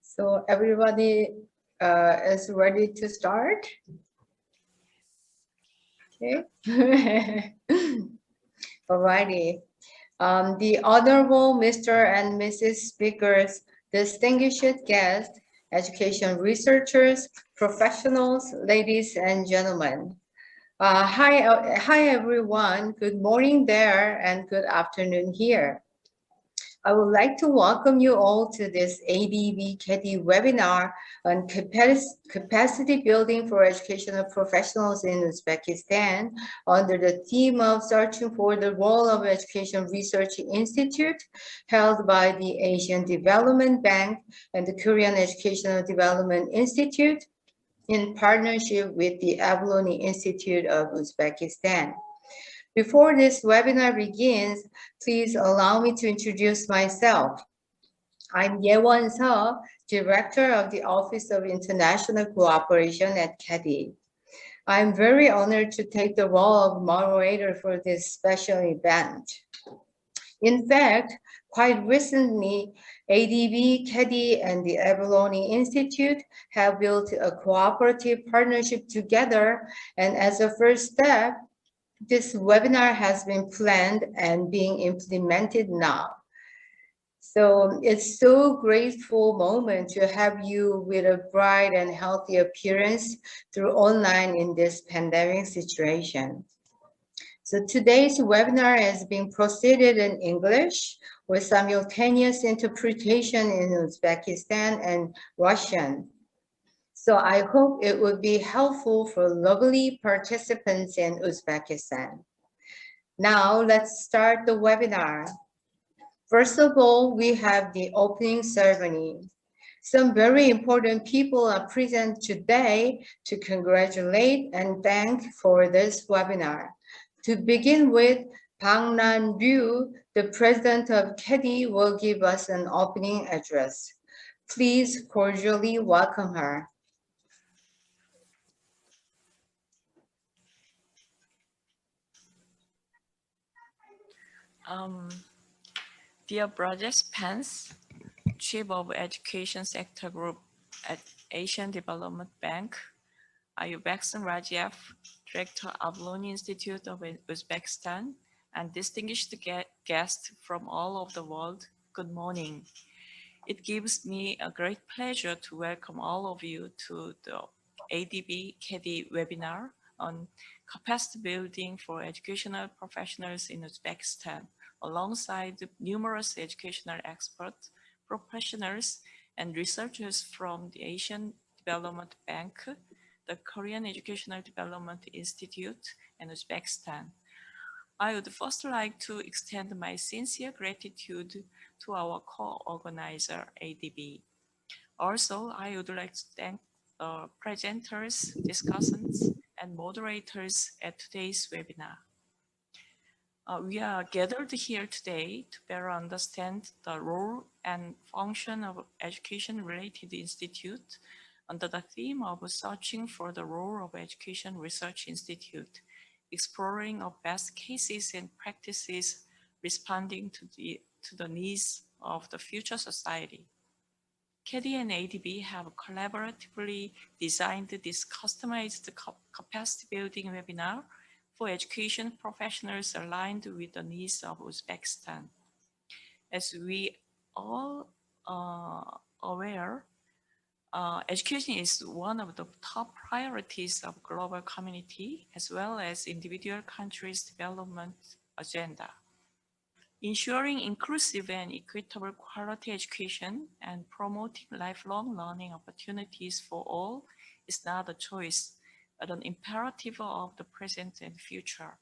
So everybody is ready to start? Okay. Alrighty. The Honorable Mr. and Mrs. Speakers, distinguished guests, education researchers, professionals, ladies and gentlemen. Hi everyone. Good morning there and good afternoon here. I would like to welcome you all to this ADB KEDI webinar on capacity building for educational professionals in Uzbekistan under the theme of searching for the role of Education Research Institute held by the Asian Development Bank and the Korean Educational Development Institute in partnership with the Avloniy Institute of Uzbekistan. Before this webinar begins, please allow me to introduce myself. I'm Yewon Seo, Director of the Office of International Cooperation at KEDI. I'm very honored to take the role of moderator for this special event. In fact, quite recently, ADB, KEDI, and the Abalone Institute have built a cooperative partnership together, and as a first step, this webinar has been planned and being implemented now. So it's so grateful moment to have you with a bright and healthy appearance through online in this pandemic situation. So today's webinar is being proceeded in English with simultaneous interpretation in Uzbekistan and Russian. So I hope it would be helpful for lovely participants in Uzbekistan. Now let's start the webinar. First of all, we have the opening ceremony. Some very important people are present today to congratulate and thank for this webinar. To begin with, Bang Nan-ryu, the president of KEDI, will give us an opening address. Please cordially welcome her. Dear participants, Chief of Education Sector Group at Asian Development Bank, Ayubekson Rajev, Director of Avloniy Institute of Uzbekistan, and distinguished guests from all over the world, good morning. It gives me a great pleasure to welcome all of you to the ADB KEDI webinar on capacity building for educational professionals in Uzbekistan, alongside numerous educational experts, professionals, and researchers from the Asian Development Bank, the Korean Educational Development Institute, and Uzbekistan. I would first like to extend my sincere gratitude to our co-organizer, ADB. Also, I would like to thank the presenters, discussants, and moderators at today's webinar. We are gathered here today to better understand the role and function of education-related institute under the theme of searching for the role of Education Research Institute, exploring of best cases and practices responding to the needs of the future society. KEDI and ADB have collaboratively designed this customized capacity building webinar for education professionals aligned with the needs of Uzbekistan. As we all are aware, education is one of the top priorities of global community as well as individual countries' development agenda. Ensuring inclusive and equitable quality education and promoting lifelong learning opportunities for all is not a choice, but an imperative of the present and future.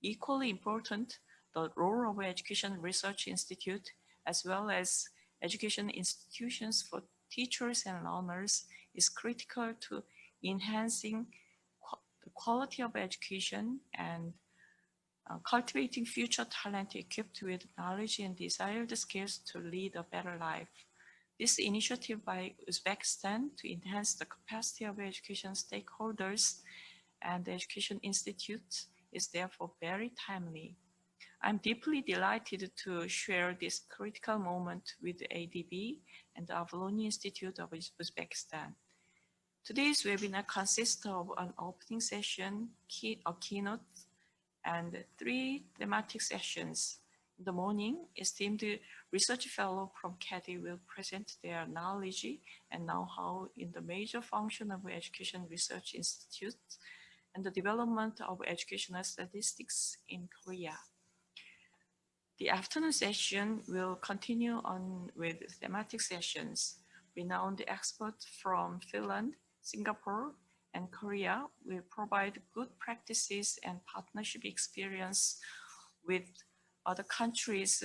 Equally important, the role of Education Research Institute as well as education institutions for teachers and learners is critical to enhancing the quality of education and cultivating future talent equipped with knowledge and desired skills to lead a better life. This initiative by Uzbekistan to enhance the capacity of education stakeholders and education institutes is therefore very timely. I'm deeply delighted to share this critical moment with the ADB and the Avloniy Institute of Uzbekistan. Today's webinar consists of an opening session, a keynote, and 3 thematic sessions. In the morning, esteemed research fellow from KEDI will present their knowledge and know-how in the major function of education research institutes and the development of educational statistics in Korea. The afternoon session will continue on with thematic sessions. Renowned experts from Finland, Singapore, and Korea will provide good practices and partnership experience with other countries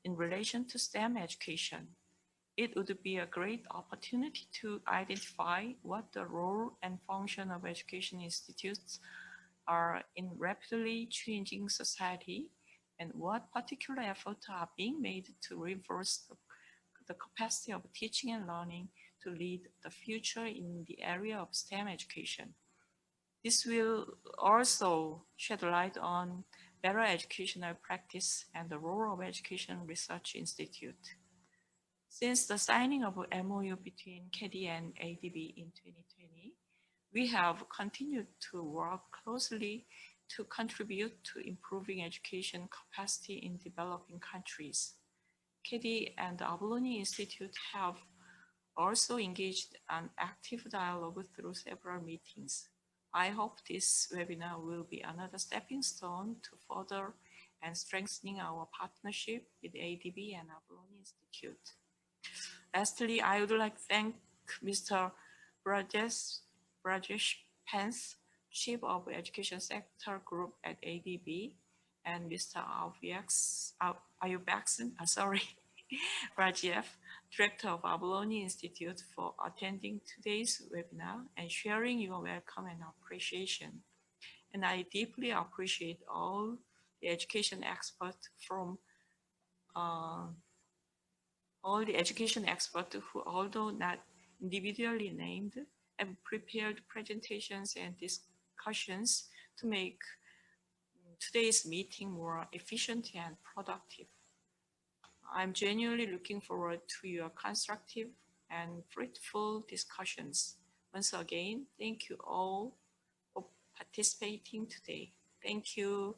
in relation to STEM education. It would be a great opportunity to identify what the role and function of education institutes are in rapidly changing society and what particular efforts are being made to reinforce the capacity of teaching and learning to lead the future in the area of STEM education. This will also shed light on better educational practice and the role of Education Research Institute. Since the signing of an MOU between KEDI and ADB in 2020, we have continued to work closely to contribute to improving education capacity in developing countries. KEDI and the Abalone Institute have also engaged an active dialogue through several meetings. I hope this webinar will be another stepping stone to further and strengthening our partnership with ADB and Avloniy Institute. Lastly, I would like to thank Mr. Brajesh Pence, Chief of Education Sector Group at ADB, and Mr. Rajeev, Director of Abalone Institute, for attending today's webinar and sharing your welcome and appreciation. And I deeply appreciate all the education experts from who, although not individually named, have prepared presentations and discussions to make today's meeting more efficient and productive. I'm genuinely looking forward to your constructive and fruitful discussions. Once again, thank you all for participating today. Thank you.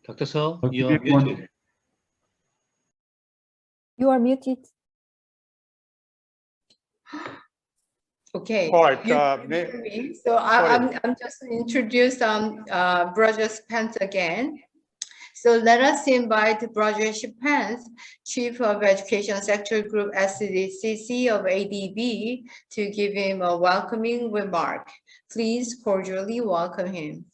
Dr. So, you are muted. You are muted. Okay. All right. So I'm just introduce Brajesh Pence again. So let us invite Brajesh Pence, Chief of Education Sector Group SCC of ADB, to give him a welcoming remark. Please cordially welcome him.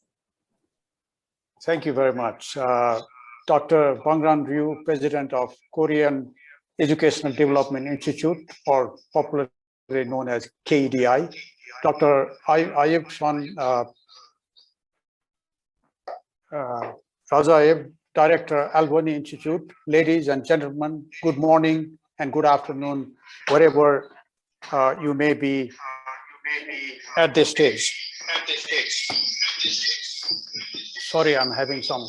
Thank you very much. Dr. Bangran Ryu, President of Korean Educational Development Institute, or popularly known as KEDI. Dr. Ayub Son Razaev, Director, Avloniy Institute. Ladies and gentlemen, good morning and good afternoon, wherever you may be at this stage. Sorry, I'm having some.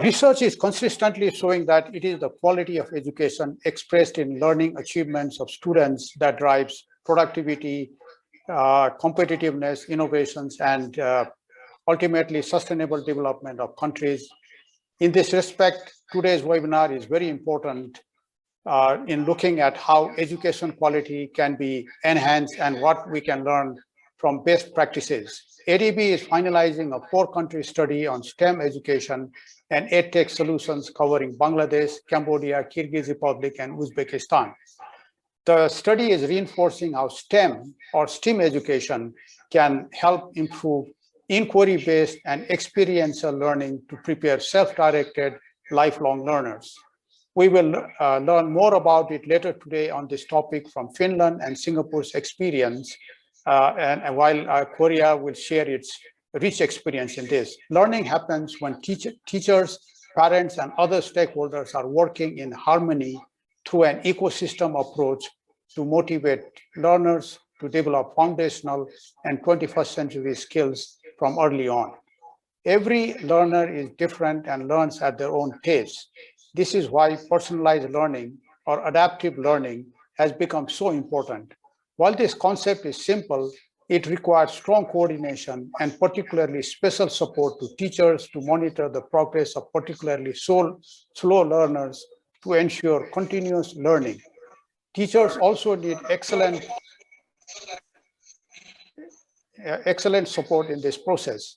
Research is consistently showing that it is the quality of education expressed in learning achievements of students that drives productivity, competitiveness, innovations, and ultimately sustainable development of countries. In this respect, today's webinar is very important in looking at how education quality can be enhanced and what we can learn from best practices. ADB is finalizing a 4-country study on STEM education and EdTech solutions covering Bangladesh, Cambodia, Kyrgyz Republic, and Uzbekistan. The study is reinforcing how STEM or STEAM education can help improve inquiry-based and experiential learning to prepare self-directed lifelong learners. We will learn more about it later today on this topic from Finland and Singapore's experience, and while Korea will share its rich experience in this. Learning happens when teachers, parents, and other stakeholders are working in harmony through an ecosystem approach to motivate learners to develop foundational and 21st century skills from early on. Every learner is different and learns at their own pace. This is why personalized learning or adaptive learning has become so important. While this concept is simple, it requires strong coordination and particularly special support to teachers to monitor the progress of particularly slow learners to ensure continuous learning. Teachers also need excellent support in this process.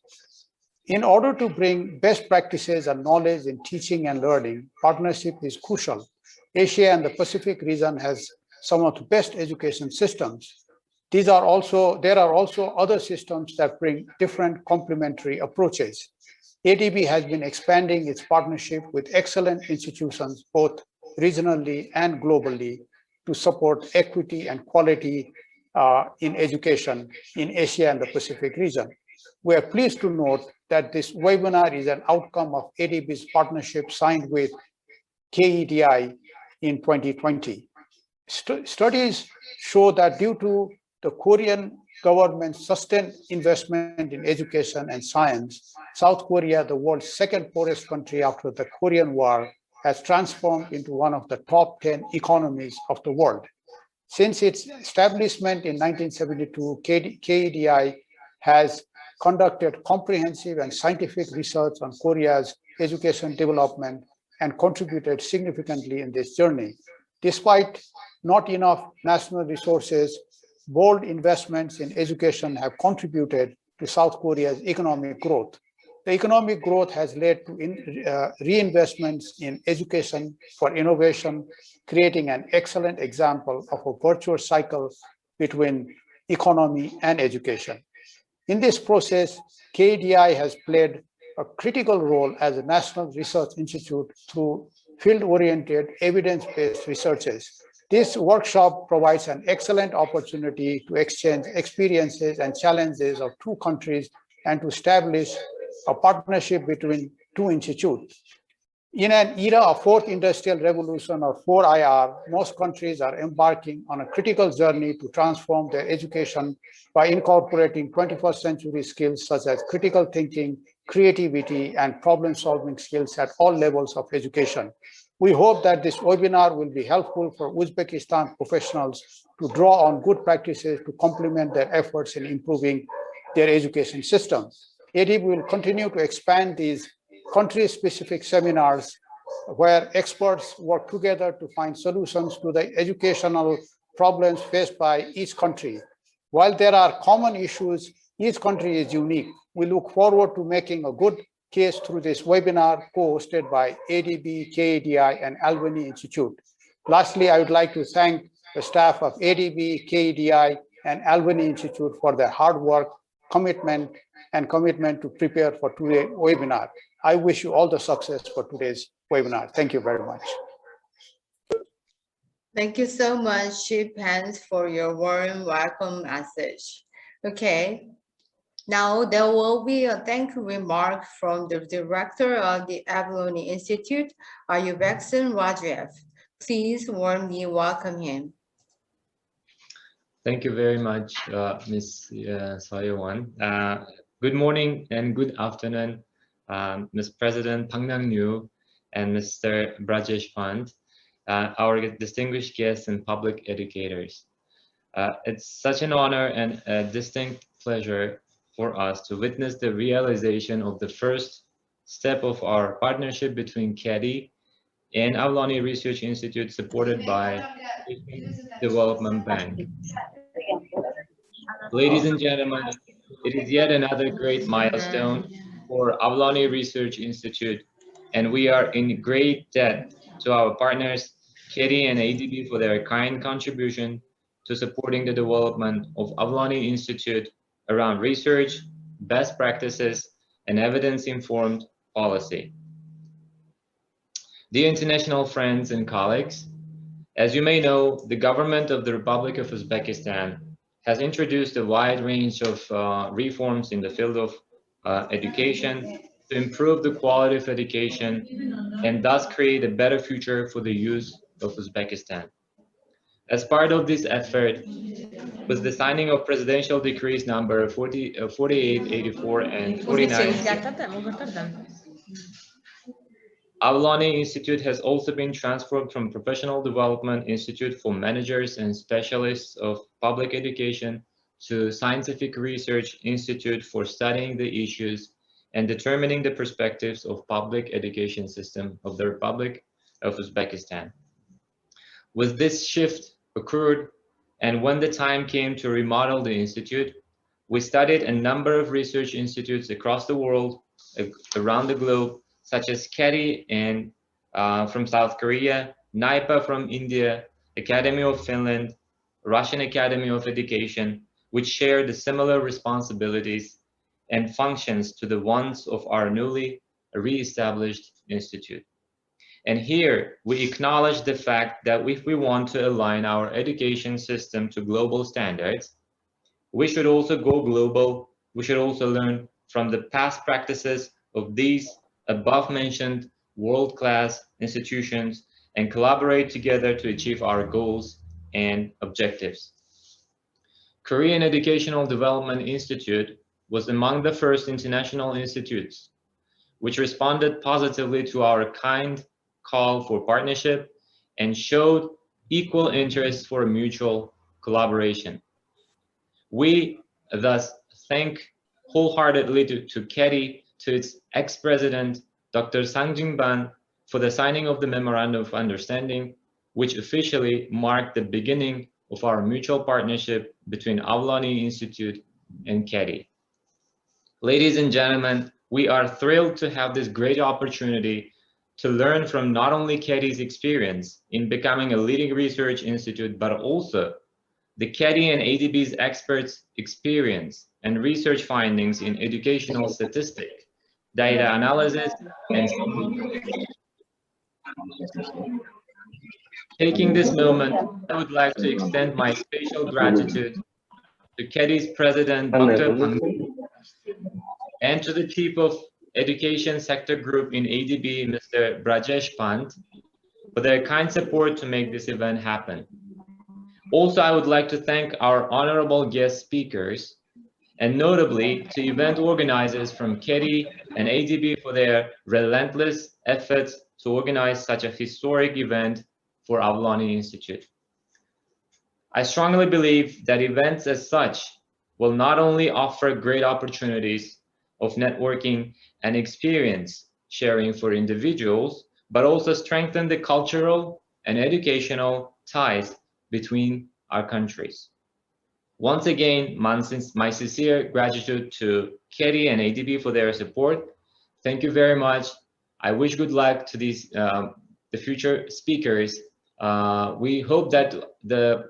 In order to bring best practices and knowledge in teaching and learning, partnership is crucial. Asia and the Pacific region has some of the best education systems. There are also other systems that bring different complementary approaches. ADB has been expanding its partnership with excellent institutions, both regionally and globally, to support equity and quality in education in Asia and the Pacific region. We are pleased to note that this webinar is an outcome of ADB's partnership signed with KEDI in 2020. Studies show that due to the Korean government's sustained investment in education and science, South Korea, the world's second poorest country after the Korean War, has transformed into one of the top 10 economies of the world. Since its establishment in 1972, KEDI has conducted comprehensive and scientific research on Korea's education development and contributed significantly in this journey. Despite not enough national resources, bold investments in education have contributed to South Korea's economic growth. The economic growth has led to reinvestments in education for innovation, creating an excellent example of a virtuous cycle between economy and education. In this process, KEDI has played a critical role as a national research institute through field-oriented, evidence-based researches. This workshop provides an excellent opportunity to exchange experiences and challenges of two countries and to establish a partnership between two institutes. In an era of fourth industrial revolution or 4IR, most countries are embarking on a critical journey to transform their education by incorporating 21st century skills such as critical thinking, creativity, and problem-solving skills at all levels of education. We hope that this webinar will be helpful for Uzbekistan professionals to draw on good practices to complement their efforts in improving their education system. ADB will continue to expand these country-specific seminars where experts work together to find solutions to the educational problems faced by each country. While there are common issues, each country is unique. We look forward to making a good case through this webinar co-hosted by ADB, KEDI, and Avloniy Institute. Lastly, I would like to thank the staff of ADB, KEDI, and Avloniy Institute for their hard work, commitment to prepare for today's webinar. I wish you all the success for today's webinar. Thank you very much. Thank you so much, Chief Hans, for your warm welcome message. Okay, now there will be a thank you remark from the director of the Abalone Institute, Uzbekistan Rajiev. Please warmly welcome him. Thank you very much, Ms. Soyeon. Good morning and good afternoon, Ms. President Bang Nang-nyu and Mr. Brajesh Pant, our distinguished guests and public educators. It's such an honor and a distinct pleasure for us to witness the realization of the first step of our partnership between KEDI and Avloniy Research Institute supported by Development Bank. Ladies and gentlemen, it is yet another great milestone for Avloniy Research Institute, and we are in great debt to our partners, KEDI and ADB, for their kind contribution to supporting the development of Avloniy Institute around research, best practices, and evidence-informed policy. Dear international friends and colleagues, as you may know, the government of the Republic of Uzbekistan has introduced a wide range of reforms in the field of education to improve the quality of education and thus create a better future for the youth of Uzbekistan. As part of this effort was the signing of presidential decrees number 4884 and 49. Avloniy Institute has also been transferred from Professional Development Institute for Managers and Specialists of Public Education to Scientific Research Institute for studying the issues and determining the perspectives of public education system of the Republic of Uzbekistan. With this shift occurred, and when the time came to remodel the institute, we studied a number of research institutes across the world, around the globe, such as KEDI and from South Korea, NIPA from India, Academy of Finland, Russian Academy of Education, which share the similar responsibilities and functions to the ones of our newly re-established institute. And here we acknowledge the fact that if we want to align our education system to global standards, we should also go global. We should also learn from the past practices of these above mentioned world-class institutions and collaborate together to achieve our goals and objectives. Korean Educational Development Institute was among the first international institutes which responded positively to our kind call for partnership and showed equal interest for mutual collaboration. We thus thank wholeheartedly to KEDI, to its ex-president, Dr. Sang Jin-ban, for the signing of the Memorandum of Understanding, which officially marked the beginning of our mutual partnership between Avloniy Institute and KEDI. Ladies and gentlemen, we are thrilled to have this great opportunity to learn from not only KEDI's experience in becoming a leading research institute, but also the KEDI and ADB's experts' experience and research findings in educational statistics, data analysis, and taking this moment, I would like to extend my special gratitude to KEDI's president, Dr. Pang, and to the Chief of Education Sector Group in ADB, Mr. Brajesh Pant, for their kind support to make this event happen. Also, I would like to thank our honorable guest speakers, and notably to event organizers from KEDI and ADB for their relentless efforts to organize such a historic event for Avloniy Institute. I strongly believe that events as such will not only offer great opportunities of networking and experience sharing for individuals, but also strengthen the cultural and educational ties between our countries. Once again, my sincere gratitude to KEDI and ADB for their support. Thank you very much. I wish good luck to these the future speakers. We hope that the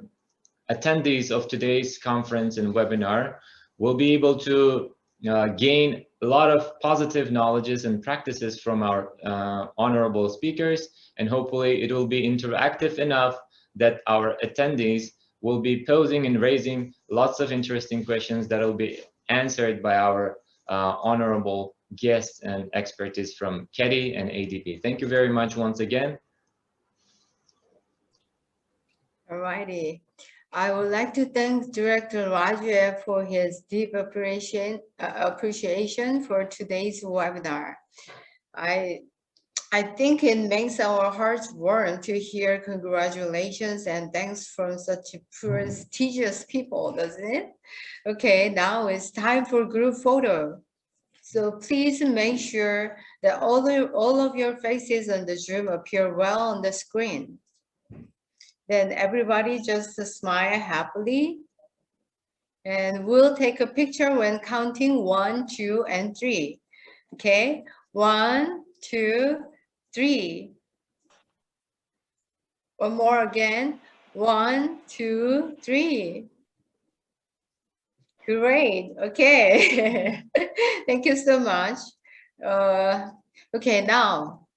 attendees of today's conference and webinar will be able to gain a lot of positive knowledges and practices from our honorable speakers, and hopefully it will be interactive enough that our attendees will be posing and raising lots of interesting questions that will be answered by our honorable guests and expertise from KEDI and ADB. Thank you very much once again. All righty. I would like to thank Director Rajev for his deep appreciation for today's webinar. I think it makes our hearts warm to hear congratulations and thanks from such prestigious people, doesn't it? Okay, now it's time for group photo. So please make sure that all of your faces on the Zoom appear well on the screen. Then everybody just smile happily. And we'll take a picture when counting 1, 2, and 3. Okay, 1, 2, 3. One more again. 1, 2, 3. Great. Okay. Thank you so much. Okay, now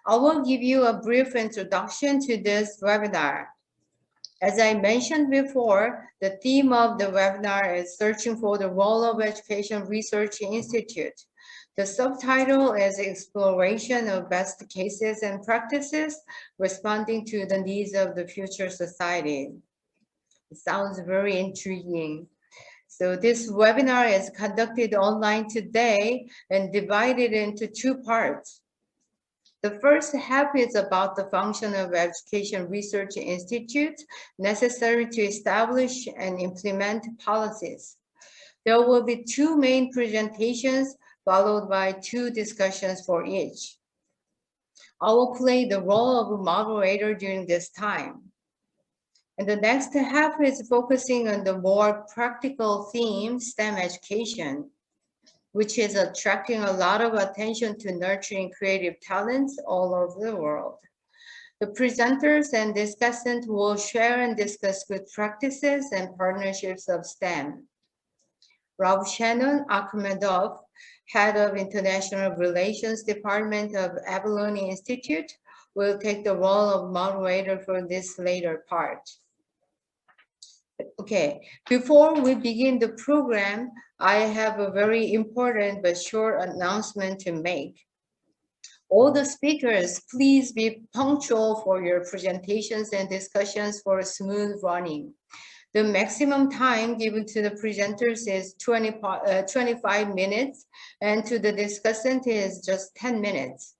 I will give you a brief introduction to this webinar. As I mentioned before, the theme of the webinar is Searching for the Role of Education Research Institute. The subtitle is Exploration of Best Cases and Practices Responding to the Needs of the Future Society. It sounds very intriguing. So this webinar is conducted online today and divided into two parts. The first half is about the function of Education Research Institute necessary to establish and implement policies. There will be two main presentations followed by two discussions for each. I will play the role of a moderator during this time. And the next half is focusing on the more practical theme, STEM education, which is attracting a lot of attention to nurturing creative talents all over the world. The presenters and discussants will share and discuss good practices and partnerships of STEM. Rob Shannon Akhmedov, Head of International Relations Department of Abalone Institute, will take the role of moderator for this later part. Okay, before we begin the program, I have a very important but short announcement to make. All the speakers, please be punctual for your presentations and discussions for smooth running. The maximum time given to the presenters is 25 minutes, and to the discussant is just 10 minutes.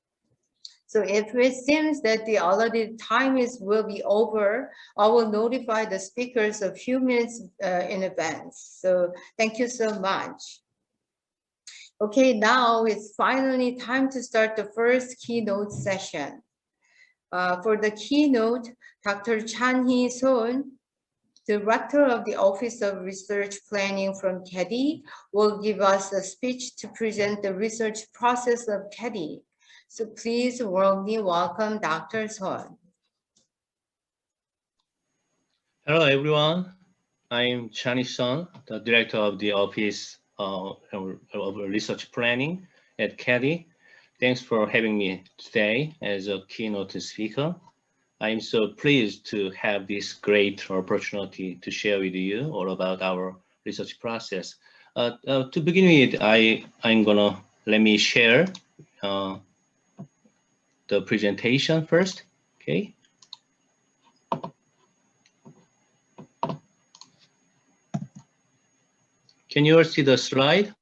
So if it seems that the allotted time will be over, I will notify the speakers a few minutes in advance. So thank you so much. Okay, now it's finally time to start the first keynote session. For the keynote, Dr. Chan-hee Son, Director of the Office of Research Planning from KEDI, will give us a speech to present the research process of KEDI. So please warmly welcome Dr. Son. Hello, everyone. I'm Chan-hee Son, the Director of the Office of Research Planning at KEDI. Thanks for having me today as a keynote speaker. I'm so pleased to have this great opportunity to share with you all about our research process. To begin with, let me share the presentation first, okay? Can you all see the slide?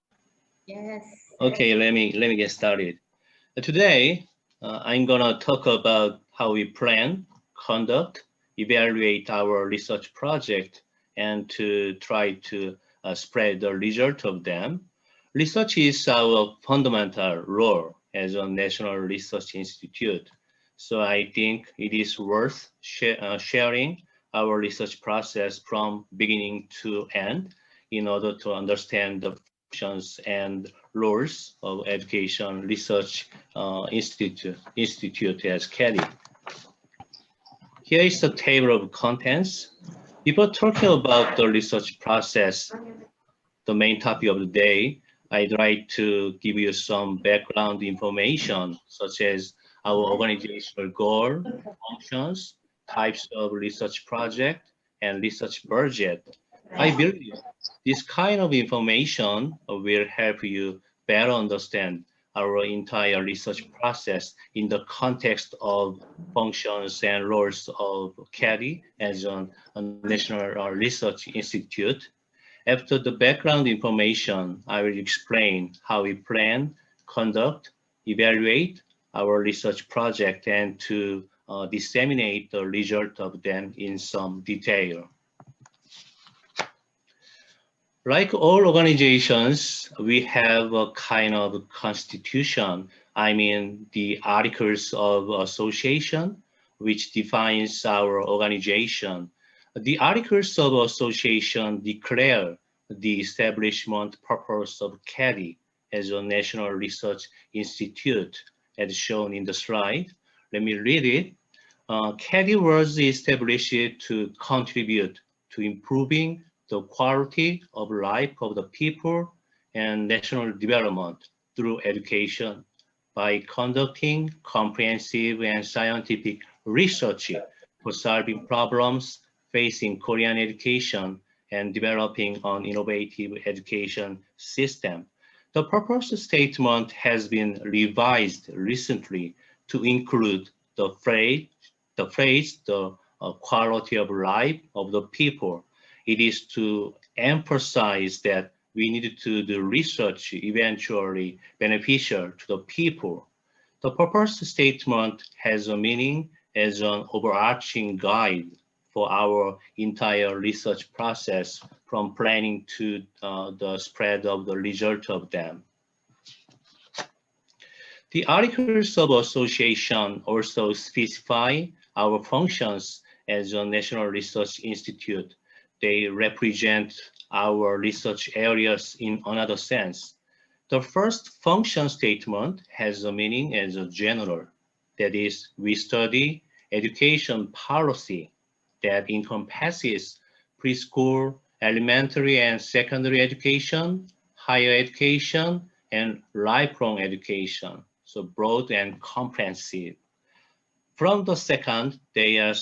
Yes. Okay, let me get started. Today, I'm gonna talk about how we plan, conduct, evaluate our research project, and to try to spread the result of them. Research is our fundamental role as a national research institute. So I think it is worth sharing our research process from beginning to end in order to understand the functions and roles of Education Research Institute as KEDI. Here is the table of contents. Before talking about the research process, the main topic of the day, I'd like to give you some background information, such as our organizational goal, functions, types of research project, and research budget. I believe this kind of information will help you better understand our entire research process in the context of functions and roles of KEDI as a National Research Institute. After the background information, I will explain how we plan, conduct, evaluate our research project, and to disseminate the result of them in some detail. Like all organizations, we have a kind of constitution, I mean the Articles of Association, which defines our organization. The Articles of Association declare the establishment purpose of KEDI as a National Research Institute, as shown in the slide. Let me read it. KEDI was established to contribute to improving the quality of life of the people and national development through education by conducting comprehensive and scientific research for solving problems facing Korean education and developing an innovative education system. The purpose statement has been revised recently to include the phrase, the quality of life of the people. It is to emphasize that we need to do research eventually beneficial to the people. The purpose statement has a meaning as an overarching guide for our entire research process, from planning to the spread of the result of them. The Articles of Association also specify our functions as a National Research Institute. They represent our research areas in another sense. The first function statement has a meaning as a general. That is, we study education policy that encompasses preschool, elementary and secondary education, higher education, and lifelong education. So broad and comprehensive. From the second, they are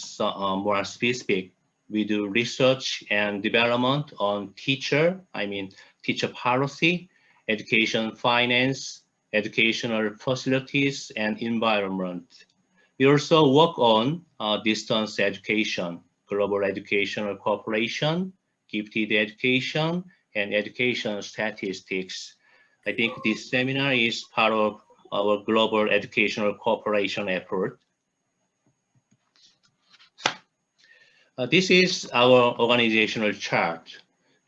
more specific. We do research and development on teacher policy, education finance, educational facilities, and environment. We also work on distance education, global educational cooperation, gifted education, and education statistics. I think this seminar is part of our global educational cooperation effort. This is our organizational chart.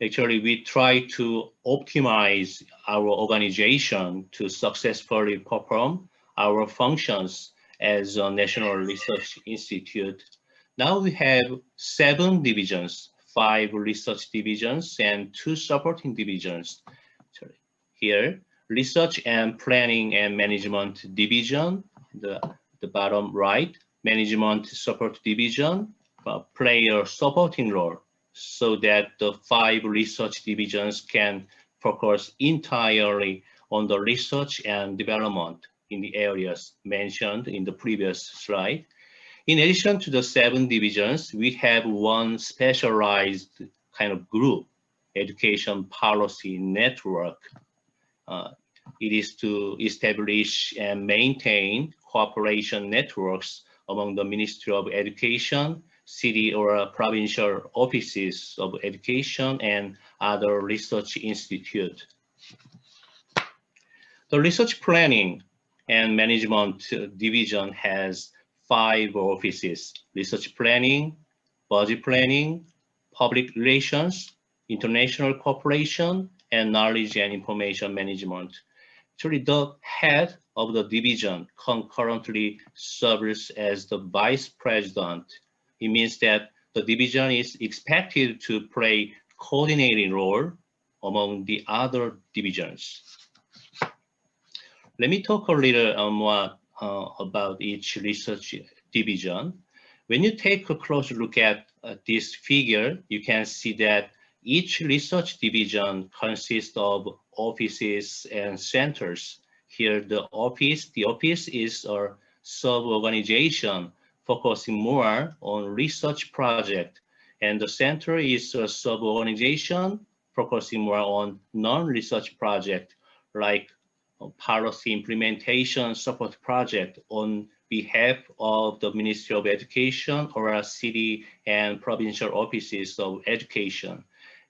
Actually, we try to optimize our organization to successfully perform our functions as a National Research Institute. Now we have 7 divisions, 5 research divisions and 2 supporting divisions. Here, Research and Planning and Management Division, the bottom right, Management Support Division, play a supporting role so that the 5 research divisions can focus entirely on the research and development in the areas mentioned in the previous slide. In addition to the 7 divisions, we have one specialized kind of group, Education Policy Network. It is to establish and maintain cooperation networks among the Ministry of Education, city or provincial offices of education, and other research institutes. The Research Planning and Management Division has 5 offices: Research Planning, Budget Planning, Public Relations, International Cooperation, and Knowledge and Information Management. Actually, the head of the division concurrently serves as the vice president. It means that the division is expected to play coordinating role among the other divisions. Let me talk a little more about each research division. When you take a close look at this figure, you can see that each research division consists of offices and centers. Here, the office is a sub-organization focusing more on research project, and the center is a sub-organization focusing more on non-research project, like policy implementation support project on behalf of the Ministry of Education or city and provincial offices of education.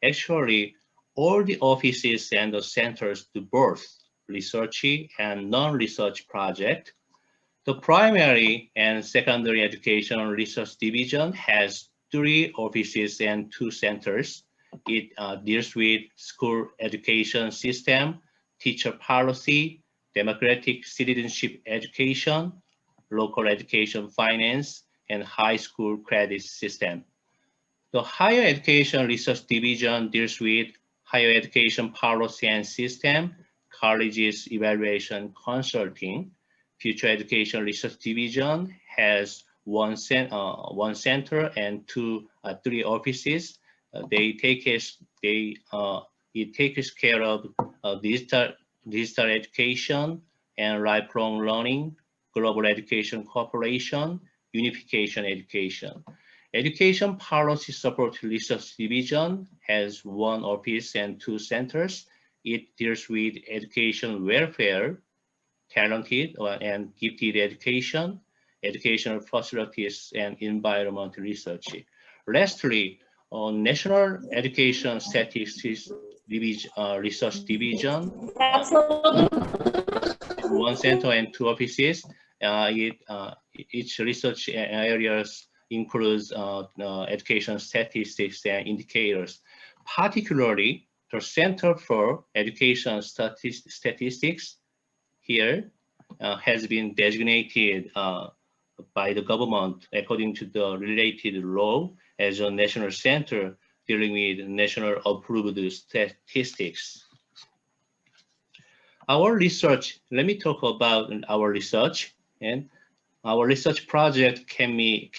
Actually, all the offices and the centers do both research and non-research project. The primary and secondary education research division has 3 offices and 2 centers. It deals with school education system, teacher policy, democratic citizenship education, local education finance, and high school credit system. The Higher Education Research Division deals with higher education policy and system, colleges evaluation consulting. Future Education Research Division has one center and 3 offices. It takes care of digital education and lifelong learning, global education cooperation, unification education. Education Policy Support Research Division has one office and two centers. It deals with education welfare, talented and gifted education, educational facilities, and environment research. Lastly, National Education Statistics Division, Research Division, one center and two offices. Each research areas includes education statistics and indicators. Particularly, the Center for Education Statistics here has been designated by the government according to the related law as a national center dealing with national approved statistics. Our research, let me talk about our research. And our research project can be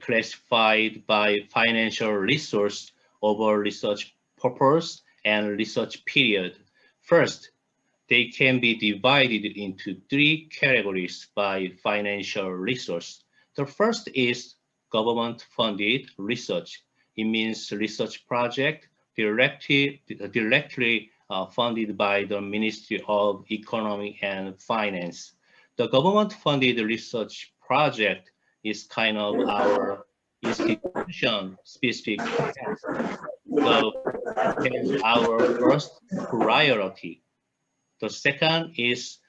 classified by financial resource over research purpose and research period. First, they can be divided into three categories by financial resource. The first is government-funded research. It means research project directly funded by the Ministry of Economy and Finance. The government-funded research project is kind of our institution-specific task. So it's our first priority. The second is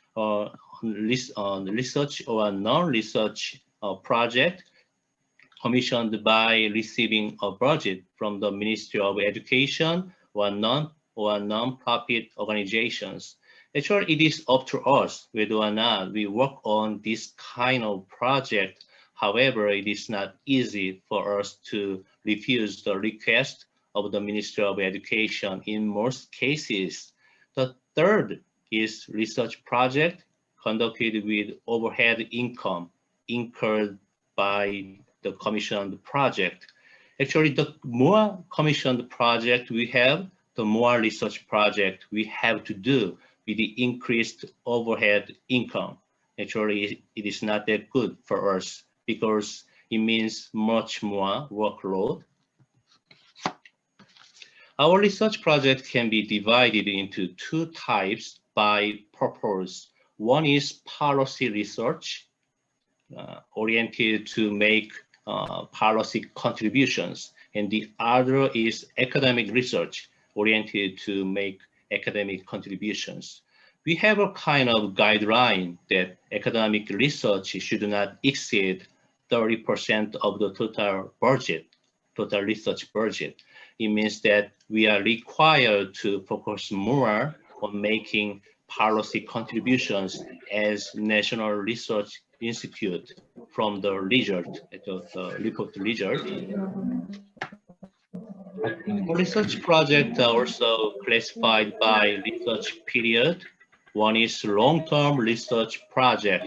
research or non-research project commissioned by receiving a budget from the Ministry of Education or non-profit organizations. Actually, it is up to us whether or not we work on this kind of project. However, it is not easy for us to refuse the request of the Ministry of Education in most cases. The third is research project conducted with overhead income incurred by the commissioned project. Actually, the more commissioned project we have, the more research project we have to do with the increased overhead income. Actually, it is not that good for us because it means much more workload. Our research project can be divided into two types by purpose. One is policy research, oriented to make policy contributions, and the other is academic research, oriented to make academic contributions. We have a kind of guideline that academic research should not exceed 30% of the total budget, total research budget. It means that we are required to focus more on making policy contributions as National Research Institute from the result, the report result. Research projects are also classified by research period. One is long-term research project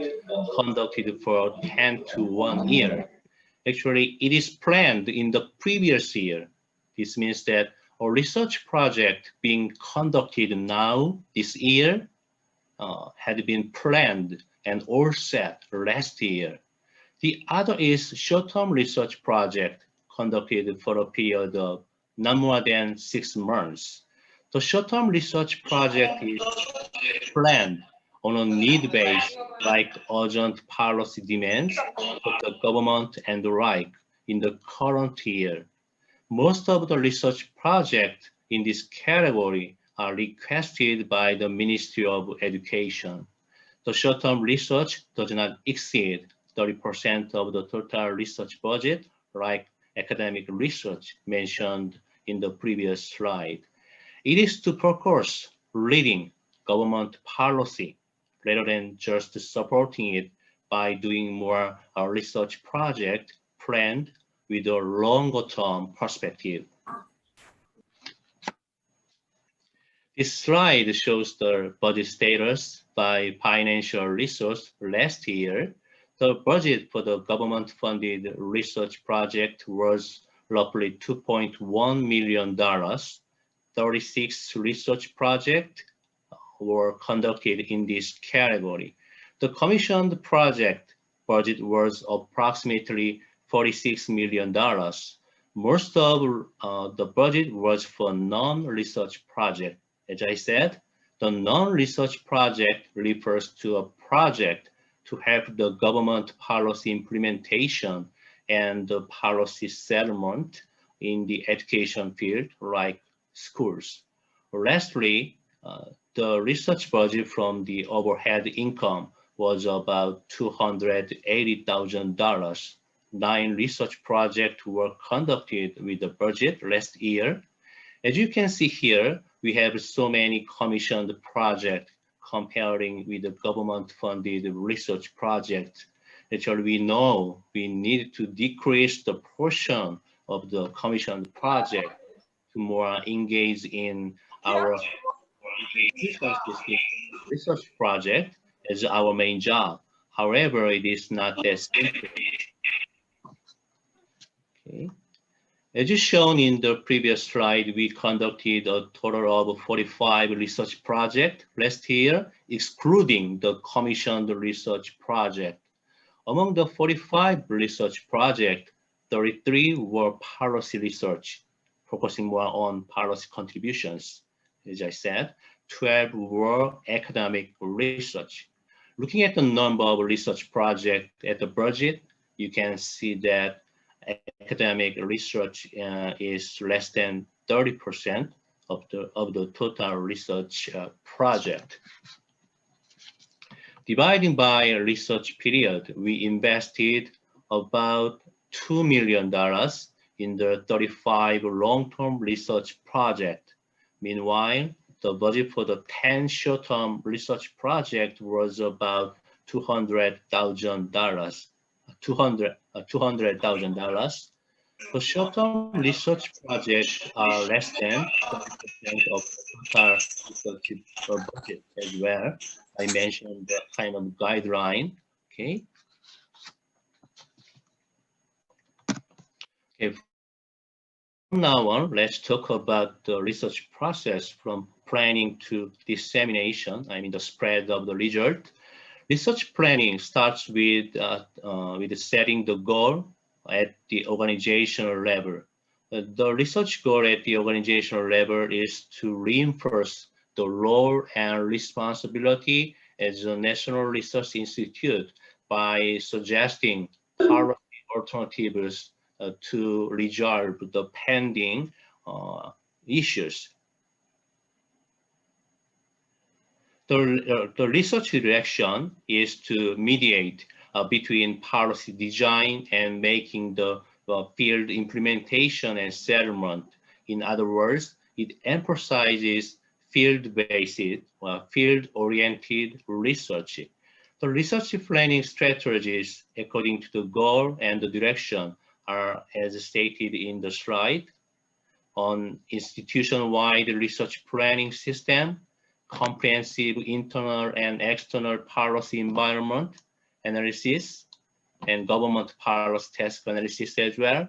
conducted for 10 to 1 year. Actually, it is planned in the previous year. This means that a research project being conducted now, this year, had been planned and all set last year. The other is short-term research project conducted for a period of not more than 6 months. The short-term research project is planned on a need base, like urgent policy demands of the government and the like in the current year. Most of the research projects in this category are requested by the Ministry of Education. The short-term research does not exceed 30% of the total research budget, like academic research mentioned in the previous slide. It is to focus reading government policy rather than just supporting it by doing more research project planned with a longer-term perspective. This slide shows the budget status by financial resource last year. The budget for the government-funded research project was roughly $2.1 million. 36 research projects were conducted in this category. The commissioned project budget was approximately $46 million. Most of the budget was for non-research project. As I said, the non-research project refers to a project to help the government policy implementation and the policy settlement in the education field, like schools. Lastly, the research budget from the overhead income was about $280,000. 9 research projects were conducted with the budget last year. As you can see here, we have so many commissioned projects comparing with the government-funded research projects. Actually, we know we need to decrease the portion of the commissioned project to more engage in our research project as our main job. However, it is not that simple. Okay. As is shown in the previous slide, we conducted a total of 45 research projects last year, excluding the commissioned research project. Among the 45 research projects, 33 were policy research, focusing more on policy contributions. As I said, 12 were academic research. Looking at the number of research projects at the budget, you can see that academic research is less than 30% of the total research project. Dividing by research period, we invested about $2 million in the 35 long-term research projects. Meanwhile, the budget for the 10 short-term research projects was about $200,000. The short-term research projects are less than 20% of total research budget as well. I mentioned that kind of guideline. Okay. Okay. From now on, let's talk about the research process from planning to dissemination. I mean, the spread of the result. Research planning starts with setting the goal at the organizational level. The research goal at the organizational level is to reinforce the role and responsibility as a national research institute by suggesting policy alternatives to resolve the pending issues. The research direction is to mediate between policy design and making the field implementation and settlement. In other words, it emphasizes field-based, field-oriented research. The research planning strategies, according to the goal and the direction, are as stated in the slide. On institution-wide research planning system, comprehensive internal and external policy environment analysis, and government policy task analysis as well,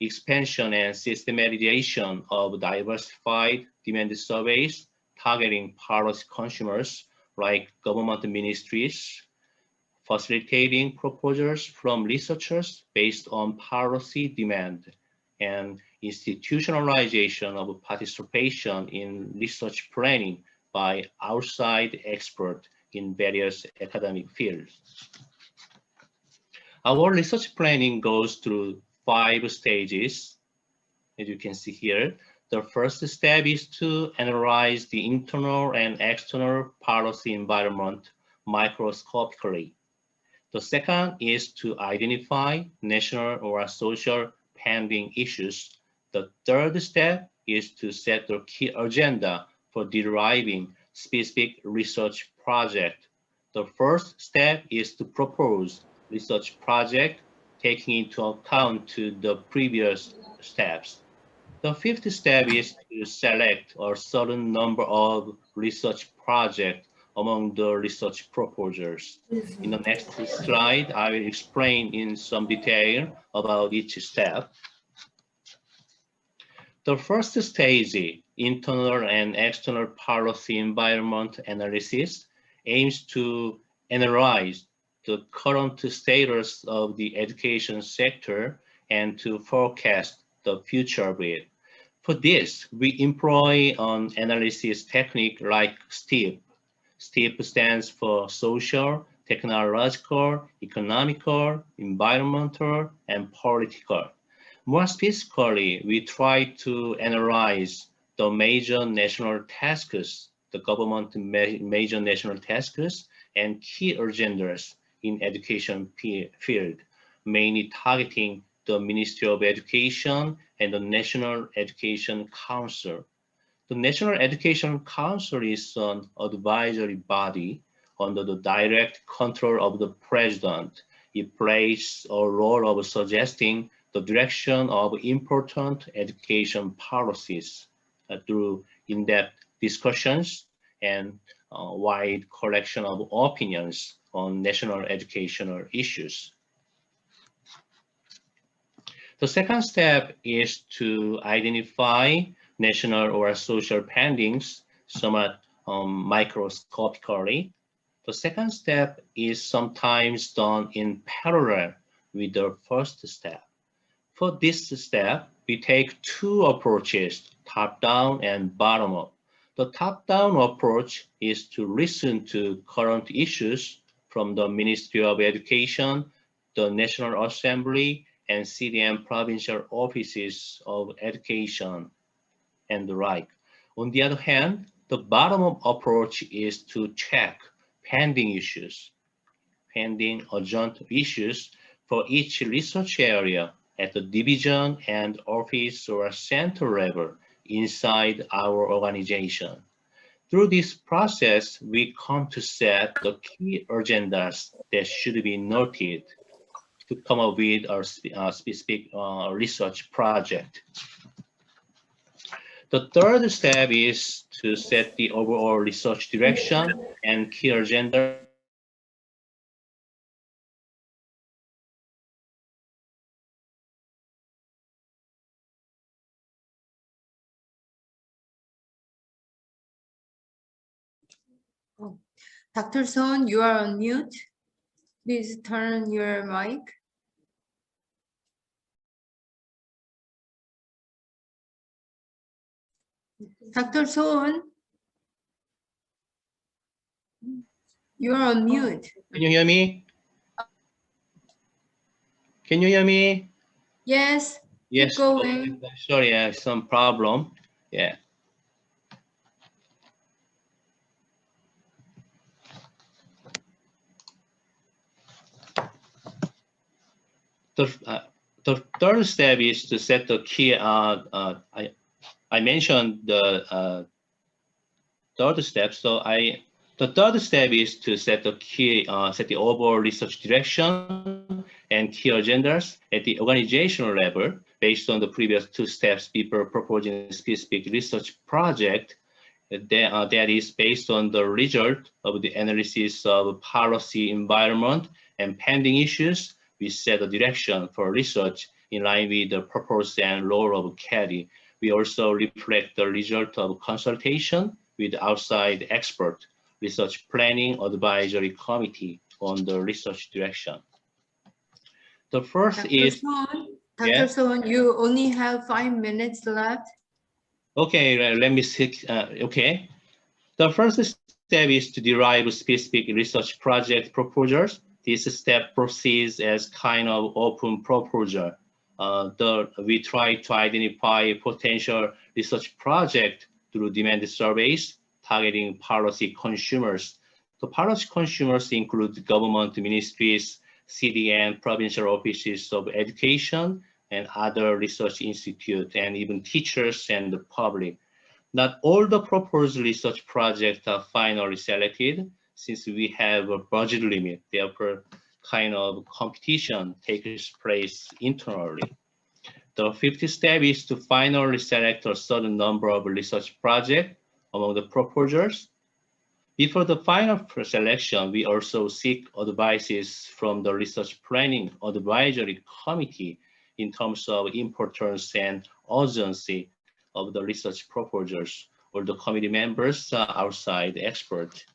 expansion and systematization of diversified demand surveys targeting policy consumers like government ministries, facilitating proposals from researchers based on policy demand, and institutionalization of participation in research planning by outside experts in various academic fields. Our research planning goes through 5 stages, as you can see here. The first step is to analyze the internal and external policy environment microscopically. The second is to identify national or social pending issues. The third step is to set the key agenda for deriving specific research project. The first step is to propose research project taking into account to the previous steps. The fifth step is to select a certain number of research projects among the research proposals. In the next slide, I will explain in some detail about each step. The first stage, internal and external policy environment analysis, aims to analyze the current status of the education sector and to forecast the future of it. For this, we employ an analysis technique like STEEP. STEEP stands for social, technological, economical, environmental, and political. More specifically, we try to analyze the major national tasks, the government major national tasks, and key agendas in education field, mainly targeting the Ministry of Education and the National Education Council. The National Education Council is an advisory body under the direct control of the President. It plays a role of suggesting the direction of important education policies through in-depth discussions and wide collection of opinions on national educational issues. The second step is to identify national or social pendings somewhat microscopically. The second step is sometimes done in parallel with the first step. For this step, we take two approaches, top-down and bottom-up. The top-down approach is to listen to current issues from the Ministry of Education, the National Assembly, and city and provincial offices of education and the like. On the other hand, the bottom-up approach is to check pending issues, pending urgent issues for each research area at the division and office or center level inside our organization. Through this process, we come to set the key agendas that should be noted to come up with our specific research project. The third step is to set the overall research direction and key agenda. Dr. Son, you are on mute. Please turn your mic. Dr. Son, you are on mute. Can you hear me? Can you hear me? Yes. Yes. Keep going. Okay. Sorry, I have some problem. Yeah. The third step is to set the key. I mentioned the third step. So the third step is to set the key, set the overall research direction and key agendas at the organizational level based on the previous two steps before proposing a specific research project that is based on the result of the analysis of policy environment and pending issues. We set a direction for research in line with the purpose and role of KEDI. We also reflect the result of consultation with outside expert research planning advisory committee on the research direction. The first is Dr. Son, you only have 5 minutes left. Okay, let me see. Okay, the first step is to derive specific research project proposals. This step proceeds as kind of open proposal. We try to identify potential research project through demand surveys targeting policy consumers. The policy consumers include government ministries, city and provincial offices of education, and other research institutes, and even teachers and the public. Not all the proposed research projects are finally selected since we have a budget limit. Therefore, kind of competition takes place internally. The fifth step is to finally select a certain number of research projects among the proposals. Before the final selection, we also seek advices from the Research Planning Advisory Committee in terms of importance and urgency of the research proposals or the committee members outside experts.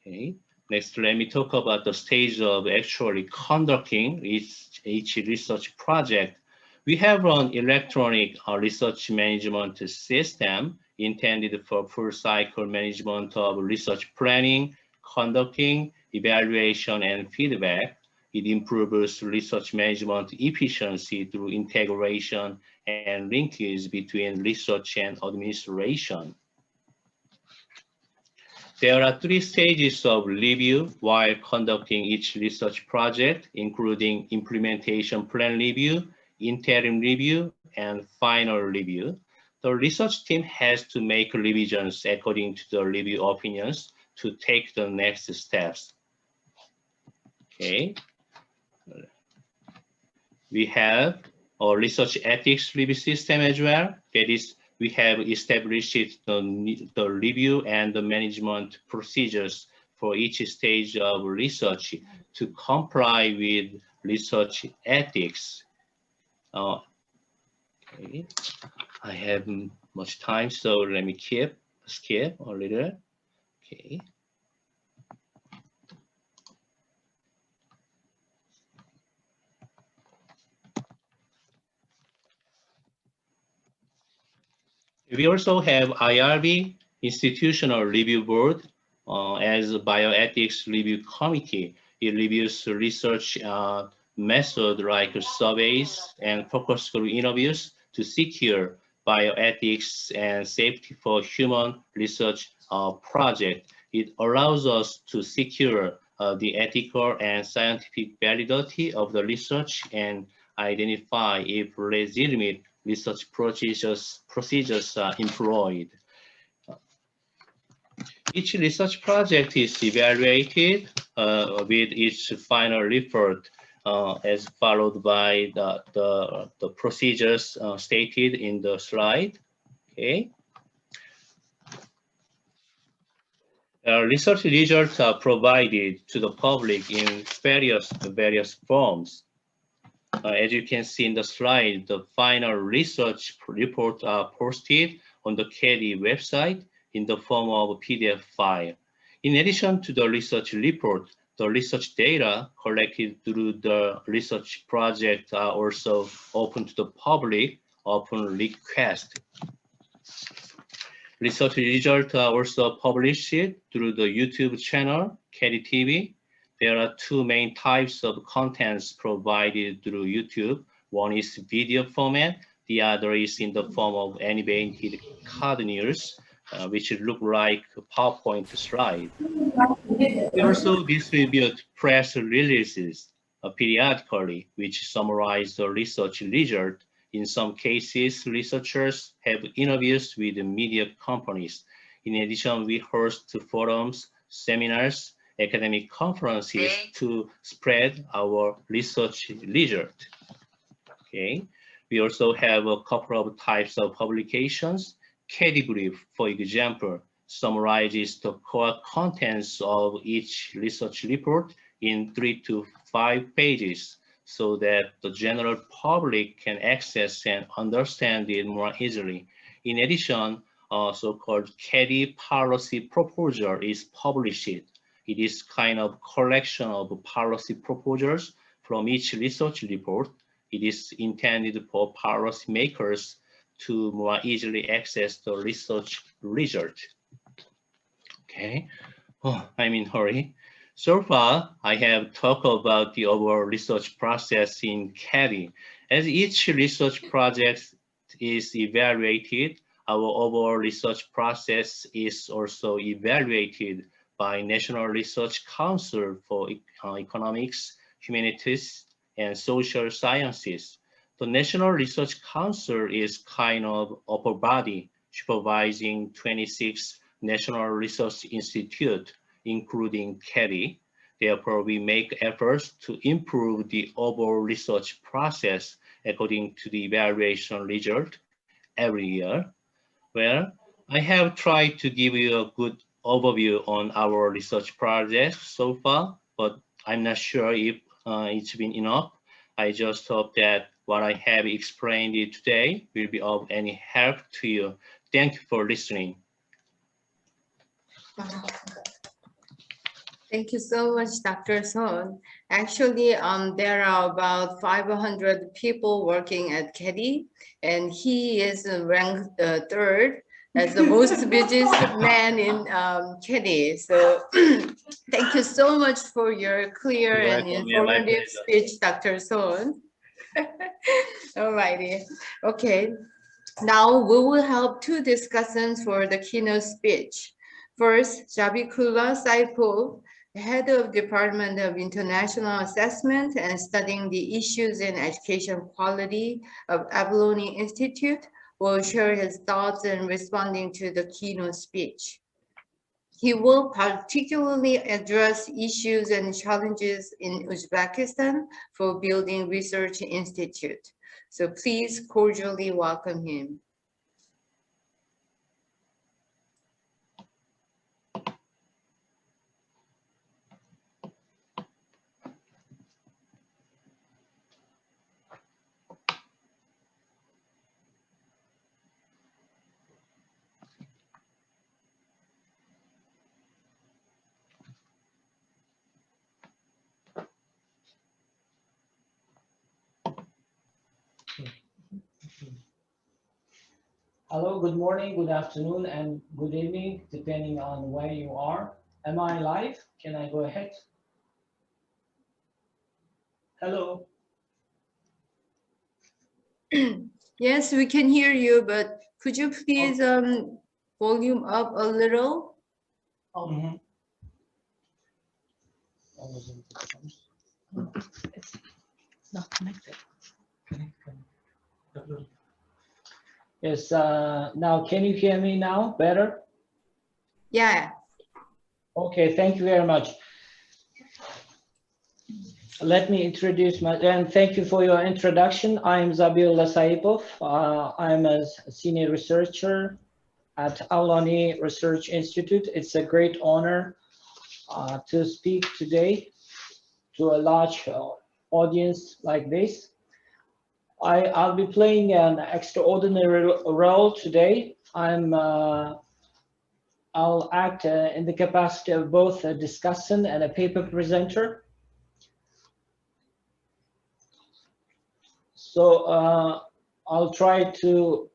Okay. Next, let me talk about the stage of actually conducting each research project. We have an electronic research management system intended for full cycle management of research planning, conducting, evaluation, and feedback. It improves research management efficiency through integration and linkage between research and administration. There are 3 stages of review while conducting each research project, including implementation plan review, interim review, and final review. The research team has to make revisions according to the review opinions to take the next steps. Okay. We have a research ethics review system as well. That is, we have established the review and the management procedures for each stage of research to comply with research ethics. Okay. I have much time, so let me skip a little. Okay. We also have IRB, Institutional Review Board, as a bioethics review committee. It reviews research methods like surveys and focus group interviews to secure bioethics and safety for human research project. It allows us to secure the ethical and scientific validity of the research and identify if legitimate research procedures are employed. Each research project is evaluated with its final report as followed by the procedures stated in the slide. Okay. Research results are provided to the public in various forms. As you can see in the slide, the final research reports are posted on the KEDI website in the form of a PDF file. In addition to the research report, the research data collected through the research project are also open to the public upon request. Research results are also published through the YouTube channel, KEDI TV. There are 2 main types of contents provided through YouTube. One is video format, the other is in the form of animated cartoons, which look like a PowerPoint slide. We also distribute press releases periodically, which summarize the research result. In some cases, researchers have interviews with media companies. In addition, we host forums, seminars, academic conferences to spread our research result. Okay. We also have a couple of types of publications. KEDI Brief, for example, summarizes the core contents of each research report in 3 to 5 pages so that the general public can access and understand it more easily. In addition, a so-called KEDI policy proposal is published. It is kind of collection of policy proposals from each research report. It is intended for policy makers to more easily access the research result. Okay, I'm in a hurry. So far, I have talked about the overall research process in KEDI. As each research project is evaluated, our overall research process is also evaluated by National Research Council for Economics, Humanities, and Social Sciences. The National Research Council is kind of upper body supervising 26 National Research Institute, including KEDI. Therefore, we make efforts to improve the overall research process according to the evaluation result every year. Well, I have tried to give you a good overview on our research projects so far, but I'm not sure if it's been enough. I just hope that what I have explained today will be of any help to you. Thank you for listening. Thank you so much, Dr. Son. Actually, there are about 500 people working at KEDI, and he is ranked third as the most busiest man in KEDI. So thank you so much for your clear You're and welcome. Yeah, my informative pleasure. speech, Dr. Son. All righty. Okay. Now we will have two discussants for the keynote speech. First, Jabikula Saipov, Head of Department of International Assessment and Studying the Issues in Education Quality of Avloniy Institute, will share his thoughts in responding to the keynote speech. He will particularly address issues and challenges in Uzbekistan for building research institute. So please cordially welcome him. Hello, good morning, good afternoon, and good evening, depending on where you are. Am I live? Can I go ahead? Hello. Yes, we can hear you, but could you please volume up a little? It's not connected. Yes, now can you hear me now better? Yeah. Okay, thank you very much. Let me introduce and thank you for your introduction. I'm Zabiullah Saipov. I'm a senior researcher at Avloniy Research Institute. It's a great honor to speak today to a large audience like this. I'll be playing an extraordinary role today. I'll act in the capacity of both a discussant and a paper presenter. So I'll try to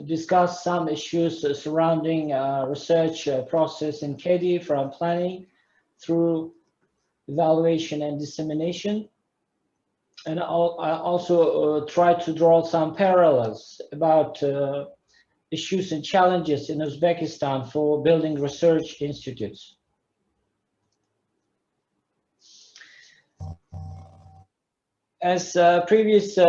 discuss some issues surrounding research process in KEDI, from planning through evaluation and dissemination. And I'll also try to draw some parallels about issues and challenges in Uzbekistan for building research institutes. As previous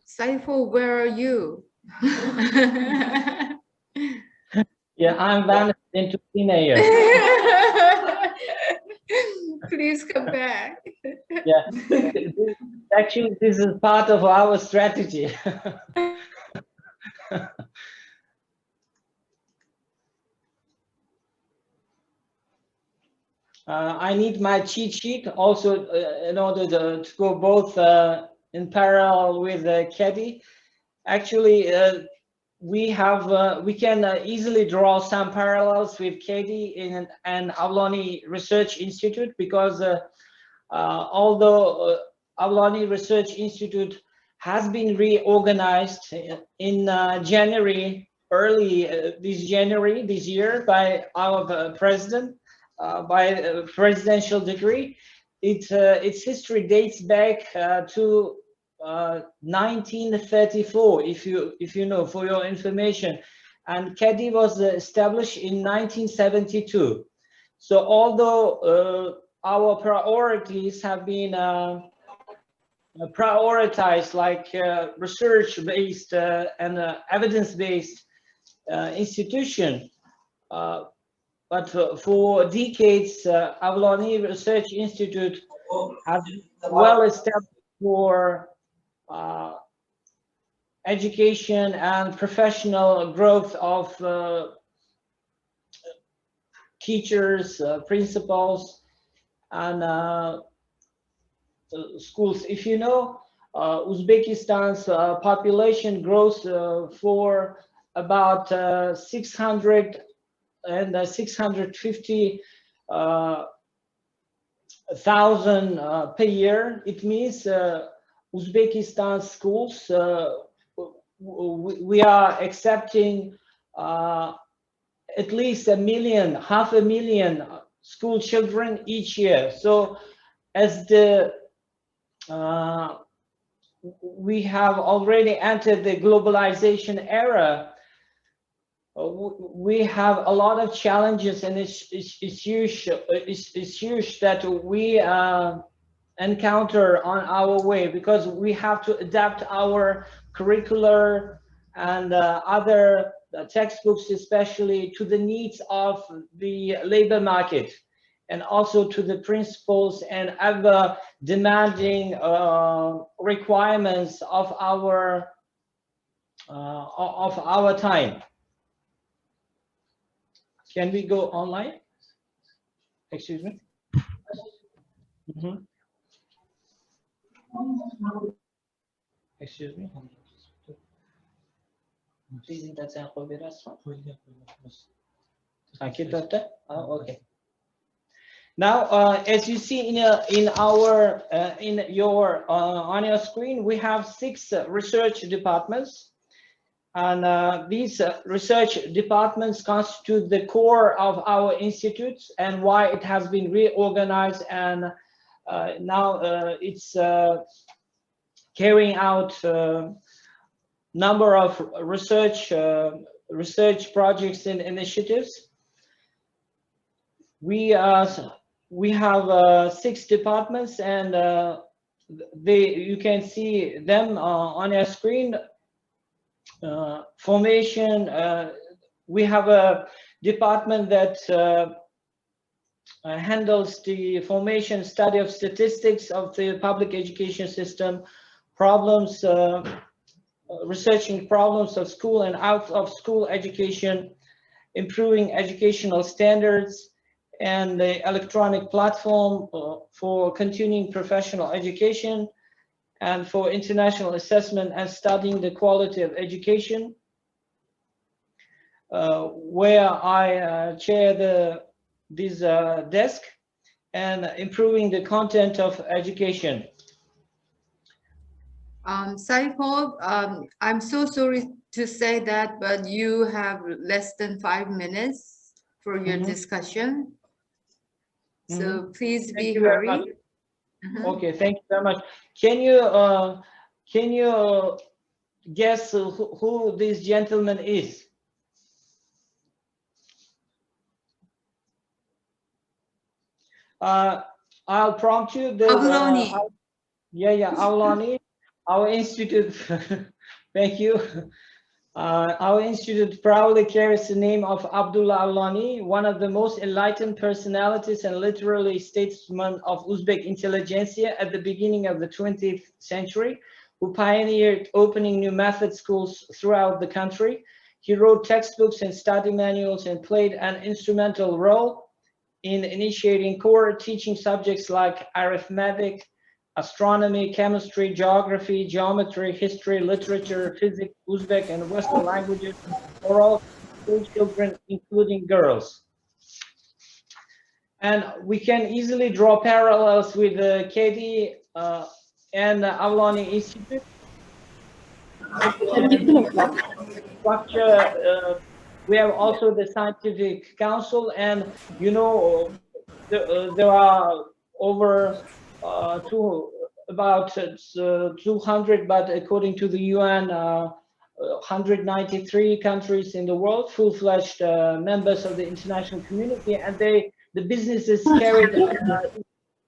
Saiful, where are you? yeah, I'm vanished into thin air. Please come back. Yeah, actually, this is part of our strategy. I need my cheat sheet also in order to go both in parallel with KEDI. Actually, we can easily draw some parallels with KEDI and Avloniy Research Institute, because although Avloniy Research Institute has been reorganized in January, early this January this year by our president, by presidential decree. Its history dates back to 1934, if you know, for your information, and KEDI was established in 1972. So although our priorities have been prioritized, like research-based and evidence-based institution, but for decades, Avloniy Research Institute has been well established for education and professional growth of teachers, principals, and schools. If you know, Uzbekistan's population grows for about 600 and 650,000 per year. It means Uzbekistan schools, we are accepting at least 1 million, 500,000 school children each year. So as the we have already entered the globalization era, we have a lot of challenges, and it's huge that we encounter on our way, because we have to adapt our curricular and other textbooks, especially to the needs of the labor market, and also to the principles and other demanding requirements of our time. Can we go online? Excuse me. Excuse me. Okay. Now, as you see in your on your screen, we have 6 research departments, and these research departments constitute the core of our institutes, and why it has been reorganized, and now it's carrying out number of research projects and initiatives. We have 6 departments, and you can see them on your screen. Formation, we have a department that handles the formation study of statistics of the public education system, problems, researching problems of school and out of school education, improving educational standards, and the electronic platform for continuing professional education, and for international assessment and studying the quality of education, where I chair this desk, and improving the content of education. Saipov, I'm so sorry to say that, but you have less than 5 minutes for your discussion. So please be hurry. Okay, thank you very much. Can you guess who this gentleman is? I'll prompt you. Abalone. Yeah, Avloniy, our institute. Thank you. Our institute proudly carries the name of Abdullah Avloniy, one of the most enlightened personalities and literary statesmen of Uzbek intelligentsia at the beginning of the 20th century, who pioneered opening new method schools throughout the country. He wrote textbooks and study manuals, and played an instrumental role in initiating core teaching subjects like arithmetic, astronomy, chemistry, geography, geometry, history, literature, physics, Uzbek, and Western languages for all school children, including girls. And we can easily draw parallels with the KEDI and the Avloniy Institute. Structure, we have also the scientific council, and you know, there are over about 200, but according to the UN, 193 countries in the world, full-fledged members of the international community, and the business is carried.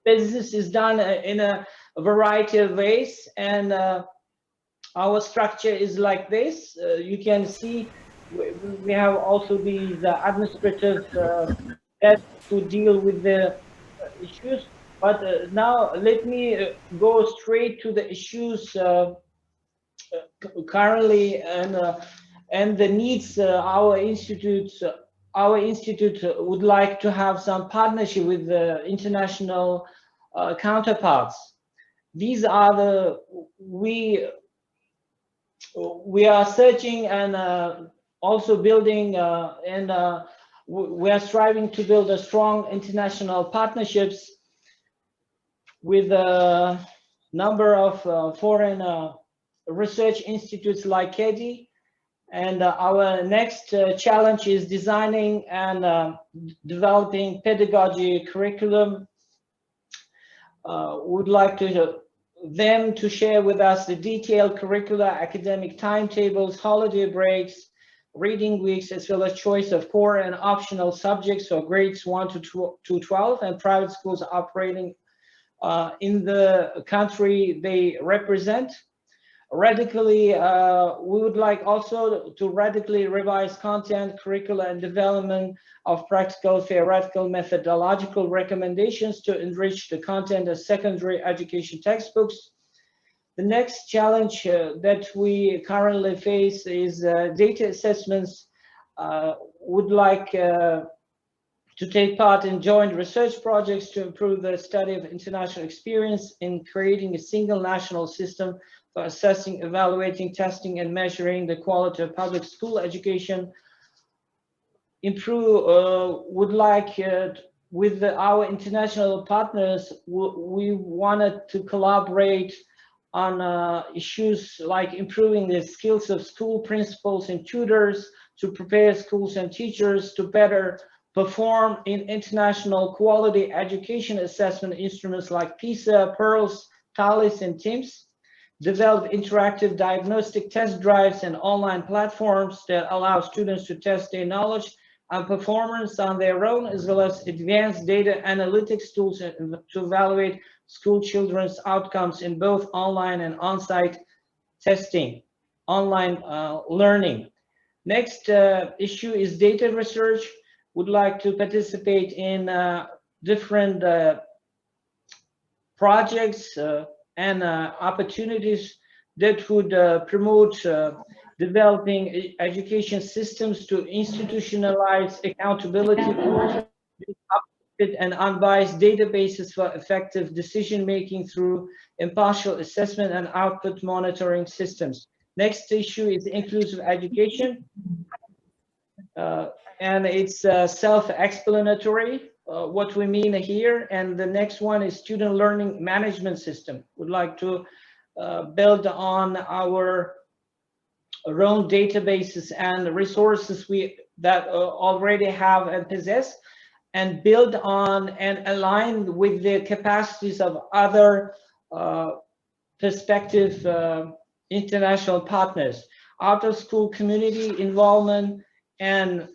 Business is done in a variety of ways, and our structure is like this. You can see we have also these administrative tests to deal with the issues. But now let me go straight to the issues currently and the needs our institute would like to have some partnership with the international counterparts. These are the we are searching and also building and we are striving to build a strong international partnerships with a number of foreign research institutes like KEDI. And our next challenge is designing and developing pedagogy curriculum. Would like them to share with us the detailed curricula, academic timetables, holiday breaks, reading weeks, as well as choice of core and optional subjects for grades 1 to 12 and private schools operating in the country they represent. Radically, we would like also to radically revise content, curricula, and development of practical, theoretical, methodological recommendations to enrich the content of secondary education textbooks. The next challenge that we currently face is data assessments. Would like to take part in joint research projects to improve the study of international experience in creating a single national system for assessing, evaluating, testing, and measuring the quality of public school education. Improve, would like with our international partners, we wanted to collaborate on issues like improving the skills of school principals and tutors to prepare schools and teachers to better perform in international quality education assessment instruments like PISA, PEARLS, TALIS, and TIMSS. Develop interactive diagnostic test drives and online platforms that allow students to test their knowledge and performance on their own, as well as advanced data analytics tools to evaluate school children's outcomes in both online and on-site testing, online learning. Next issue is data research. Would like to participate in different projects and opportunities that would promote developing education systems to institutionalize accountability tools and unbiased databases for effective decision-making through impartial assessment and output monitoring systems. Next issue is inclusive education. And it's self-explanatory what we mean here. And the next one is student learning management system. Would like to build on our own databases and resources that already have and possess, and build on and align with the capacities of other prospective international partners. Out-of-school community involvement and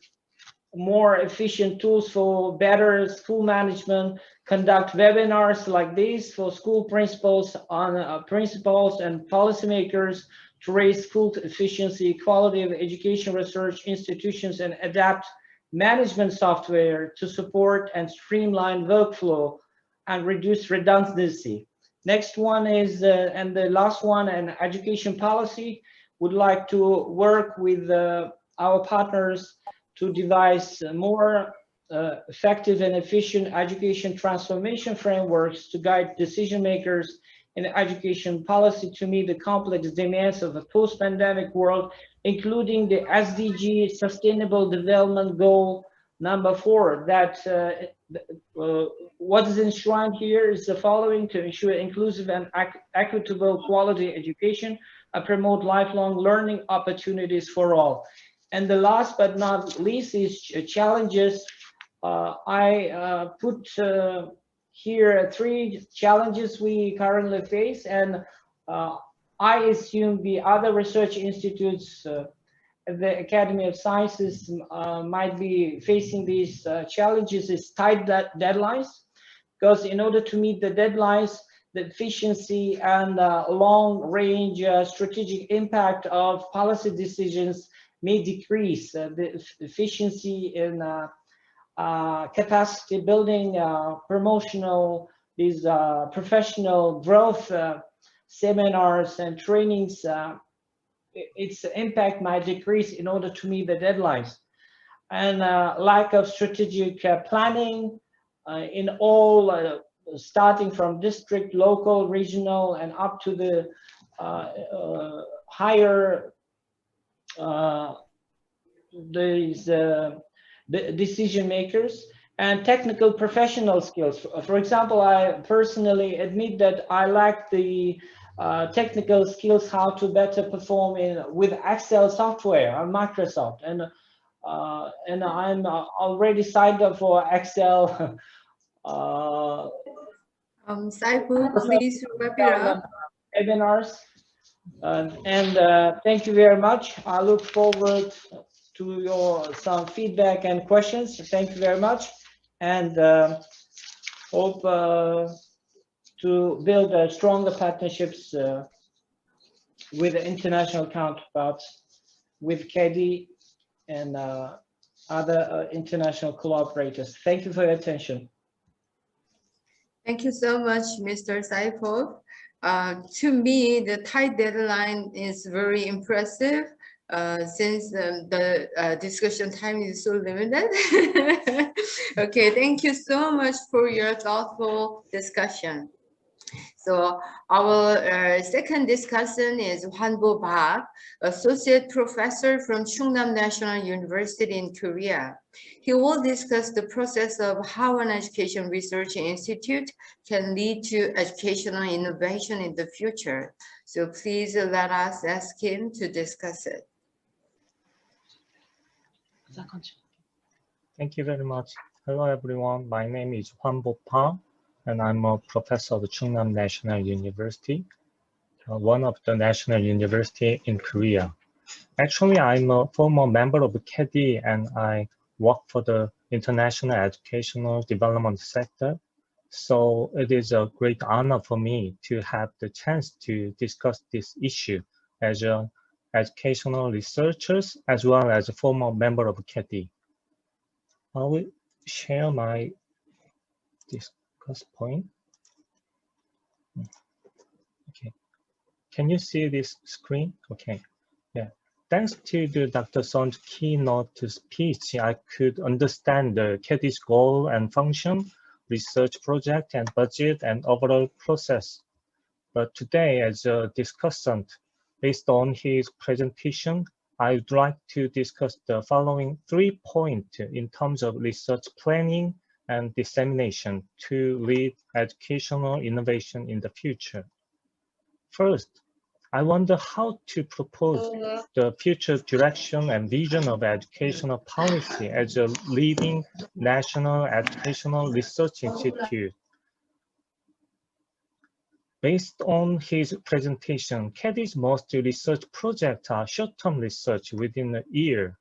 more efficient tools for better school management, conduct webinars like these for school principals on principals and policymakers to raise school efficiency, quality of education research institutions, and adapt management software to support and streamline workflow and reduce redundancy. Next one is, and the last one, an education policy. Would like to work with our partners to devise more effective and efficient education transformation frameworks to guide decision makers in education policy to meet the complex demands of a post-pandemic world, including the SDG Sustainable Development Goal number 4. That what is enshrined here is the following: to ensure inclusive and equitable quality education and promote lifelong learning opportunities for all. And the last but not least is challenges. I put here 3 challenges we currently face, and I assume the other research institutes, the Academy of Sciences might be facing these challenges is tight deadlines, because in order to meet the deadlines, the efficiency and long-range strategic impact of policy decisions may decrease the efficiency in capacity building, promotional, these professional growth seminars and trainings, its impact might decrease in order to meet the deadlines. And lack of strategic planning in all, starting from district, local, regional, and up to the higher the decision makers, and technical professional skills. For example, I personally admit that I lack the technical skills how to better perform with Excel software on Microsoft, and I'm already signed up for Excel. Saifu, please wrap it up. Webinars, and thank you very much. I look forward to some feedback and questions. Thank you very much, and hope to build stronger partnerships with the international counterparts, with KEDI and other international collaborators. Thank you for your attention. Thank you so much, Mr. Saipov. To me, the tight deadline is very impressive since the discussion time is so limited. Okay, thank you so much for your thoughtful discussion. So our second discussion is Hwan-bo Park, Associate Professor from Chungnam National University in Korea. He will discuss the process of how an education research institute can lead to educational innovation in the future. So please let us ask him to discuss it. Thank you very much. Hello, everyone. My name is Hwan-bo Park, and I'm a professor of Chungnam National University, one of the national university in Korea. Actually, I'm a former member of KEDI, and I work for the international educational development sector. So it is a great honor for me to have the chance to discuss this issue as an educational researchers, as well as a former member of KEDI. I will share my discuss point. Okay, can you see this screen? Okay, yeah. Thanks to the Dr. Son's keynote speech, I could understand the KEDI's goal and function, research project and budget and overall process. But today, as a discussant, based on his presentation, I would like to discuss the following 3 points in terms of research planning and dissemination to lead educational innovation in the future. First, I wonder how to propose the future direction and vision of educational policy as a leading national educational research institute. Based on his presentation, KEDI's most research projects are short-term research within a year.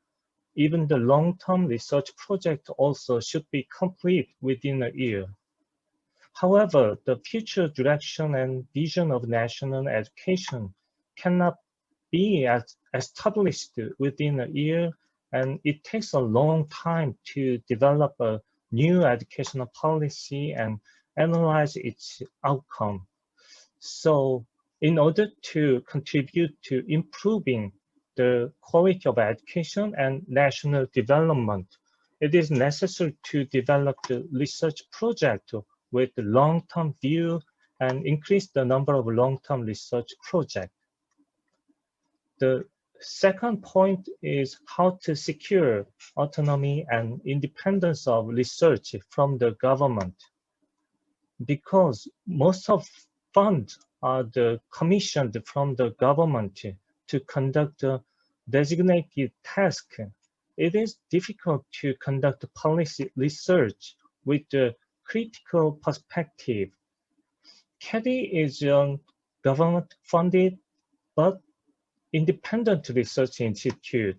Even the long-term research project also should be complete within a year. However, the future direction and vision of national education cannot be established within a year, and it takes a long time to develop a new educational policy and analyze its outcome. So in order to contribute to improving the quality of education and national development, it is necessary to develop the research project with the long-term view and increase the number of long-term research projects. The second point is how to secure autonomy and independence of research from the government. Because most of funds are commissioned from the government to conduct a designated task, it is difficult to conduct policy research with a critical perspective. KEDI is a government-funded but independent research institute.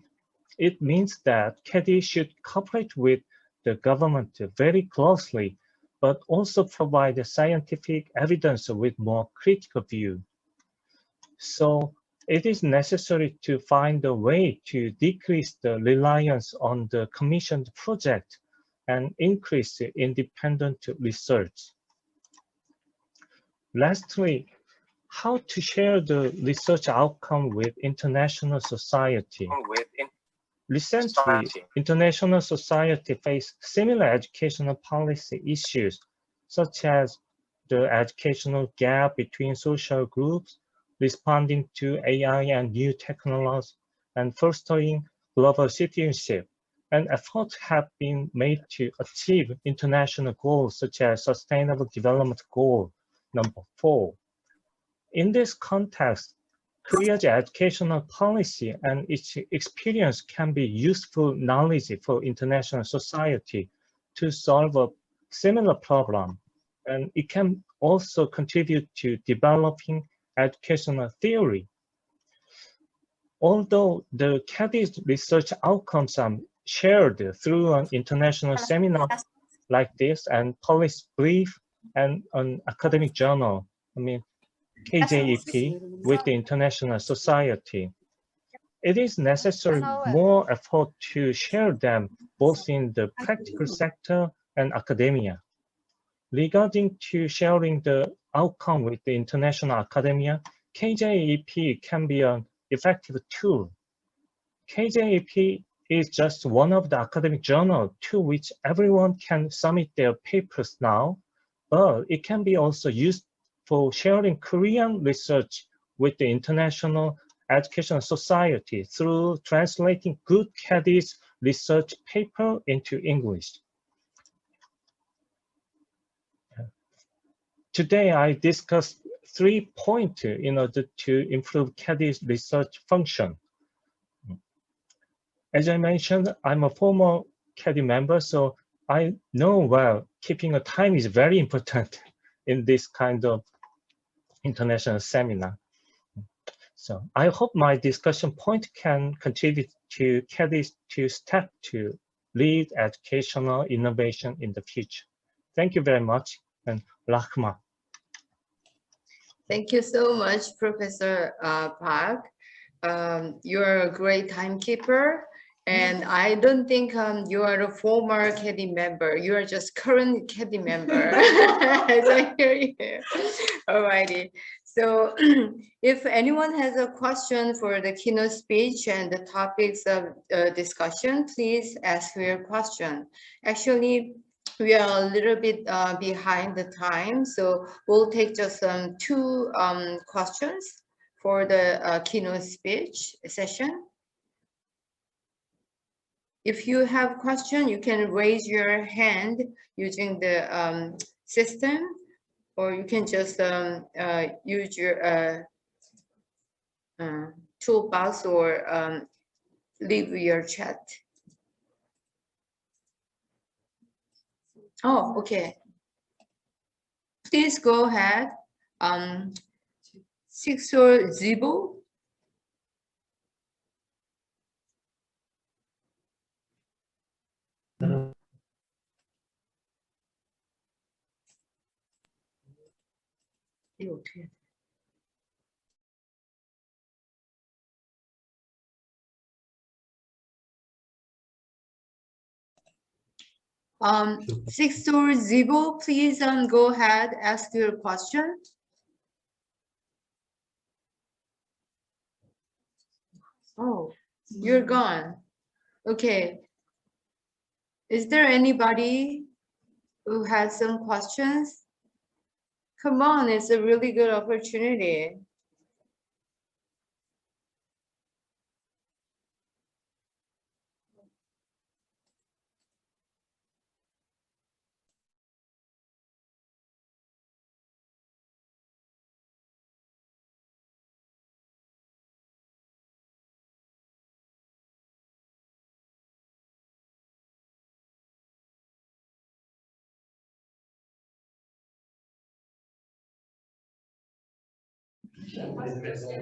It means that KEDI should cooperate with the government very closely, but also provide scientific evidence with more critical view. So It is necessary to find a way to decrease the reliance on the commissioned project and increase independent research. Lastly, how to share the research outcome with international society. Recently, international society faced similar educational policy issues, such as the educational gap between social groups, responding to AI and new technologies, and fostering global citizenship. And efforts have been made to achieve international goals, such as Sustainable Development Goal number 4. In this context, Korea's educational policy and its experience can be useful knowledge for international society to solve a similar problem. And it can also contribute to developing educational theory. Although the KEDI's research outcomes are shared through an international seminar like this and policy brief and an academic journal, KJEP, with the international society, it is necessary more effort to share them both in the practical sector and academia. Regarding to sharing the outcome with the international academia, KJEP can be an effective tool. KJEP is just one of the academic journals to which everyone can submit their papers now, but it can be also used for sharing Korean research with the International Educational Society through translating good KEDI's research paper into English. Today, I discussed 3 points in order to improve KEDI's research function. As I mentioned, I'm a former KEDI member, so I know well keeping a time is very important in this kind of international seminar. So I hope my discussion point can contribute to KEDI to step to lead educational innovation in the future. Thank you very much, and Rahma. Thank you so much, Professor Park. You're a great timekeeper, and I don't think you are a former KEDI member. You are just current KEDI member, as I hear you. Alrighty. So if anyone has a question for the keynote speech and the topics of discussion, please ask your question. Actually, we are a little bit behind the time, so we'll take just 2 questions for the keynote speech session. If you have a question, you can raise your hand using the system, or you can just use your toolbox or leave your chat. Oh, okay. Please go ahead. 640. Okay. Um, 640, please go ahead, ask your question. Oh, you're gone. Okay. Is there anybody who has some questions? Come on, it's a really good opportunity.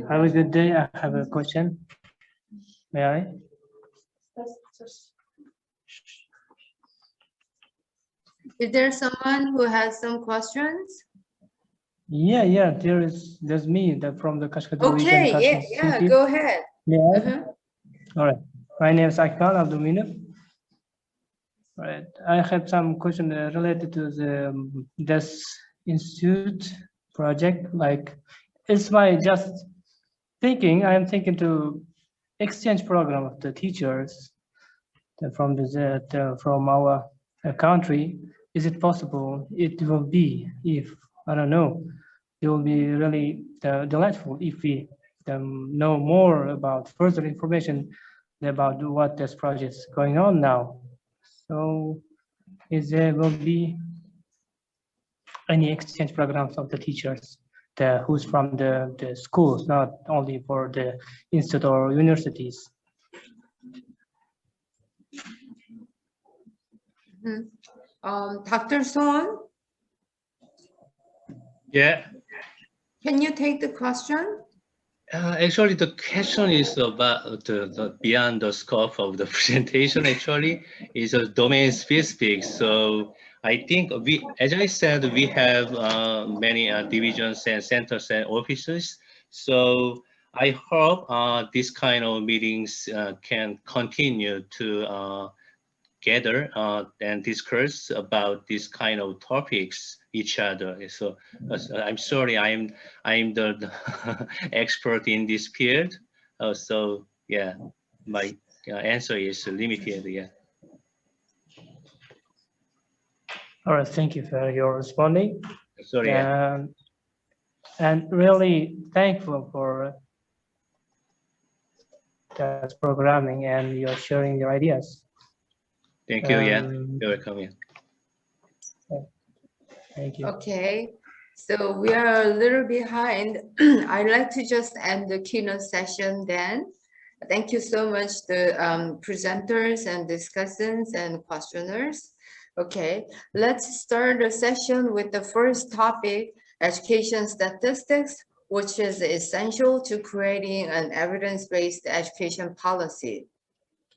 Have a good day. I have a question. May I? Is there someone who has some questions? Yeah, there's me from the Kashkadar region. Okay, Kashmir yeah, city. go ahead. Yeah. All right. My name is Akmal Abdulminov. Right. I have some question related to this institute project. Like, it's my just thinking. I am thinking to exchange program of the teachers from from our country. Is it possible? It will be if I don't know. It will be really delightful if we know more about further information about what this project is going on now. So, is there will be any exchange programs of the teachers who's from the schools, not only for the institute or universities? Dr. Son, Yeah. can you take the question? Actually, the question is about the beyond the scope of the presentation. Actually, is a domain specific. So I think as I said, we have many divisions and centers and offices. So I hope this kind of meetings can continue to gather and discuss about this kind of topics each other. So I'm sorry, I'm the expert in this field. So yeah, my answer is limited. Yeah. All right, thank you for your responding. Sorry. And really thankful for that programming and you're sharing your ideas. Thank you. Yeah, you're welcome. Yeah. Thank you. Okay, so we are a little behind. I'd like to just end the keynote session then. Thank you so much the presenters and discussants and questioners. Okay, let's start the session with the first topic, education statistics, which is essential to creating an evidence-based education policy.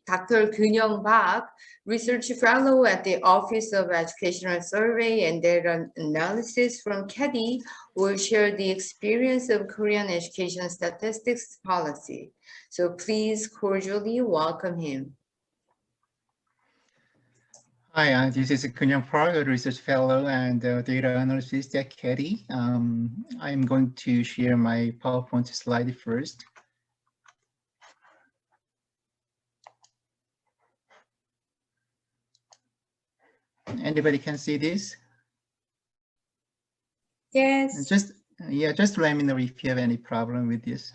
Dr. Kyung Park, Research Fellow at the Office of Educational Survey and Data Analysis from KEDI, will share the experience of Korean education statistics policy. So please cordially welcome him. Hi, this is Kyung Park, a research fellow and data analyst at KEDI. I'm going to share my PowerPoint slide first. Anybody can see this? Yes. Just let me know if you have any problem with this.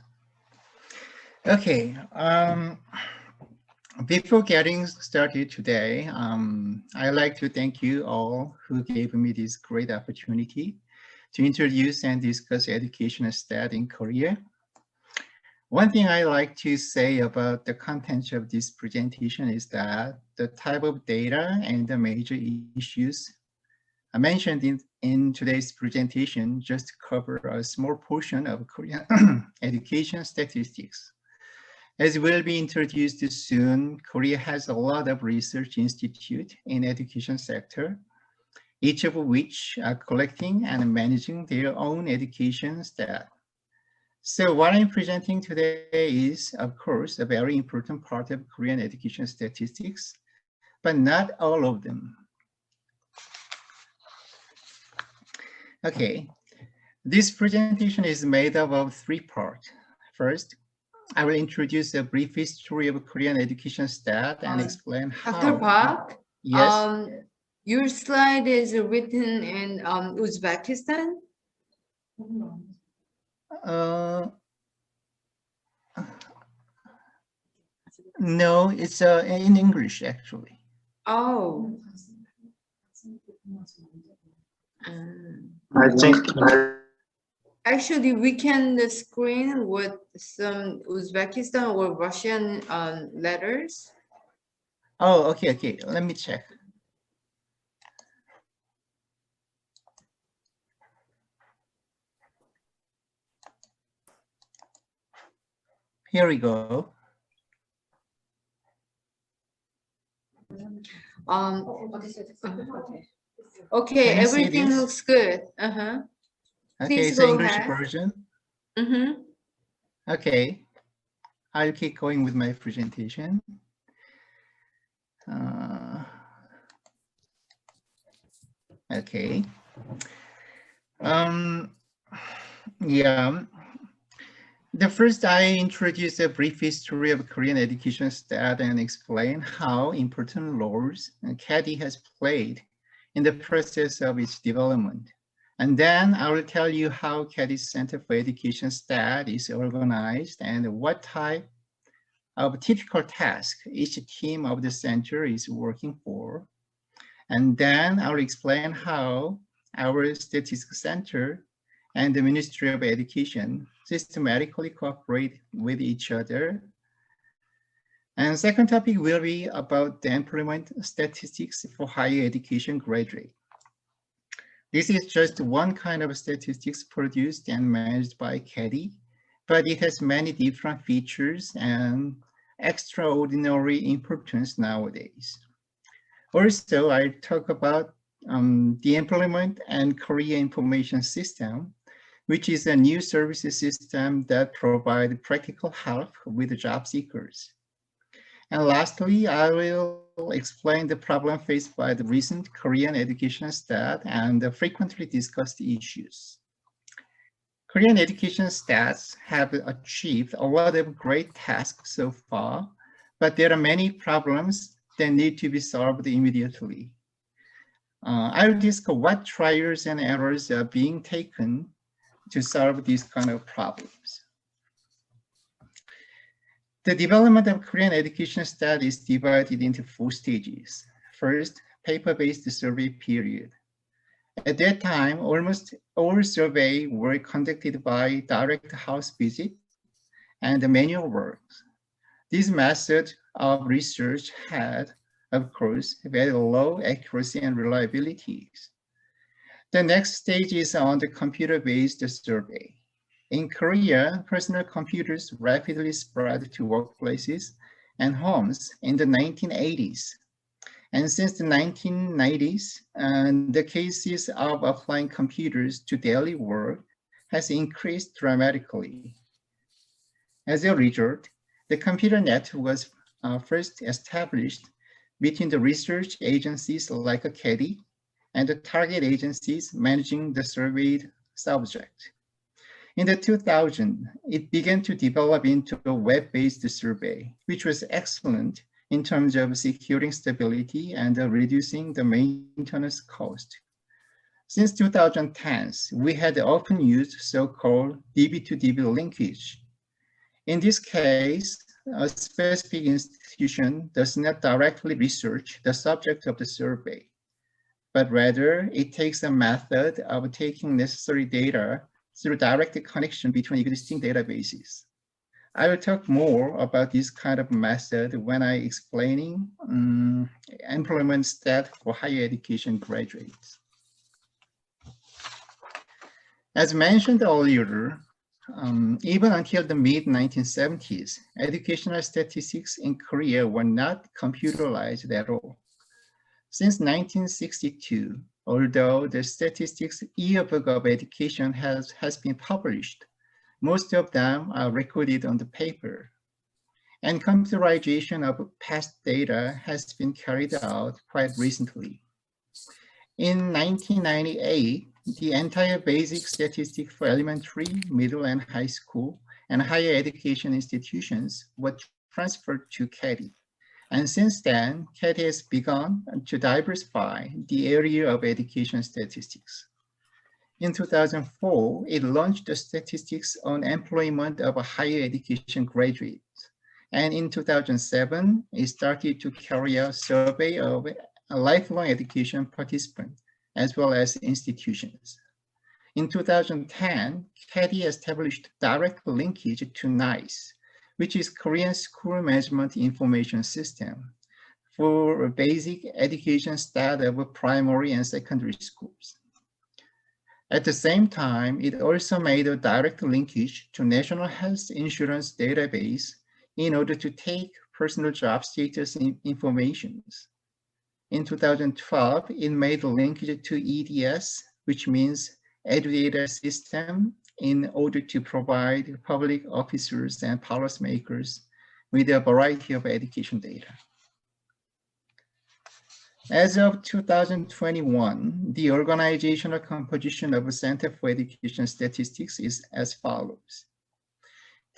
Okay. Before getting started today, I'd like to thank you all who gave me this great opportunity to introduce and discuss education stats in Korea. One thing I like to say about the content of this presentation is that the type of data and the major issues I mentioned in today's presentation just cover a small portion of Korean education statistics. As will be introduced soon, Korea has a lot of research institutes in education sector, each of which are collecting and managing their own education stats. So what I'm presenting today is, of course, a very important part of Korean education statistics, but not all of them. Okay, this presentation is made up of 3 parts. First, I will introduce a brief history of Korean education stats and explain how. Dr. Park? Yes. Your slide is written in Uzbekistan? No, it's in English actually. Oh. I think Actually, we can screen with some Uzbekistan or Russian letters. Oh, okay. Let me check. Here we go. Okay, everything looks good. Okay, Please it's go English ahead. version. Mm-hmm. Okay, I'll keep going with my presentation. Okay. Yeah. The first, I introduce a brief history of Korean education stat and explain how important roles KEDI has played in the process of its development. And then I will tell you how KEDI Center for Education Stat is organized and what type of typical task each team of the center is working for. And then I'll explain how our statistics center and the Ministry of Education systematically cooperate with each other. And second topic will be about the employment statistics for higher education graduate. This is just one kind of statistics produced and managed by KEDI, but it has many different features and extraordinary importance nowadays. Also, I talk about the employment and career information system, which is a new services system that provides practical help with job seekers. And lastly, I will explain the problem faced by the recent Korean education stat and the frequently discussed issues. Korean education stats have achieved a lot of great tasks so far, but there are many problems that need to be solved immediately. I'll discuss what trials and errors are being taken to solve these kind of problems. The development of Korean education stat is divided into 4 stages. First, paper-based survey period. At that time, almost all surveys were conducted by direct house visit and manual work. This method of research had, of course, very low accuracy and reliability. The next stage is on the computer-based survey. In Korea, personal computers rapidly spread to workplaces and homes in the 1980s. And since the 1990s, the cases of applying computers to daily work has increased dramatically. As a result, the computer network was first established between the research agencies like KEDI and the target agencies managing the surveyed subject. In the 2000s, it began to develop into a web-based survey, which was excellent in terms of securing stability and reducing the maintenance cost. Since 2010, we had often used so-called DB-to-DB linkage. In this case, a specific institution does not directly research the subject of the survey, but rather it takes a method of taking necessary data through direct connection between existing databases. I will talk more about this kind of method when I explaining employment stat for higher education graduates. As mentioned earlier, even until the mid-1970s, educational statistics in Korea were not computerized at all. Since 1962, although the statistics yearbook of education has been published, most of them are recorded on the paper. And computerization of past data has been carried out quite recently. In 1998, the entire basic statistic for elementary, middle, and high school and higher education institutions were transferred to KEDI. And since then, KEDI has begun to diversify the area of education statistics. In 2004, it launched the statistics on employment of higher education graduates. And in 2007, it started to carry out survey of lifelong education participants, as well as institutions. In 2010, KEDI established direct linkage to NICE, which is Korean School Management Information System, for basic education stat of primary and secondary schools. At the same time, it also made a direct linkage to National Health Insurance Database in order to take personal job status information. In 2012, it made a linkage to EDS, which means edudata system in order to provide public officers and policymakers with a variety of education data. As of 2021, the organizational composition of the Center for Education Statistics is as follows.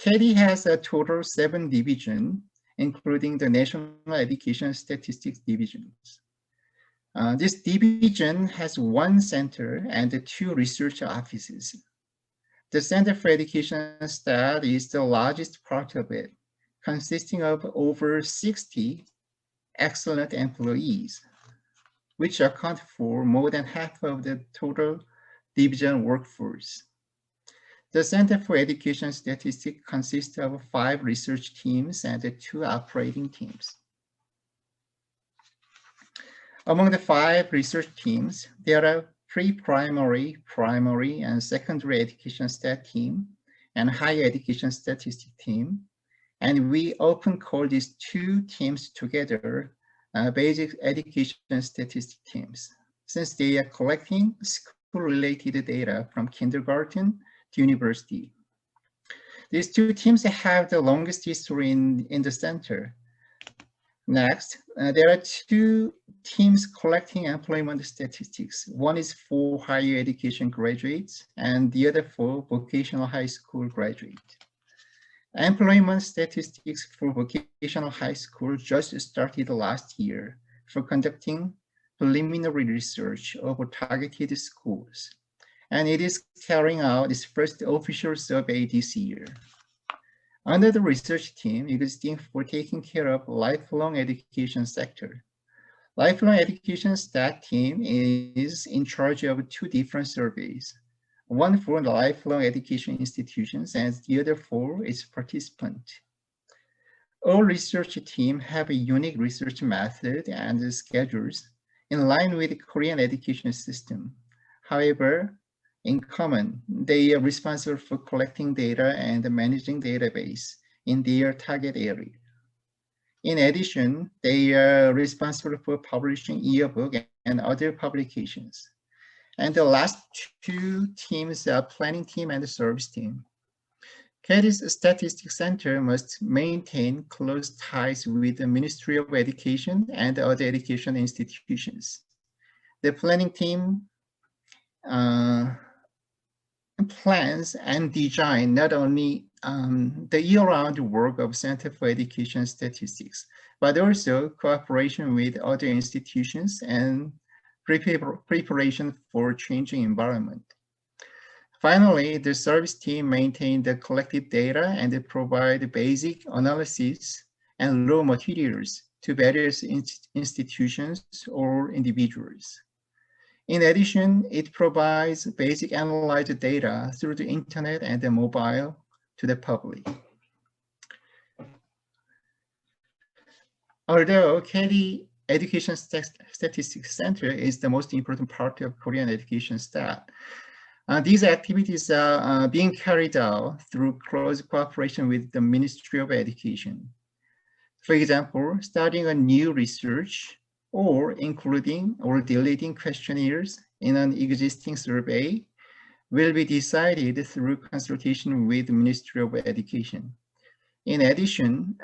KEDI has a total of 7 divisions, including the National Education Statistics divisions. This division has 1 center and 2 research offices. The Center for Education Stat is the largest part of it, consisting of over 60 excellent employees, which account for more than half of the total division workforce. The Center for Education Statistics consists of 5 research teams and 2 operating teams. Among the 5 research teams, there are pre-primary, primary, and secondary education stat team and higher education statistics team. And we often call these 2 teams together basic education statistics teams, since they are collecting school-related data from kindergarten to university. These 2 teams have the longest history in the center. Next, there are 2 teams collecting employment statistics. One is for higher education graduates and the other for vocational high school graduates. Employment statistics for vocational high school just started last year for conducting preliminary research over targeted schools, and it is carrying out its first official survey this year. Under the research team existing for taking care of lifelong education sector, lifelong education stat team is in charge of 2 different surveys, one for the lifelong education institutions and the other for its participant. All research teams have a unique research method and schedules in line with the Korean education system. However, in common, they are responsible for collecting data and managing database in their target area. In addition, they are responsible for publishing yearbook and other publications. And the last 2 teams are planning team and the service team. KEDI's Statistics Center must maintain close ties with the Ministry of Education and other education institutions. The planning team plans and design not only the year-round work of Center for Education Statistics, but also cooperation with other institutions and preparation for changing environment. Finally, the service team maintain the collected data and provide basic analysis and raw materials to various institutions or individuals. In addition, it provides basic analyzed data through the internet and the mobile to the public. Although KEDI Education Statistics Center is the most important part of Korean education stat, these activities are being carried out through close cooperation with the Ministry of Education. For example, starting a new research or including or deleting questionnaires in an existing survey will be decided through consultation with the Ministry of Education. In addition,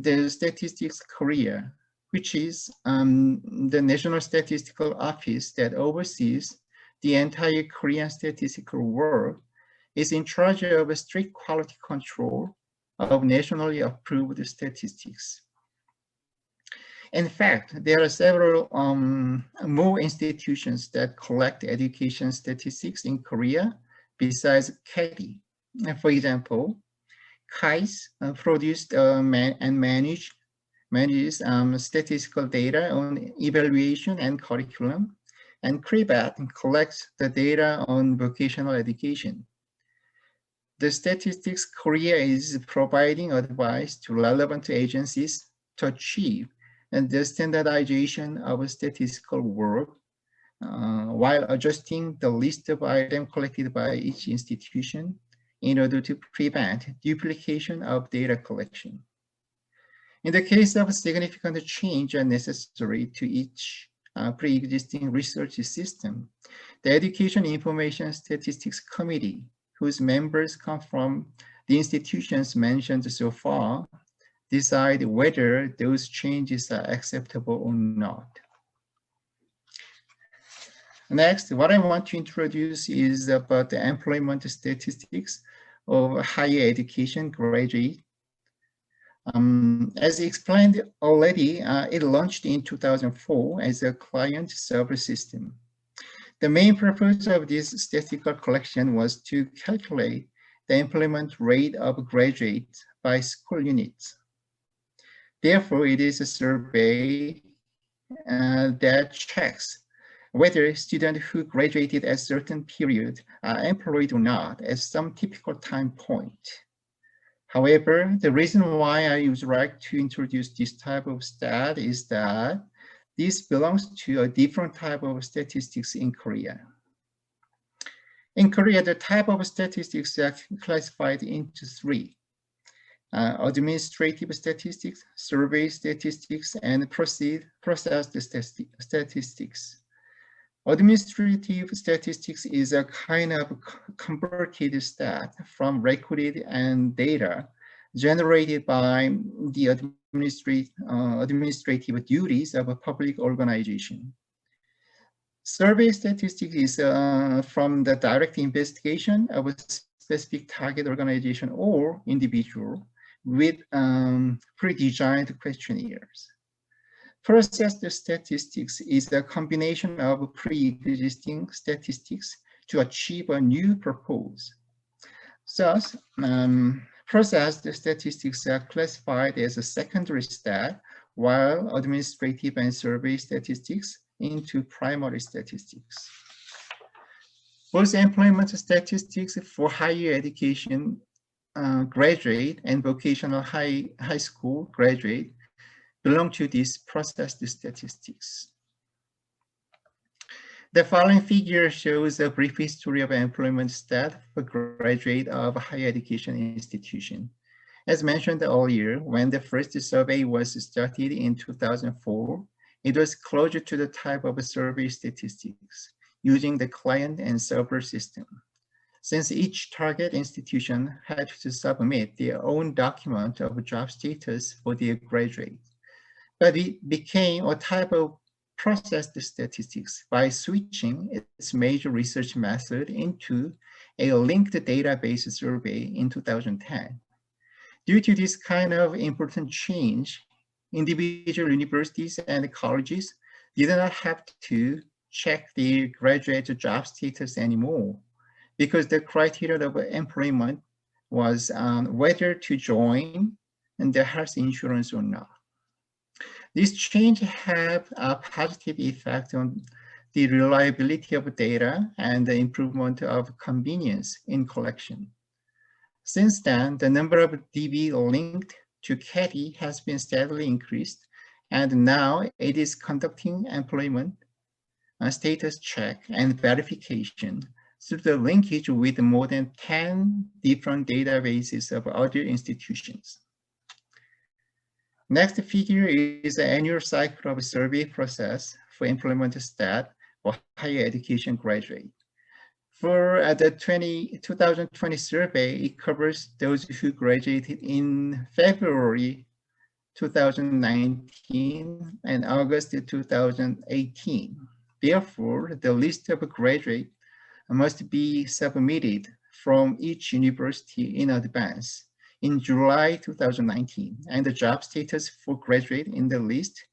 the Statistics Korea, which is the National Statistical Office that oversees the entire Korean statistical work, is in charge of a strict quality control of nationally approved statistics. In fact, there are several more institutions that collect education statistics in Korea besides KEDI. For example, KAIS produced and manages statistical data on evaluation and curriculum, and KRIBAT collects the data on vocational education. The Statistics Korea is providing advice to relevant agencies to achieve the standardization of statistical work while adjusting the list of items collected by each institution in order to prevent duplication of data collection. In the case of significant change necessary to each pre-existing research system. The Education Information Statistics Committee, whose members come from the institutions mentioned so far, decide whether those changes are acceptable or not. Next, what I want to introduce is about the employment statistics of higher education graduate. As explained already, it launched in 2004 as a client-server system. The main purpose of this statistical collection was to calculate the employment rate of graduates by school units. Therefore, it is a survey that checks whether students who graduated at a certain period are employed or not at some typical time point. However, the reason why I would like to introduce this type of stat is that this belongs to a different type of statistics in Korea. In Korea, the type of statistics are classified into three: administrative statistics, survey statistics, and processed statistics. Administrative statistics is a kind of converted stat from recorded and data generated by the administrative duties of a public organization. Survey statistics is from the direct investigation of a specific target organization or individual with pre-designed questionnaires. Processed statistics is a combination of pre-existing statistics to achieve a new purpose. Thus, processed statistics are classified as a secondary stat, while administrative and survey statistics into primary statistics. Both employment statistics for higher education graduate and vocational high school graduate belong to these processed statistics. The following figure shows a brief history of employment stat for graduate of a higher education institution. As mentioned earlier, when the first survey was started in 2004, it was closer to the type of survey statistics using the client and server system. Since each target institution had to submit their own document of job status for their graduate. But it became a type of processed statistics by switching its major research method into a linked database survey in 2010. Due to this kind of important change, individual universities and colleges did not have to check their graduate job status anymore, because the criteria of employment was whether to join the health insurance or not. This change had a positive effect on the reliability of data and the improvement of convenience in collection. Since then, the number of DB linked to KEDI has been steadily increased, and now it is conducting employment status check and verification through the linkage with more than 10 different databases of other institutions. Next figure is the annual cycle of survey process for employment stat for higher education graduate. For the 2020 survey, it covers those who graduated in February 2019 and August 2018. Therefore, the list of graduates must be submitted from each university in advance in July 2019, and the job status for graduate in the list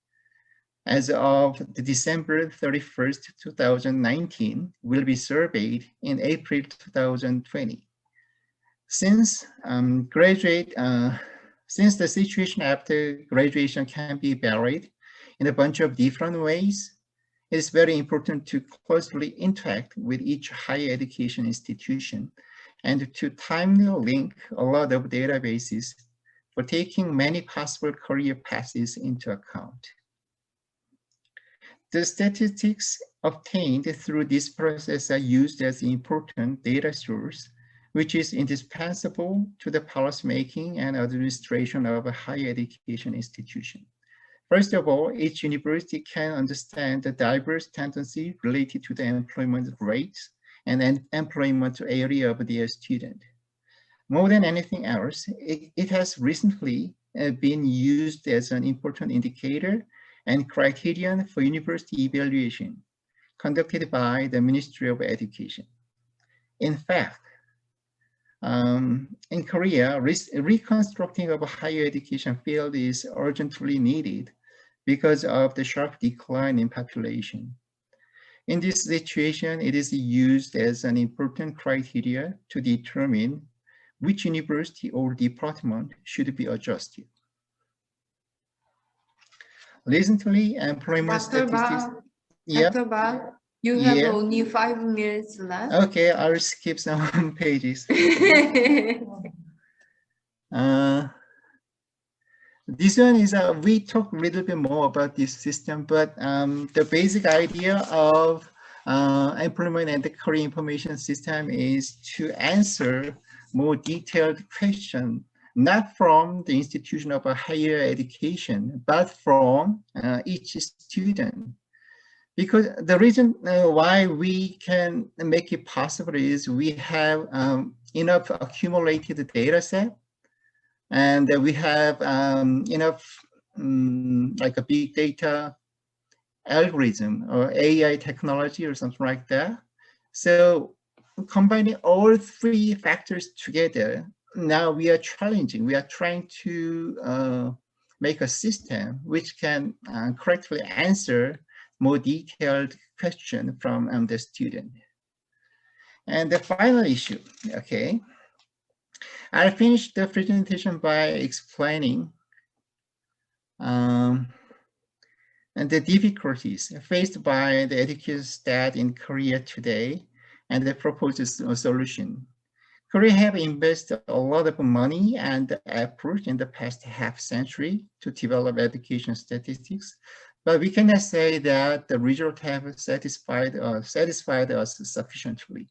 as of December 31st, 2019 will be surveyed in April 2020. Since the situation after graduation can be varied in a bunch of different ways, it is very important to closely interact with each higher education institution and to timely link a lot of databases for taking many possible career paths into account. The statistics obtained through this process are used as important data source, which is indispensable to the policymaking and administration of a higher education institution. First of all, each university can understand the diverse tendency related to the employment rates and employment area of their student. More than anything else, it has recently been used as an important indicator and criterion for university evaluation conducted by the Ministry of Education. In fact, in Korea, reconstructing of a higher education field is urgently needed because of the sharp decline in population. In this situation, it is used as an important criteria to determine which university or department should be adjusted. Recently, employment statistics. Dr. Ba, you have only 5 minutes left. Okay, I'll skip some pages. This one is, we talk a little bit more about this system, but the basic idea of employment and the career information system is to answer more detailed questions, not from the institution of a higher education, but from each student. Because the reason why we can make it possible is we have enough accumulated data set, and we have enough like a big data algorithm or AI technology or something like that. So combining all three factors together, now we are challenging, we are trying to make a system which can correctly answer more detailed question from the student. And the final issue, okay. I'll finish the presentation by explaining and the difficulties faced by the education staff in Korea today and the proposed solution. Korea have invested a lot of money and effort in the past half century to develop education statistics, but we cannot say that the results have satisfied us sufficiently.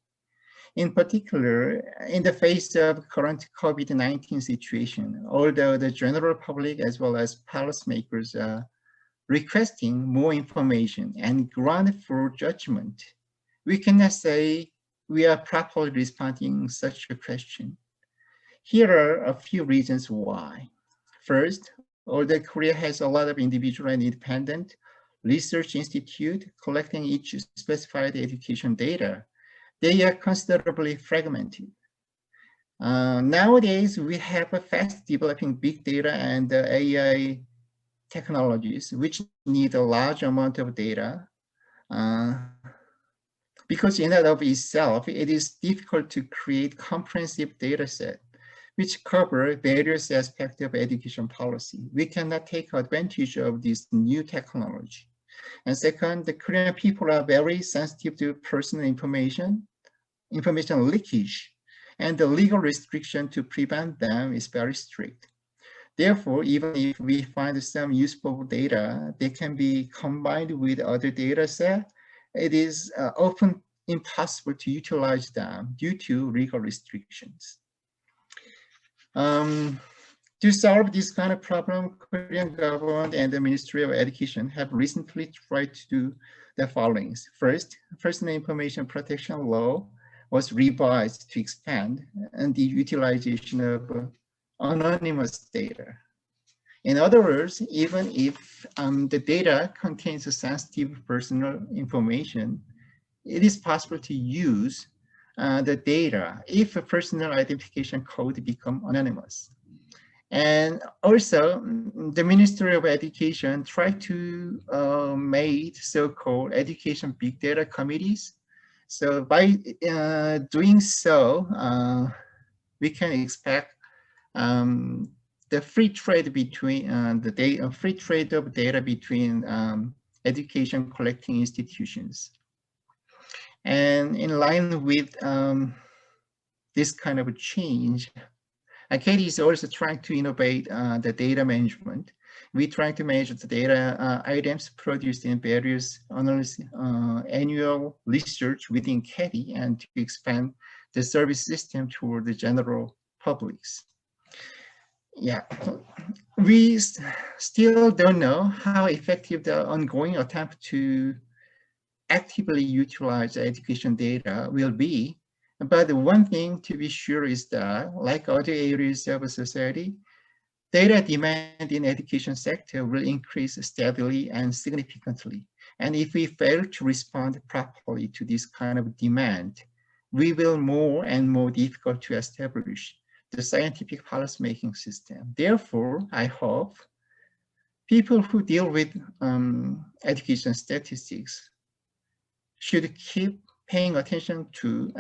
In particular, in the face of current COVID-19 situation, although the general public as well as policymakers are requesting more information and ground for judgment, we cannot say we are properly responding to such a question. Here are a few reasons why. First, although Korea has a lot of individual and independent research institute collecting each specified education data, they are considerably fragmented. Nowadays, we have a fast developing big data and AI technologies, which need a large amount of data. Because in and of itself, it is difficult to create comprehensive data set which cover various aspects of education policy. We cannot take advantage of this new technology. And second, the Korean people are very sensitive to personal information leakage, and the legal restriction to prevent them is very strict. Therefore, even if we find some useful data, they can be combined with other data sets. It is often impossible to utilize them due to legal restrictions. To solve this kind of problem, Korean government and the Ministry of Education have recently tried to do the following. First, personal information protection law was revised to expand and the utilization of anonymous data. In other words, even if the data contains sensitive personal information, it is possible to use the data if a personal identification code become anonymous. And also, the Ministry of Education tried to make so-called education big data committees. So by doing so, we can expect the free trade between free trade of data between education collecting institutions. And in line with this kind of a change, KEDI is also trying to innovate the data management. We try to measure the data items produced in various annual research within KEDI and to expand the service system toward the general publics. Yeah, We still don't know how effective the ongoing attempt to actively utilize education data will be. But one thing to be sure is that, like other areas of society, data demand in education sector will increase steadily and significantly. And if we fail to respond properly to this kind of demand, we will more and more difficult to establish the scientific policymaking system. Therefore, I hope people who deal with education statistics should keep paying attention to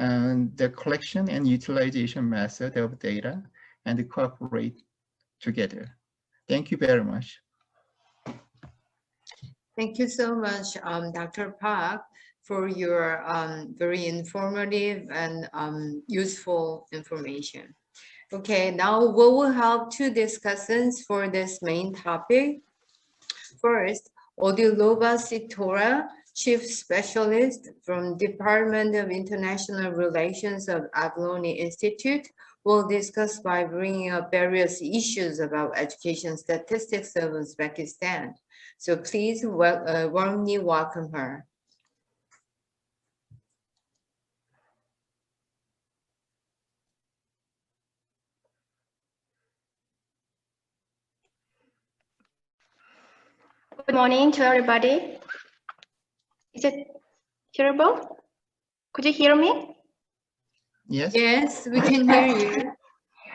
the collection and utilization method of data and cooperate together. Thank you very much. Thank you so much, Dr. Park, for your very informative and useful information. Okay, now we will have two discussions for this main topic. First, Odilova Sitora, Chief Specialist from Department of International Relations of Avloniy Institute, will discuss by bringing up various issues about education statistics of Uzbekistan. So please warmly welcome her. Good morning to everybody. Is it hearable? Could you hear me? Yes. Yes, we can hear you.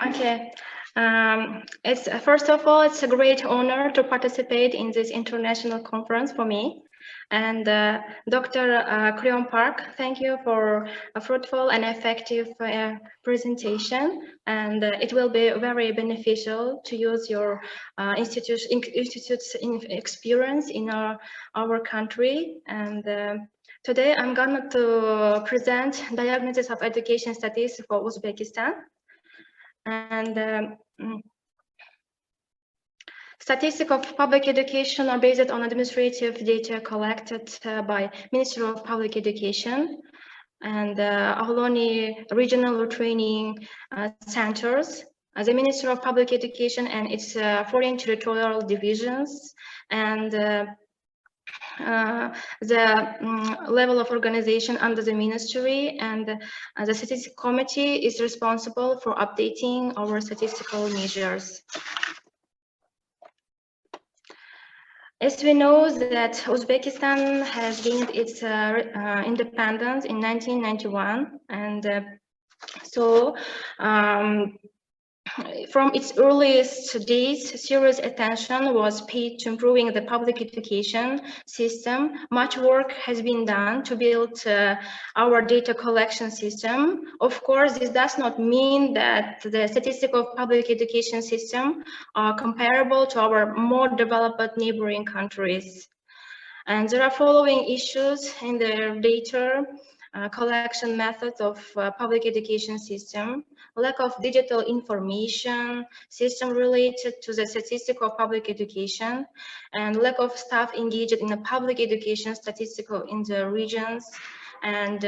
Okay. First of all, it's a great honor to participate in this international conference for me. And Dr. Creon Park, thank you for a fruitful and effective presentation. And it will be very beneficial to use your institute's experience in our country. And today I'm going to present diagnosis of education studies for Uzbekistan. And statistics of public education are based on administrative data collected by Ministry of Public Education and Abalone regional training centers, the Ministry of Public Education and its foreign territorial divisions, and the level of organization under the ministry, and the statistics committee is responsible for updating our statistical measures. As we know that Uzbekistan has gained its independence in 1991, and so from its earliest days, serious attention was paid to improving the public education system. Much work has been done to build our data collection system. Of course, this does not mean that the statistics of public education system are comparable to our more developed neighboring countries. And there are following issues in the data collection methods of public education system: lack of digital information system related to the statistics of public education, and lack of staff engaged in the public education statistical in the regions, and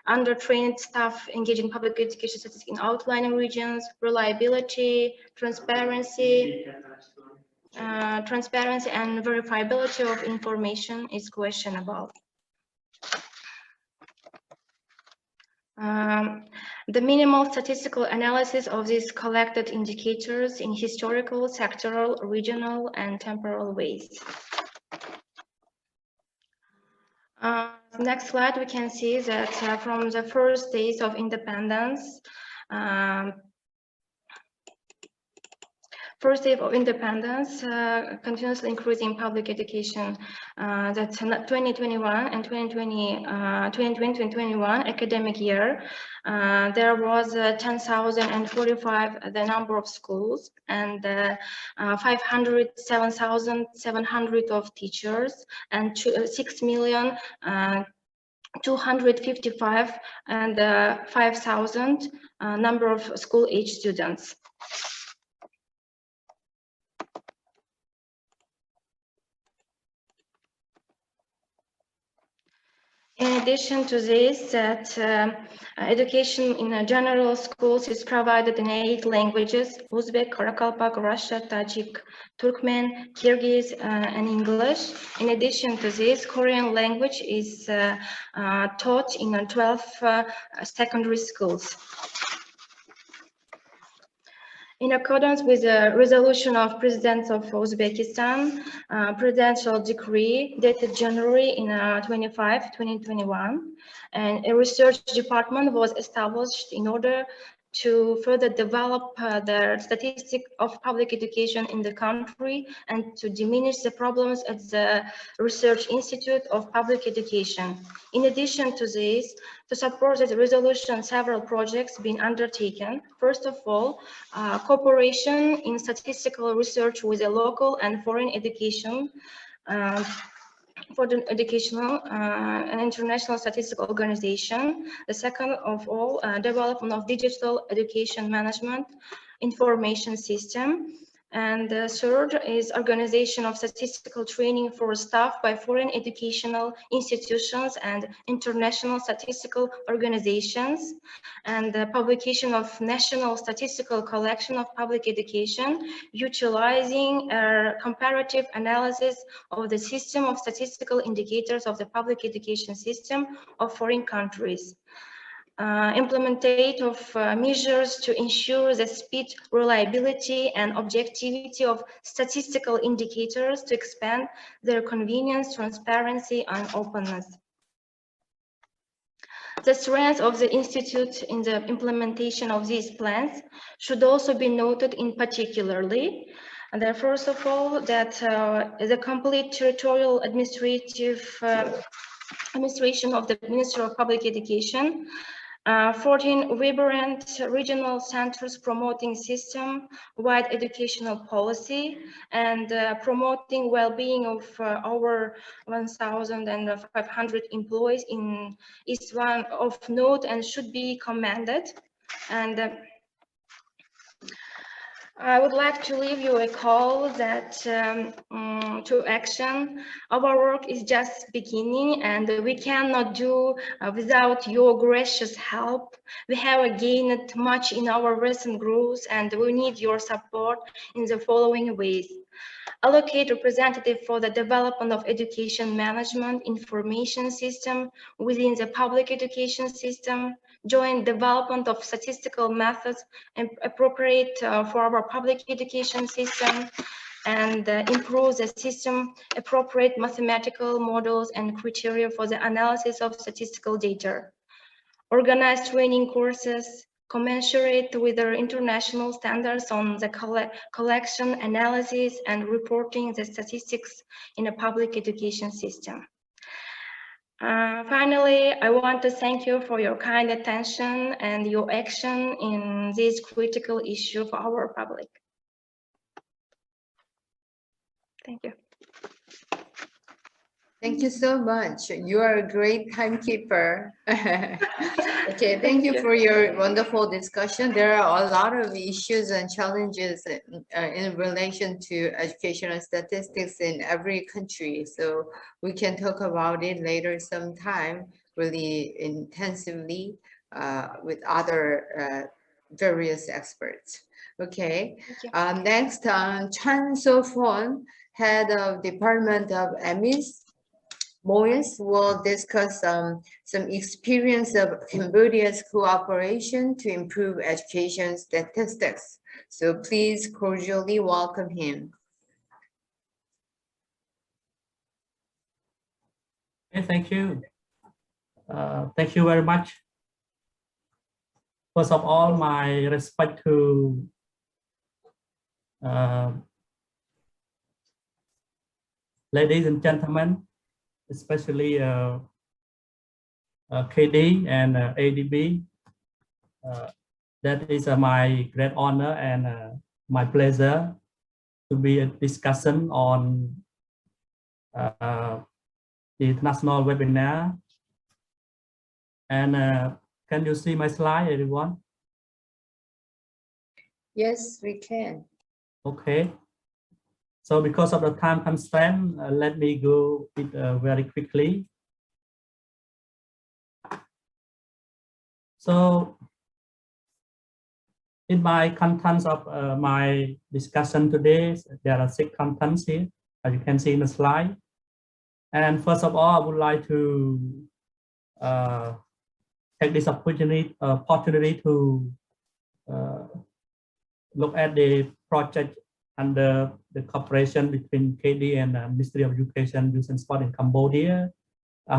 under-trained staff engaged in public education statistics in outlying regions. Reliability, transparency and verifiability of information is questionable. The minimal statistical analysis of these collected indicators in historical, sectoral, regional, and temporal ways. Next slide, we can see that from the first days of independence, continuously increasing public education. That 2021 and 2021 academic year, there was 10,045 the number of schools, and 507,700 of teachers, and 6,255,000 and 5,000 number of school-age students. In addition to this, that education in general schools is provided in 8 languages: Uzbek, Karakalpak, Russian, Tajik, Turkmen, Kyrgyz, and English. In addition to this, Korean language is taught in 12 secondary schools. In accordance with the resolution of President of Uzbekistan, presidential decree dated January 25, 2021, and a research department was established in order to further develop the statistic of public education in the country and to diminish the problems at the Research Institute of Public Education. In addition to this, to support the resolution, several projects being undertaken. First of all, cooperation in statistical research with a local and foreign education for the educational and international statistical organization. The second of all, development of digital education management information system. And the third is organization of statistical training for staff by foreign educational institutions and international statistical organizations, and the publication of national statistical collection of public education, utilizing a comparative analysis of the system of statistical indicators of the public education system of foreign countries. Implementation of measures to ensure the speed, reliability, and objectivity of statistical indicators to expand their convenience, transparency, and openness. The strength of the Institute in the implementation of these plans should also be noted in particularly. And then first of all, that the complete territorial administration of the Ministry of Public Education, 14 vibrant regional centers promoting system-wide educational policy and promoting well-being of over 1,500 employees is one of note and should be commended. And I would like to leave you a call that to action. Our work is just beginning and we cannot do without your gracious help. We have gained much in our recent growth and we need your support in the following ways. Allocate representative for the development of education management information system within the public education system, joint development of statistical methods and appropriate for our public education system, and improve the system appropriate mathematical models and criteria for the analysis of statistical data. Organize training courses commensurate with their international standards on the collection, analysis, and reporting the statistics in a public education system. Finally, I want to thank you for your kind attention and your action in this critical issue for our public. Thank you. Thank you so much. You are a great timekeeper. Okay, thank you for your wonderful discussion. There are a lot of issues and challenges in relation to educational statistics in every country. So we can talk about it later sometime, really intensively with other various experts. Okay, next, Chan So-Fon, Head of Department of EMIS. Moyes will discuss some experience of Cambodia's cooperation to improve education statistics. So please cordially welcome him. Okay, thank you. Thank you very much. First of all, my respect to ladies and gentlemen, especially KEDI and ADB. That is my great honor and my pleasure to be a discussion on the international webinar. And can you see my slide, everyone? Yes, we can. Okay. So because of the time constraint, let me go it very quickly. So in my contents of my discussion today, there are 6 contents here, as you can see in the slide. And first of all, I would like to take this opportunity to look at the project under the cooperation between KEDI and Ministry of Education, Youth and Sport in Cambodia.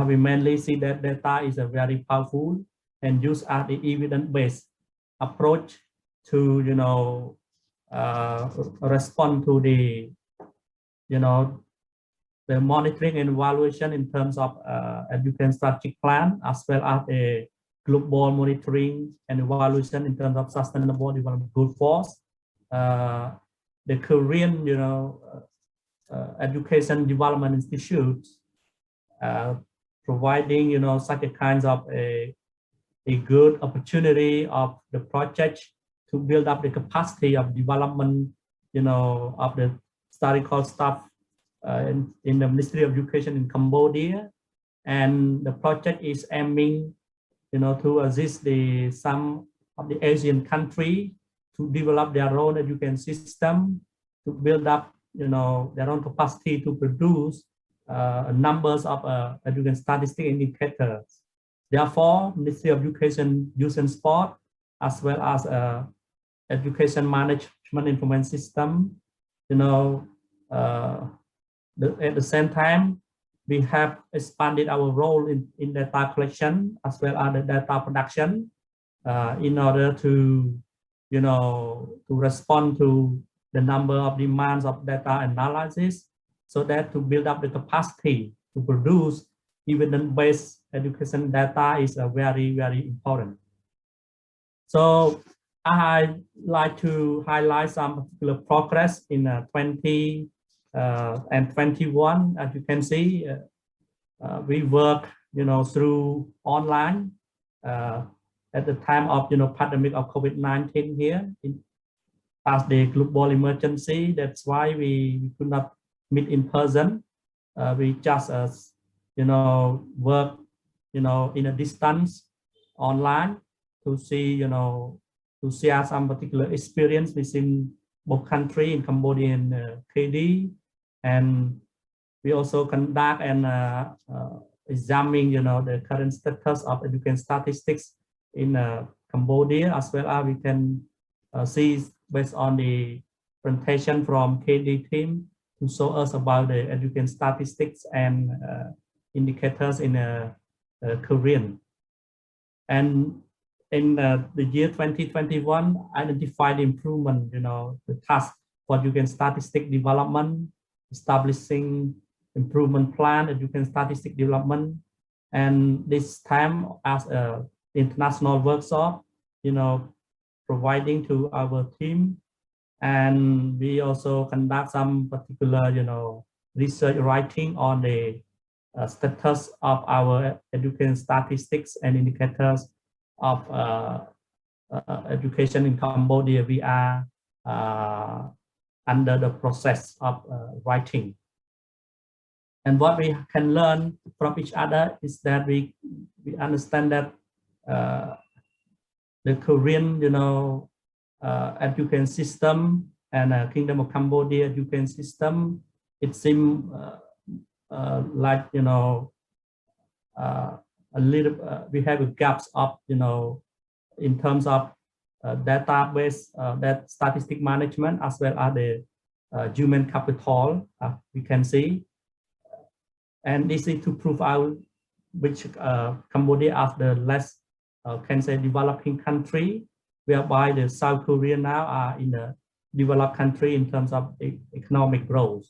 We mainly see that data is a very powerful and used as the evidence-based approach to, you know, respond to the, you know, the monitoring and evaluation in terms of education strategic plan, as well as a global monitoring and evaluation in terms of sustainable development goal force. The Korean, you know, Education Development Institute providing, you know, such a kinds of a good opportunity of the project to build up the capacity of development, you know, of the historical staff in the Ministry of Education in Cambodia. And the project is aiming, you know, to assist some of the Asian country to develop their own education system, to build up, you know, their own capacity to produce numbers of education statistic indicators. Therefore, Ministry of Education, Youth and Sport, as well as Education Management Information System, you know, at the same time, we have expanded our role in data collection as well as the data production in order to, you know, to respond to the number of demands of data analysis, so that to build up the capacity to produce evidence-based education data is very, very important. So I'd like to highlight some particular progress in 20 and 21. As you can see, we work, you know, through online at the time of, you know, pandemic of COVID-19 here as the global emergency. That's why we could not meet in person. We just, you know, work, you know, in a distance online to see, you know, to share some particular experience within both country in Cambodia and KEDI. And we also conduct and examine, you know, the current status of education statistics in Cambodia, as well as we can see based on the presentation from KEDI team to show us about the education statistics and indicators in Korean. And in the year 2021, identified improvement, you know, the task for education statistic development, establishing improvement plan, education statistic development, and this time as a international workshop, you know, providing to our team. And we also conduct some particular, you know, research writing on the status of our education statistics and indicators of education in Cambodia. We are under the process of writing. And what we can learn from each other is that we understand that the Korean, you know, education system and Kingdom of Cambodia education system, it seems like, you know, a little, we have gaps of, you know, in terms of database, that statistic management, as well as the human capital, we can see. And this is to prove out which Cambodia as the less, can say, developing country, whereby the South Korea now are in a developed country in terms of economic growth.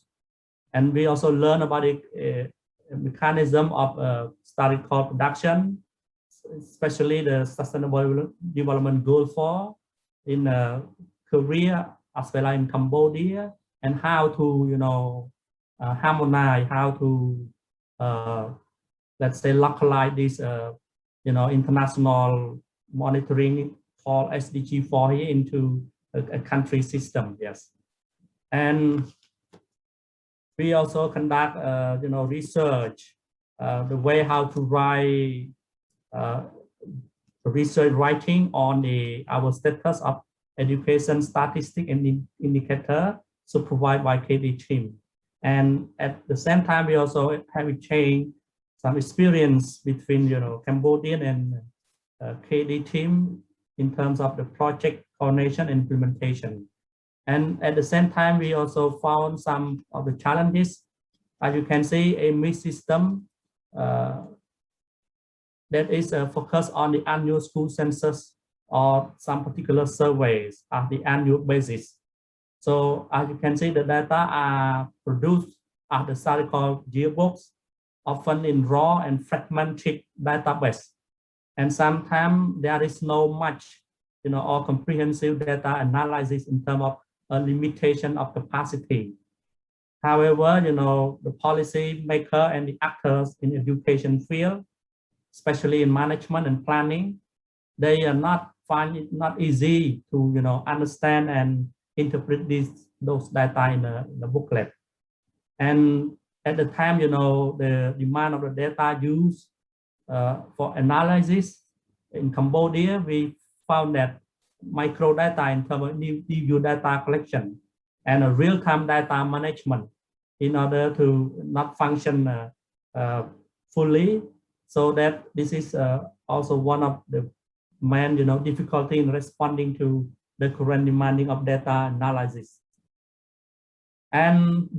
And we also learn about the mechanism of statistical production, especially the Sustainable Development Goal 4 in Korea as well as in Cambodia, and how to, you know, harmonize, how to, let's say, localize this, you know, international monitoring called SDG 4 here into a country system. Yes, and we also conduct, you know, research, the way how to write research writing on our status of education statistic and indicator supervised by KEDI team. And at the same time, we also have changed some experience between Cambodian and KEDI team in terms of the project coordination and implementation. And at the same time, we also found some of the challenges. As you can see, a mixed system that is focused on the annual school census or some particular surveys at the annual basis. So as you can see, the data are produced at the historical yearbooks, often in raw and fragmented database. And sometimes there is no much, or comprehensive data analysis in terms of a limitation of capacity. However, the policy maker and the actors in education field, especially in management and planning, they are not find it not easy to understand and interpret those data in the booklet. And at the time, the demand of the data used for analysis in Cambodia, we found that micro data in terms of new data collection and a real-time data management in order to not function fully. So that this is also one of the main difficulty in responding to the current demanding of data analysis. And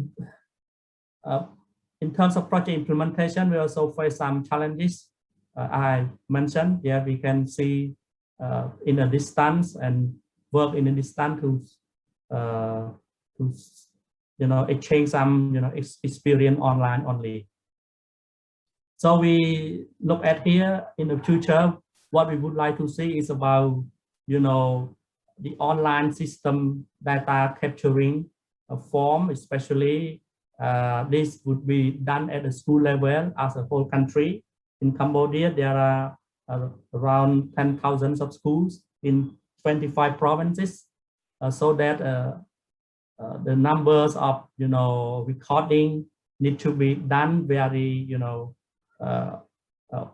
in terms of project implementation, we also face some challenges. I mentioned, we can see in a distance and work in a distance to exchange some experience online only. So we look at here in the future, what we would like to see is about the online system data capturing form, especially this would be done at the school level as a whole country. In Cambodia, there are around 10,000 of schools in 25 provinces, so that the numbers of recording need to be done very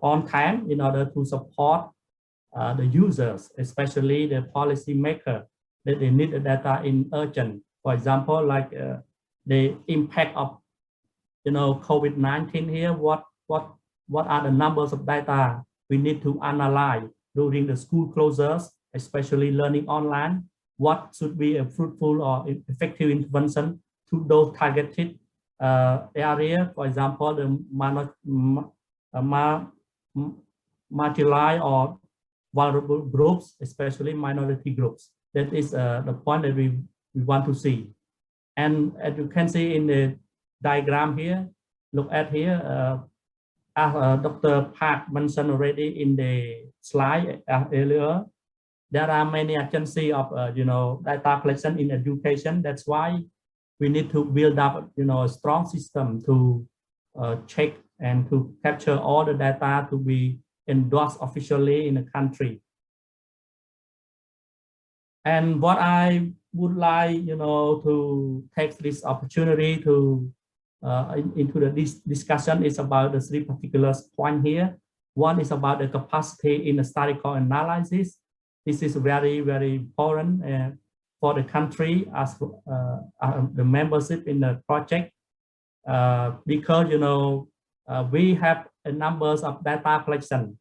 on time in order to support the users, especially the policy maker, that they need the data in urgent. For example, like the impact of COVID-19 here, what are the numbers of data we need to analyze during the school closures, especially learning online? What should be a fruitful or effective intervention to those targeted area? For example, the marginalized or vulnerable groups, especially minority groups. That is the point that we want to see. And as you can see in the diagram here, look at here, as Dr. Park mentioned already in the slide earlier, there are many agencies of data collection in education. That's why we need to build up a strong system to check and to capture all the data to be endorsed officially in the country. And what I would like to take this opportunity to into this discussion is about the three particular points here. One is about the capacity in the statistical analysis. This is very, very important for the country as the membership in the project, because we have a numbers of data collection,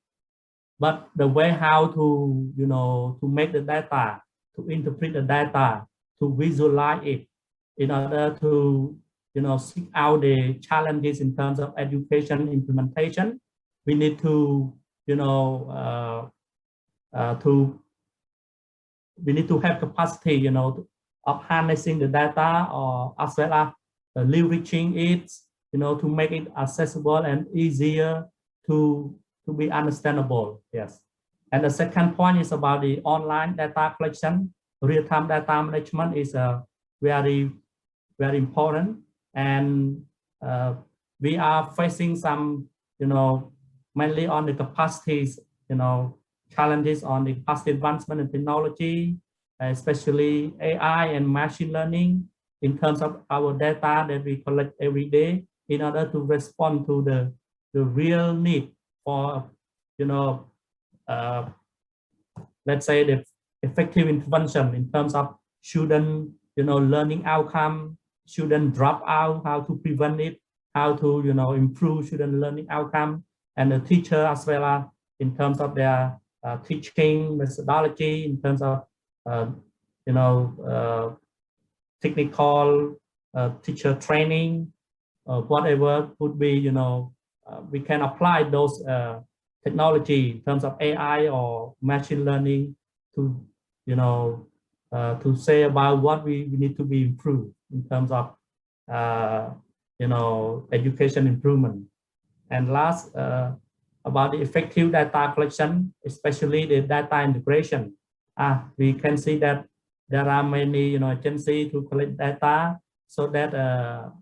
but the way how to to make the data, to interpret the data, to visualize it in order to seek out the challenges in terms of education implementation. We need to we need to have capacity of harnessing the data, or as well as leveraging it to make it accessible and easier to be understandable. Yes. And the second point is about the online data collection. Real-time data management is very, very important. And we are facing some, mainly on the capacities, challenges on the capacity advancement and technology, especially AI and machine learning in terms of our data that we collect every day in order to respond to the real need for, let's say, the effective intervention in terms of student, learning outcome, student drop out, how to prevent it, how to, improve student learning outcome, and the teacher as well as in terms of their teaching methodology, in terms of, technical teacher training, whatever would be, we can apply those technology in terms of AI or machine learning to, to say about what we need to be improved in terms of, education improvement. And last, about the effective data collection, especially the data integration. We can see that there are many, agencies to collect data, so that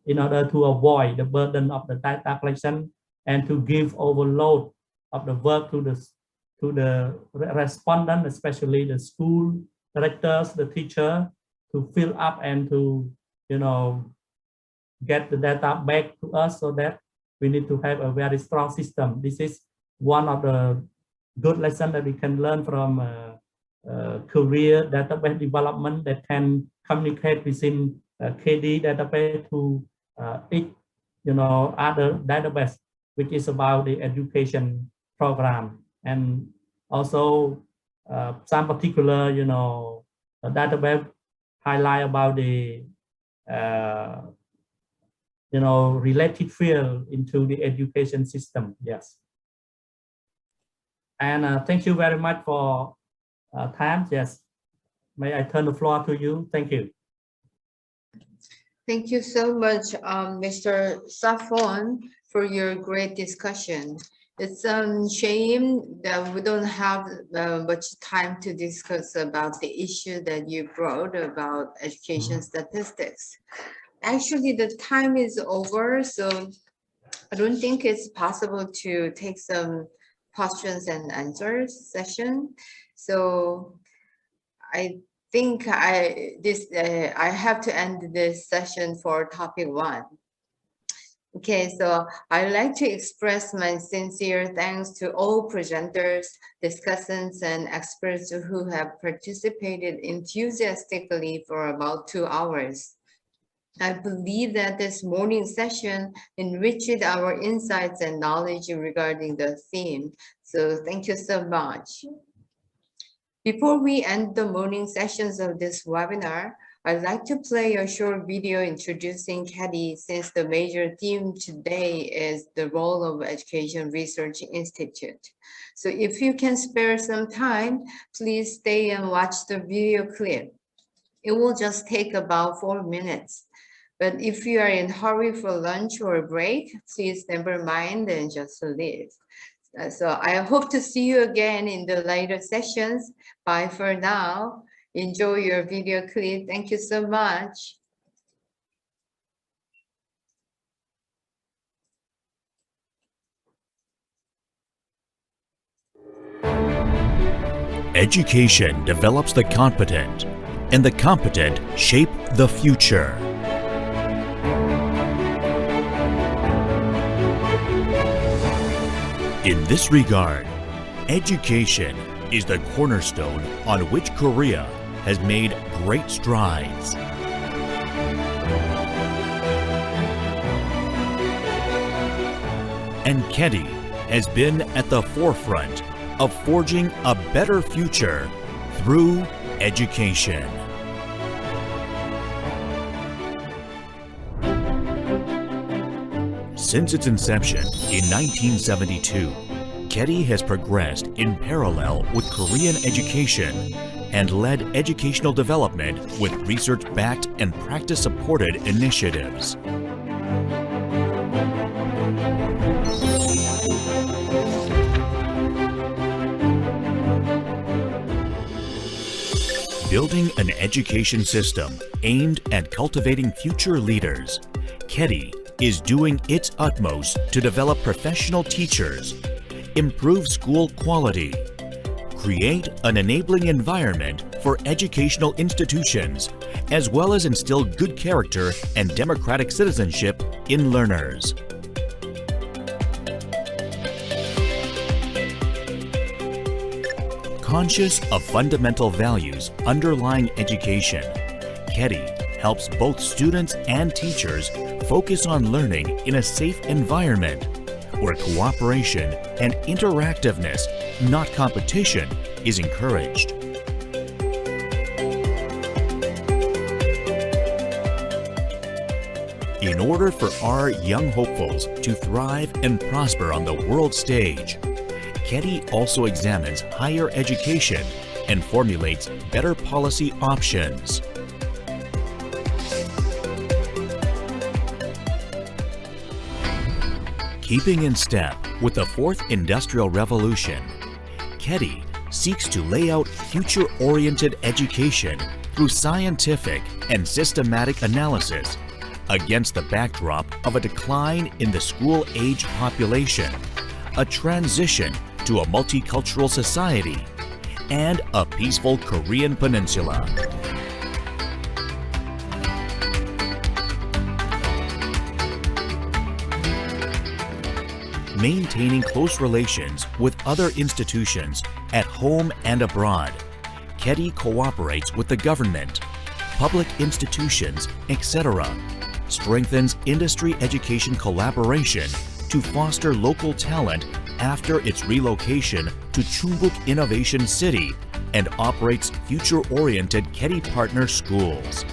in order to avoid the burden of the data collection and to give overload of the work to the respondent, especially the school directors, the teacher, to fill up and to, get the data back to us, so that we need to have a very strong system. This is one of the good lessons that we can learn from career database development that can communicate within KEDI database to each, other database, which is about the education program. And also some particular, database highlight about the, related field into the education system. Yes. And thank you very much for time. Yes. May I turn the floor to you? Thank you. Thank you so much, Mr. Safon, for your great discussion. It's a shame that we don't have much time to discuss about the issue that you brought about education statistics. Actually, the time is over, so I don't think it's possible to take some questions and answers session. So I think I have to end this session for topic 1. Okay, so I'd like to express my sincere thanks to all presenters, discussants, and experts who have participated enthusiastically for about 2 hours. I believe that this morning session enriched our insights and knowledge regarding the theme. So thank you so much. Before we end the morning sessions of this webinar, I'd like to play a short video introducing KEDI, since the major theme today is the role of Education Research Institute. So if you can spare some time, please stay and watch the video clip. It will just take about 4 minutes. But if you are in a hurry for lunch or a break, please never mind and just leave. So I hope to see you again in the later sessions. Bye for now. Enjoy your video clip. Thank you so much. Education develops the competent, and the competent shape the future. In this regard, education is the cornerstone on which Korea has made great strides. And KEDI has been at the forefront of forging a better future through education. Since its inception in 1972, KEDI has progressed in parallel with Korean education and led educational development with research-backed and practice-supported initiatives. Building an education system aimed at cultivating future leaders, KEDI is doing its utmost to develop professional teachers, improve school quality, create an enabling environment for educational institutions, as well as instill good character and democratic citizenship in learners. Conscious of fundamental values underlying education, KEDI helps both students and teachers focus on learning in a safe environment where cooperation and interactiveness, not competition, is encouraged. In order for our young hopefuls to thrive and prosper on the world stage, KEDI also examines higher education and formulates better policy options. Keeping in step with the fourth industrial revolution, KEDI seeks to lay out future-oriented education through scientific and systematic analysis against the backdrop of a decline in the school-age population, a transition to a multicultural society, and a peaceful Korean peninsula. Maintaining close relations with other institutions at home and abroad, KEDI cooperates with the government, public institutions, etc., strengthens industry education collaboration to foster local talent after its relocation to Chungbuk Innovation City, and operates future-oriented KEDI partner schools.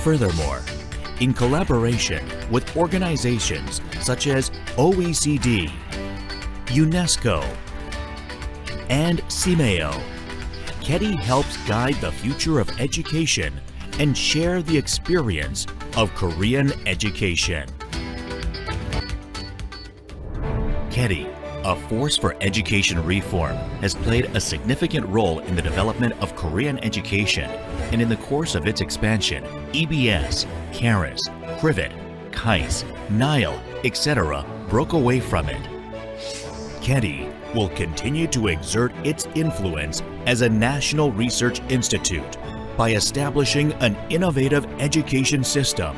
Furthermore, in collaboration with organizations such as OECD, UNESCO, and CIMEO, KEDI helps guide the future of education and share the experience of Korean education. KEDI, a force for education reform, has played a significant role in the development of Korean education, and in the course of its expansion, EBS, KARIS, Krivet, KAIS, Nile, etc. broke away from it. KEDI will continue to exert its influence as a national research institute by establishing an innovative education system,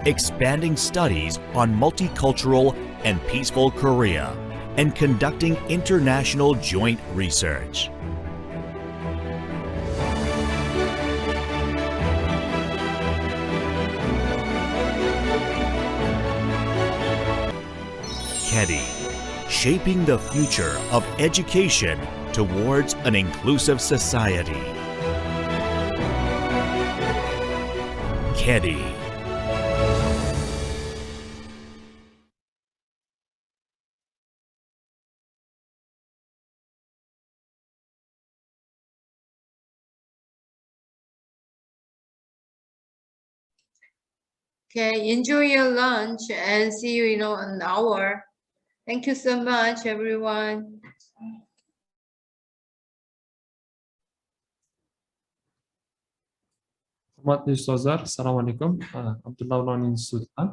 expanding studies on multicultural and peaceful Korea, and conducting international joint research. KEDI, shaping the future of education towards an inclusive society. KEDI. Okay, enjoy your lunch and see you in an hour. Thank you so much, everyone. Hurmatli ustozlar, assalomu alaykum. Avloniy Institute'dan.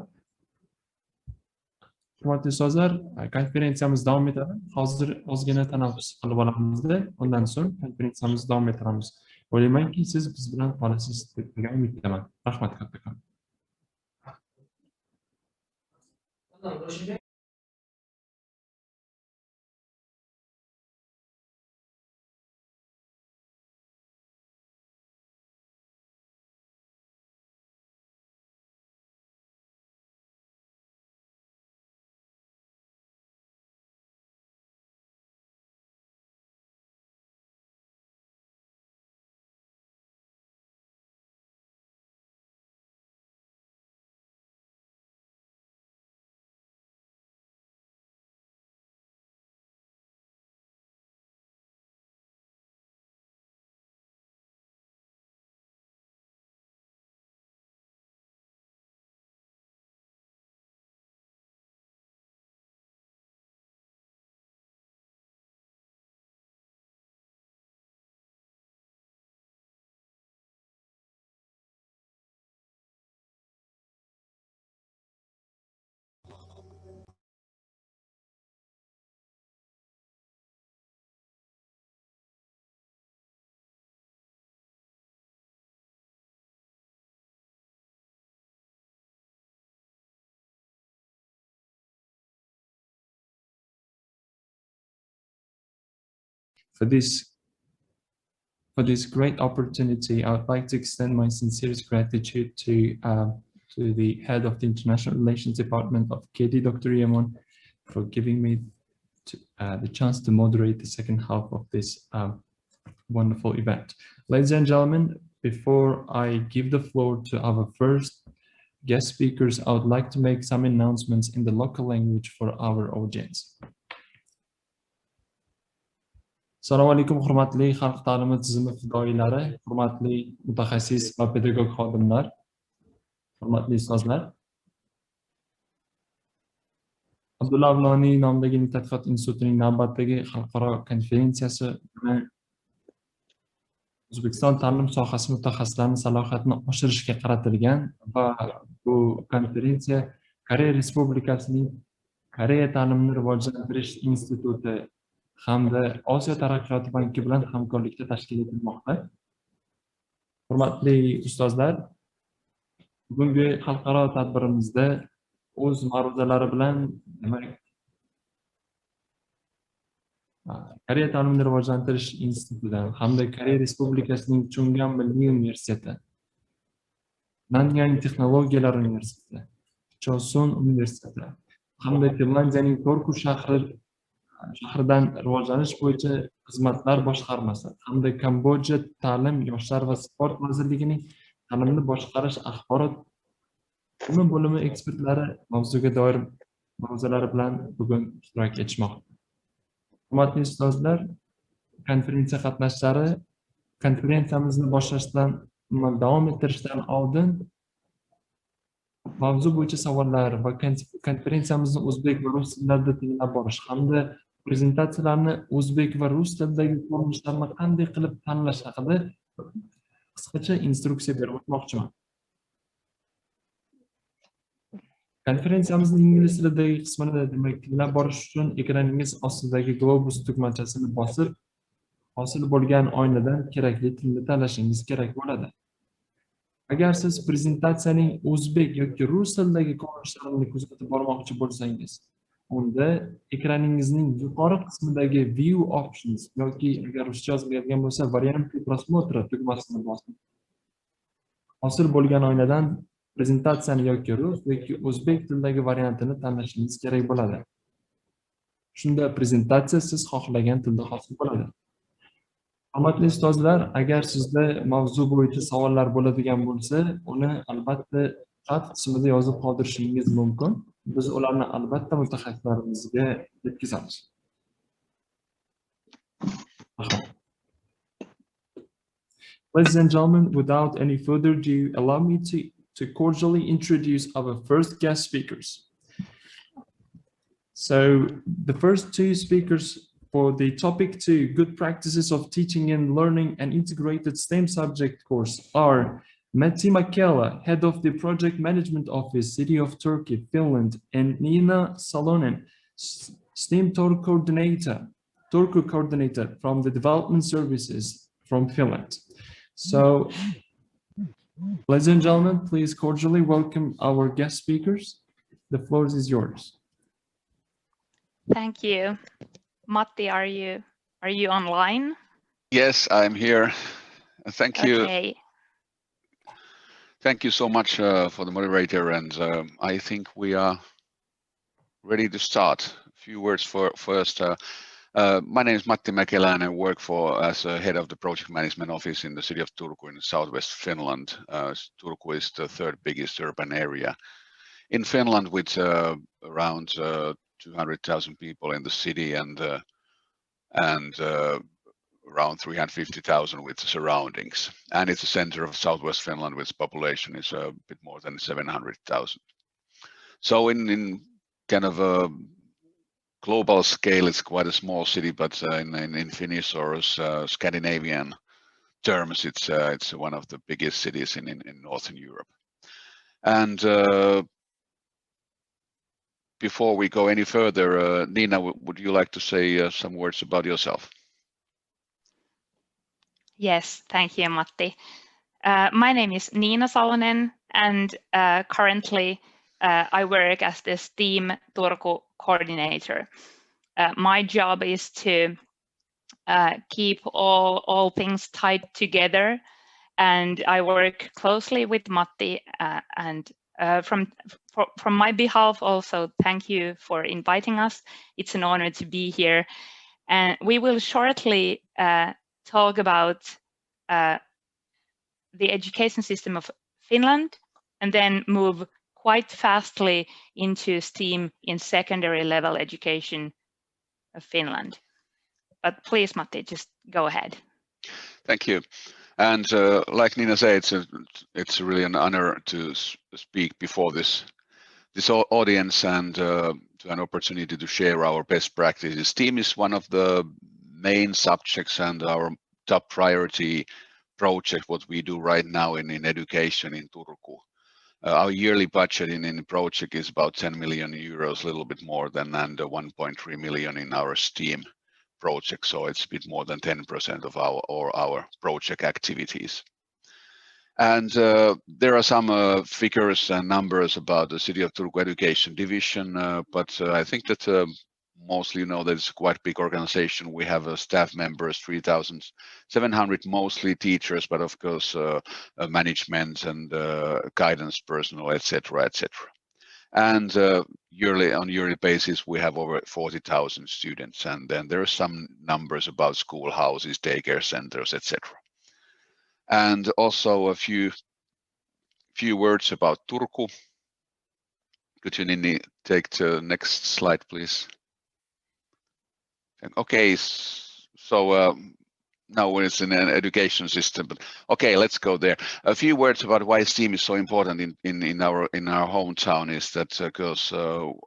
Hurmatli ustozlar, konferensiyamiz davom etadi. Hozir ozgina tanaffus qilib olamizda, undan so'ng konferensiyamiz davom ettiramiz. O'ylaymanki, siz biz bilan qolasiz degan umiddaman. Rahmat kattakon. For this great opportunity, I would like to extend my sincerest gratitude to the head of the International Relations Department of KEDI, Dr. Yamon, for giving me the chance to moderate the second half of this wonderful event. Ladies and gentlemen, before I give the floor to our first guest speakers, I would like to make some announcements in the local language for our audience. Assalomu alaykum, hurmatli xalq ta'limi tizimi fidoyilari, hurmatli mutaxassis va pedagog xodimlar, hurmatli ustozlar. Avloniy nomidagi Untitled Institutening navbatdagi xalqaro konferensiyasi O'zbekiston ta'lim sohasi mutaxassislarining salohiyatini oshirishga qaratilgan va bu konferensiya Koreya Respublikasining Koreya ta'limni rivojlantirish instituti hamda Osiyo taraqqiyot banki bilan hamkorlikda tashkil etilmoqda. Hurmatli ustozlar, bugungi xalqaro tadbirimizda o'z ma'ruzalari bilan Koreya ta'limni rivojlantirish institutidan hamda Koreya Respublikasining Chungan milliy universiteti, Nanyang texnologiyalar universiteti, Chosun universiteti hamda Finlandiyaning Turku shahridan rivojlanish bo'yicha xizmatlar boshqarmasi hamda Kambodja ta'lim, yoshlar va sport vazirligining ta'limni boshqarish axborot bo'limi ekspertlari mavzuga doir ma'ruzalari bilan bugun ishtirok etishmoqda. Hurmatli ustozlar, konferensiya qatnashchilari, konferensiyamizni boshlashdan davom ettirishdan oldin mavzu bo'yicha savollar va konferensiyamizni o'zbek va rus tillarida tinglab borish hamda prezentatsiyalarni o'zbek va rus tilidagi ko'rinishlarni qanday qilib tanlash haqida qisqacha instruksiya berib o'tmoqchiman. Konferensiyamizning ingliz tilidagi qismini tinglab borish uchun ekraningiz ostidagi globus tugmachasini bosib, hosil bo'lgan oynadan kerakli tilni tanlashingiz kerak bo'ladi. Agar siz prezentatsiyaning o'zbek yoki rus tilidagi ko'rinishlarini kuzatib bormoqchi bo'lsangiz, unda ekraningizning yuqori qismidagi View Options yoki agar ruscha yozilgan bo'lsa Varianты просмотра tugmasini bosing. Hosil bo'lgan oynadan prezentatsiyani yoki rus yoki o'zbek tilidagi variantini tanlashingiz kerak bo'ladi. Shunda prezentatsiya siz xohlagan tilda hosil bo'ladi. Hurmatli ustozlar, agar sizda mavzu bo'yicha savollar bo'ladigan bo'lsa, uni albatta chat qismida yozib qoldirishingiz mumkin. Biz ularni albatta mutaxassislarimizga yetkazamiz. Ladies and gentlemen, without any further ado, allow me to cordially introduce our first guest speakers. So the first two speakers for the topic 2, Good Practices of Teaching and Learning an Integrated STEM Subject course are Matti Makela, Head of the Project Management Office, City of Turku, Finland, and Nina Salonen, STEM Turku Coordinator from the Development Services from Finland. So, ladies and gentlemen, please cordially welcome our guest speakers. The floor is yours. Thank you. Matti, are you online? Yes, I'm here. Thank you. Okay. Thank you so much for the moderator, and I think we are ready to start. A few words first. My name is Matti Mäkelä, and I work as a head of the project management office in the city of Turku in southwest Finland. Turku is the third biggest urban area in Finland, with around 200,000 people in the city and around 350,000 with the surroundings. And it's the center of southwest Finland, with population is a bit more than 700,000. So in kind of a global scale, it's quite a small city, but in Finnish or Scandinavian terms, it's one of the biggest cities in Northern Europe. And before we go any further, Nina, would you like to say some words about yourself? Yes, thank you, Matti. My name is Nina Salonen, and currently I work as the STEAM Turku coordinator. My job is to keep all things tied together. And I work closely with Matti, and from my behalf also, thank you for inviting us. It's an honor to be here. And we will shortly talk about the education system of Finland, and then move quite fastly into STEAM in secondary level education of Finland. But please, Matti, just go ahead. Thank you. And like Nina said, it's really an honor to speak before this audience and to an opportunity to share our best practices. STEAM is one of the main subjects and our top priority project, what we do right now in education in Turku. Our yearly budget in the project is about 10 million euros, a little bit more than, and 1.3 million in our STEAM project. So it's a bit more than 10% of our project activities. And there are some figures and numbers about the City of Turku Education Division, but I think that mostly you know that it's a quite big organization. We have staff members, 3,700, mostly teachers, but of course management and guidance personnel, etc., etc. And on yearly basis, we have over 40,000 students, and then there are some numbers about schoolhouses, daycare centers, etc. And also a few words about Turku. Could you, Nini, take the next slide, please? Okay, so now it's in an education system, but okay, let's go there. A few words about why STEAM is so important in our hometown is that because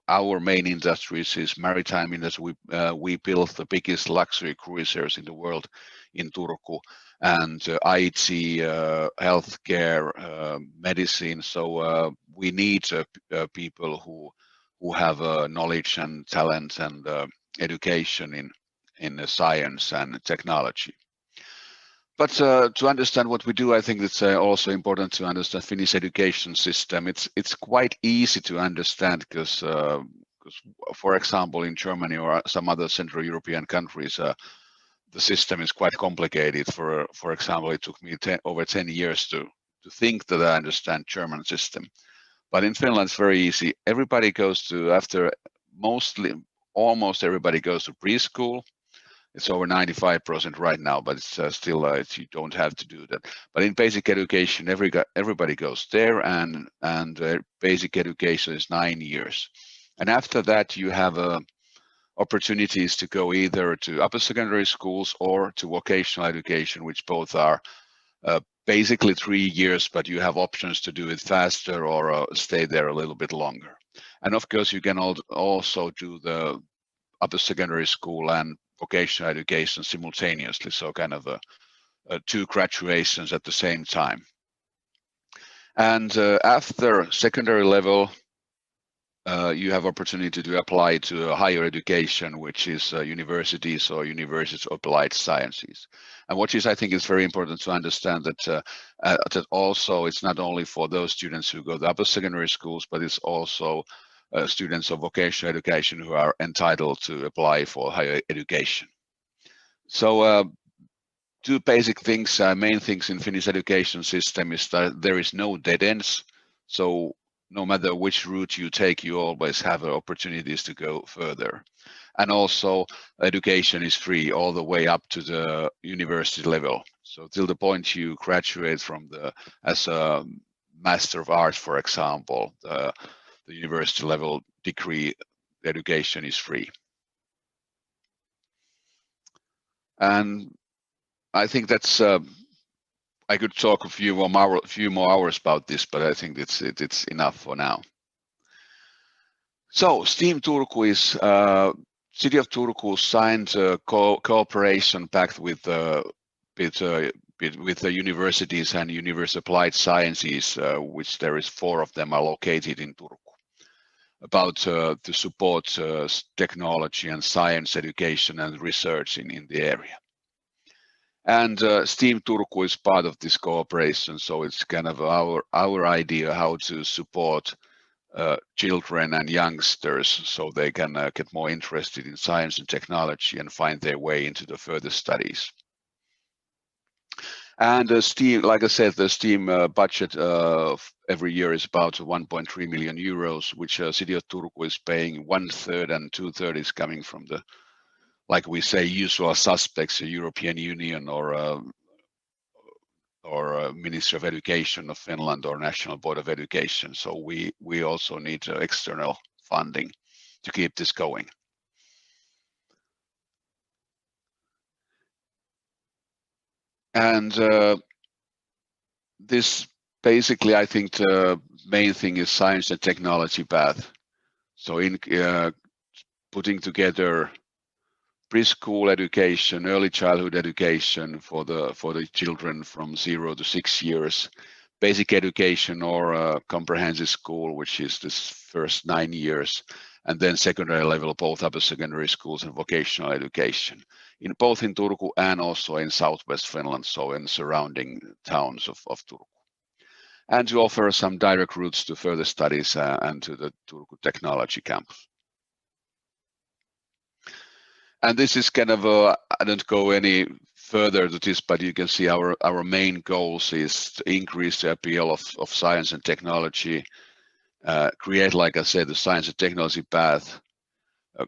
our main industries is maritime industry. We built the biggest luxury cruisers in the world in Turku, and IT, healthcare, medicine. So we need people who have knowledge and talent and education in science and technology. But to understand what we do, I think it's also important to understand Finnish education system. It's quite easy to understand because, for example, in Germany or some other Central European countries, the system is quite complicated. For example, it took me over 10 years to think that I understand German system. But in Finland, it's very easy. Everybody goes to, almost everybody goes to preschool. It's over 95% right now, but it's still you don't have to do that. But in basic education, everybody goes there, and basic education is 9 years. And after that, you have opportunities to go either to upper secondary schools or to vocational education, which both are basically 3 years, but you have options to do it faster or stay there a little bit longer. And of course, you can also do the upper secondary school and vocational education simultaneously, so kind of two graduations at the same time. And after secondary level, you have opportunity to apply to higher education, which is universities or universities of applied sciences. And what I think is very important to understand that also it's not only for those students who go to upper secondary schools, but it's also students of vocational education who are entitled to apply for higher education. So two basic things, main things in Finnish education system is that there is no dead ends. So no matter which route you take, you always have opportunities to go further. And also education is free all the way up to the university level. So till the point you graduate from as a Master of Arts, for example, the university level degree education is free. And I think that's I could talk a few more hours about this, but I think it's enough for now. So STEAM Turku is City of Turku signed a cooperation pact with the universities and University of Applied Sciences, which there is 4 of them are located in Turku, about to support technology and science education and research in the area. And STEAM Turku is part of this cooperation, so it's kind of our idea how to support children and youngsters so they can get more interested in science and technology and find their way into the further studies. And the STEAM, like I said, the STEAM budget every year is about 1.3 million euros, which City of Turku is paying 1/3, and 2/3 is coming from the, like we say, usual suspects, the European Union or Ministry of Education of Finland or National Board of Education. So we also need external funding to keep this going. And this basically, I think the main thing is science and technology path. So in putting together preschool education, early childhood education for the children from 0 to 6 years, basic education or comprehensive school, which is this first 9 years, and then secondary level, both upper secondary schools and vocational education, in both in Turku and also in southwest Finland, so in surrounding towns of Turku. And to offer some direct routes to further studies and to the Turku Technology Campus. And this is kind of I don't go any further to this, but you can see our main goals is to increase the appeal of science and technology, create, like I said, the science and technology path,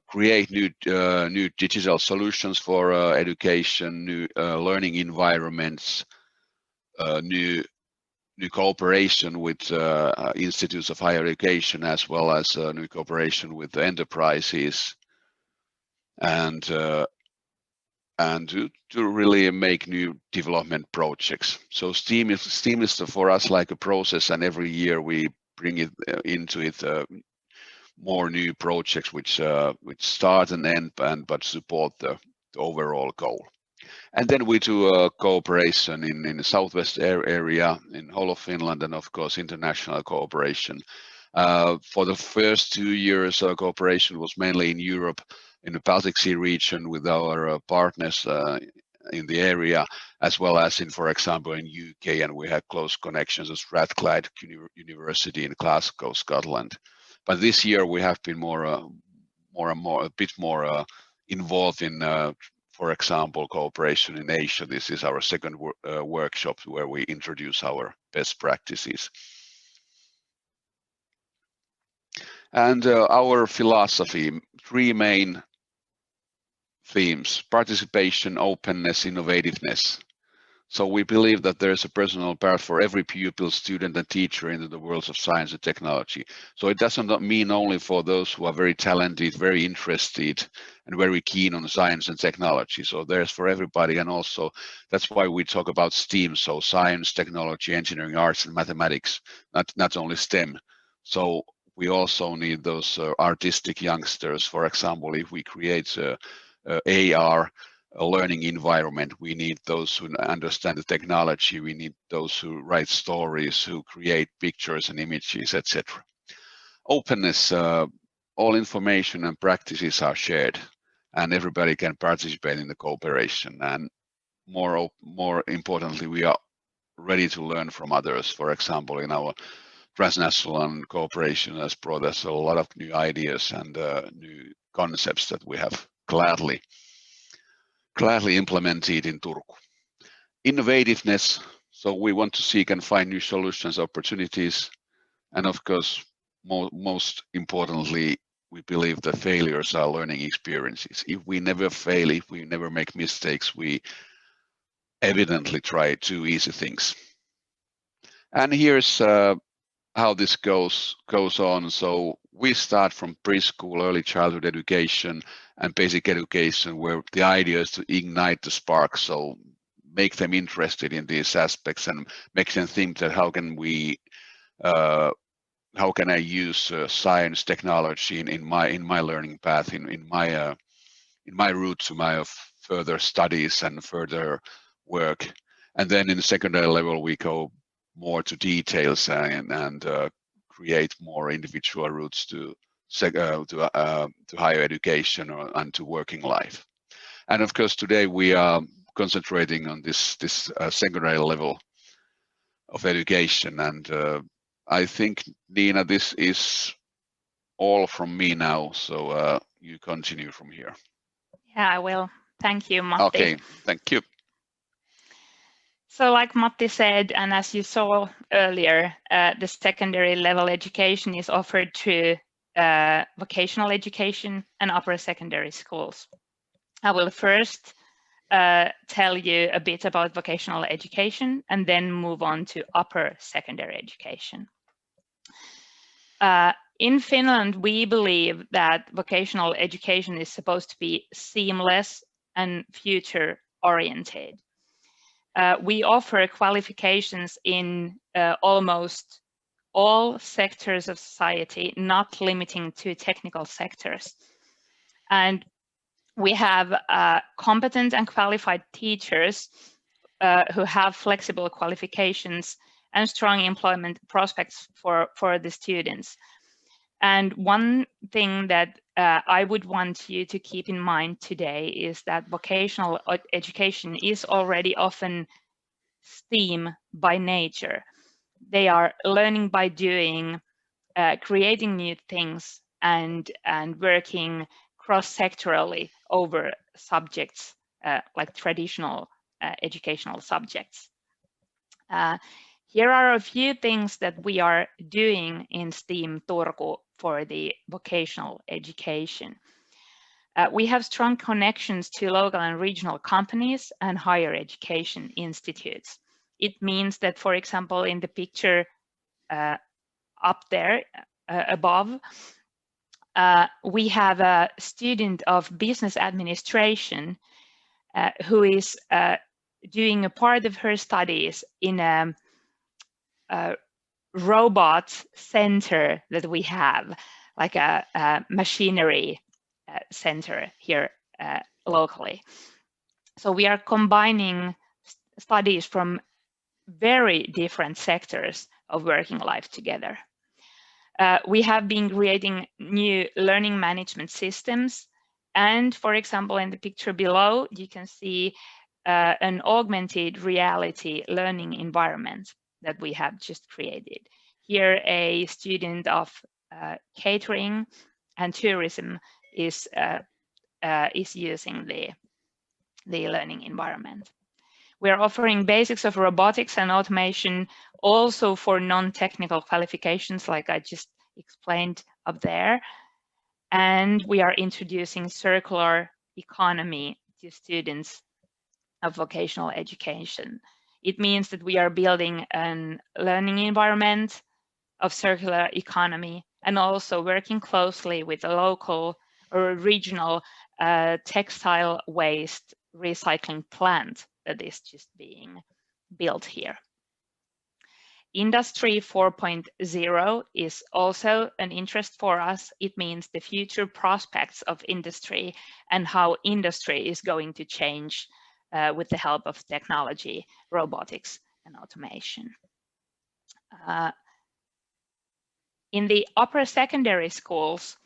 create new digital solutions for education, new learning environments, new cooperation with institutes of higher education, as well as new cooperation with the enterprises, and to really make new development projects. So STEAM is for us like a process, and every year we bring it into it more new projects which start and end but support the overall goal. And then we do cooperation in the southwest area, in whole of Finland, and of course international cooperation. For the first 2 years, cooperation was mainly in Europe, in the Baltic Sea region with our partners in the area, as well as in, for example, in UK, and we had close connections with Strathclyde University in Glasgow, Scotland. But this year we have been a bit more involved in, for example, cooperation in Asia. This is our second workshop where we introduce our best practices. And our philosophy, 3 main themes: participation, openness, innovativeness. So we believe that there is a personal path for every pupil, student, and teacher into the worlds of science and technology. So it doesn't mean only for those who are very talented, very interested, and very keen on science and technology. So there's for everybody, and also that's why we talk about STEAM, so science, technology, engineering, arts, and mathematics, not only STEM. So we also need those artistic youngsters. For example, if we create AR, a learning environment, we need those who understand the technology, we need those who write stories, who create pictures and images, etc. Openness, all information and practices are shared, and everybody can participate in the cooperation. And more importantly, we are ready to learn from others. For example, in our transnational and cooperation has brought us a lot of new ideas and new concepts that we have gladly implemented in Turku. Innovativeness, so we want to seek and find new solutions, opportunities, and of course, most importantly, we believe that failures are learning experiences. If we never fail, if we never make mistakes, we evidently try too easy things. And here's how this goes on. So we start from preschool, early childhood education, and basic education, where the idea is to ignite the spark. So make them interested in these aspects and make them think that how can I use science, technology in my learning path, in my route to my further studies and further work. And then in the secondary level, we go more to details and create more individual routes to higher education and to working life. And of course, today we are concentrating on this secondary level of education. And I think, Dina, this is all from me now, so you continue from here. Yeah, I will. Thank you, Matti. Okay, thank you. So like Matti said, and as you saw earlier, the secondary level education is offered through vocational education and upper secondary schools. I will first tell you a bit about vocational education and then move on to upper secondary education. In Finland, we believe that vocational education is supposed to be seamless and future-oriented. We offer qualifications in almost all sectors of society, not limiting to technical sectors. And we have competent and qualified teachers who have flexible qualifications and strong employment prospects for the students. And one thing that I would want you to keep in mind today is that vocational education is already often STEAM by nature. They are learning by doing, creating new things, and working cross-sectorally over subjects like traditional educational subjects. Here are a few things that we are doing in STEAM Turku for the vocational education. We have strong connections to local and regional companies and higher education institutes. It means that, for example, in the picture up there above, we have a student of business administration who is doing a part of her studies in a robot center that we have, like a machinery center here locally. So we are combining studies from very different sectors of working life together. We have been creating new learning management systems. And for example, in the picture below, you can see an augmented reality learning environment that we have just created. Here, a student of catering and tourism is using the learning environment. We are offering basics of robotics and automation also for non-technical qualifications, like I just explained up there. And we are introducing circular economy to students of vocational education. It means that we are building a learning environment of circular economy and also working closely with a local or regional textile waste recycling plant that is just being built here. Industry 4.0 is also an interest for us. It means the future prospects of industry and how industry is going to change with the help of technology, robotics, and automation. In the upper secondary schools,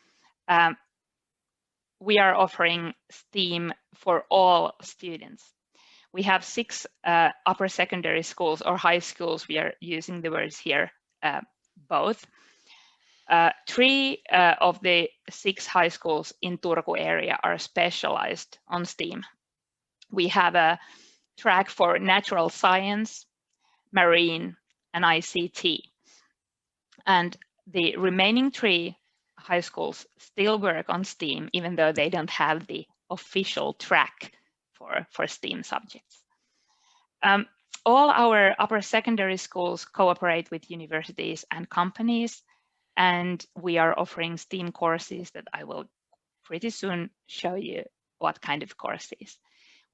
we are offering STEAM for all students. We have 6 upper secondary schools or high schools. We are using the words here, both. 3 of the 6 high schools in Turku area are specialized on STEAM. We have a track for natural science, marine, and ICT. And the remaining 3 high schools still work on STEAM, even though they don't have the official track for STEAM subjects. All our upper secondary schools cooperate with universities and companies, and we are offering STEAM courses that I will pretty soon show you what kind of courses.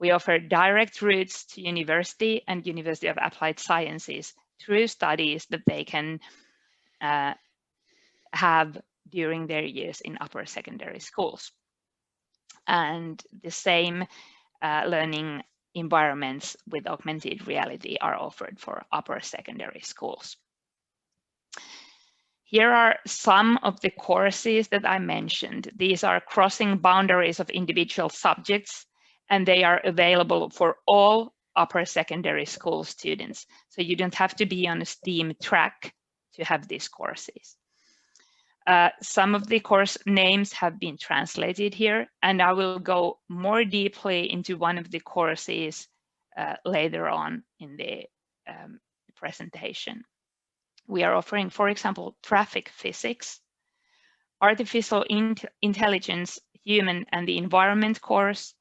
We offer direct routes to university and University of Applied Sciences through studies that they can have during their years in upper secondary schools. And the same learning environments with augmented reality are offered for upper secondary schools. Here are some of the courses that I mentioned. These are crossing boundaries of individual subjects, and they are available for all upper secondary school students. So you don't have to be on a STEAM track to have these courses. Some of the course names have been translated here, and I will go more deeply into one of the courses later on in the presentation. We are offering, for example, traffic physics, artificial intelligence, human and the environment course,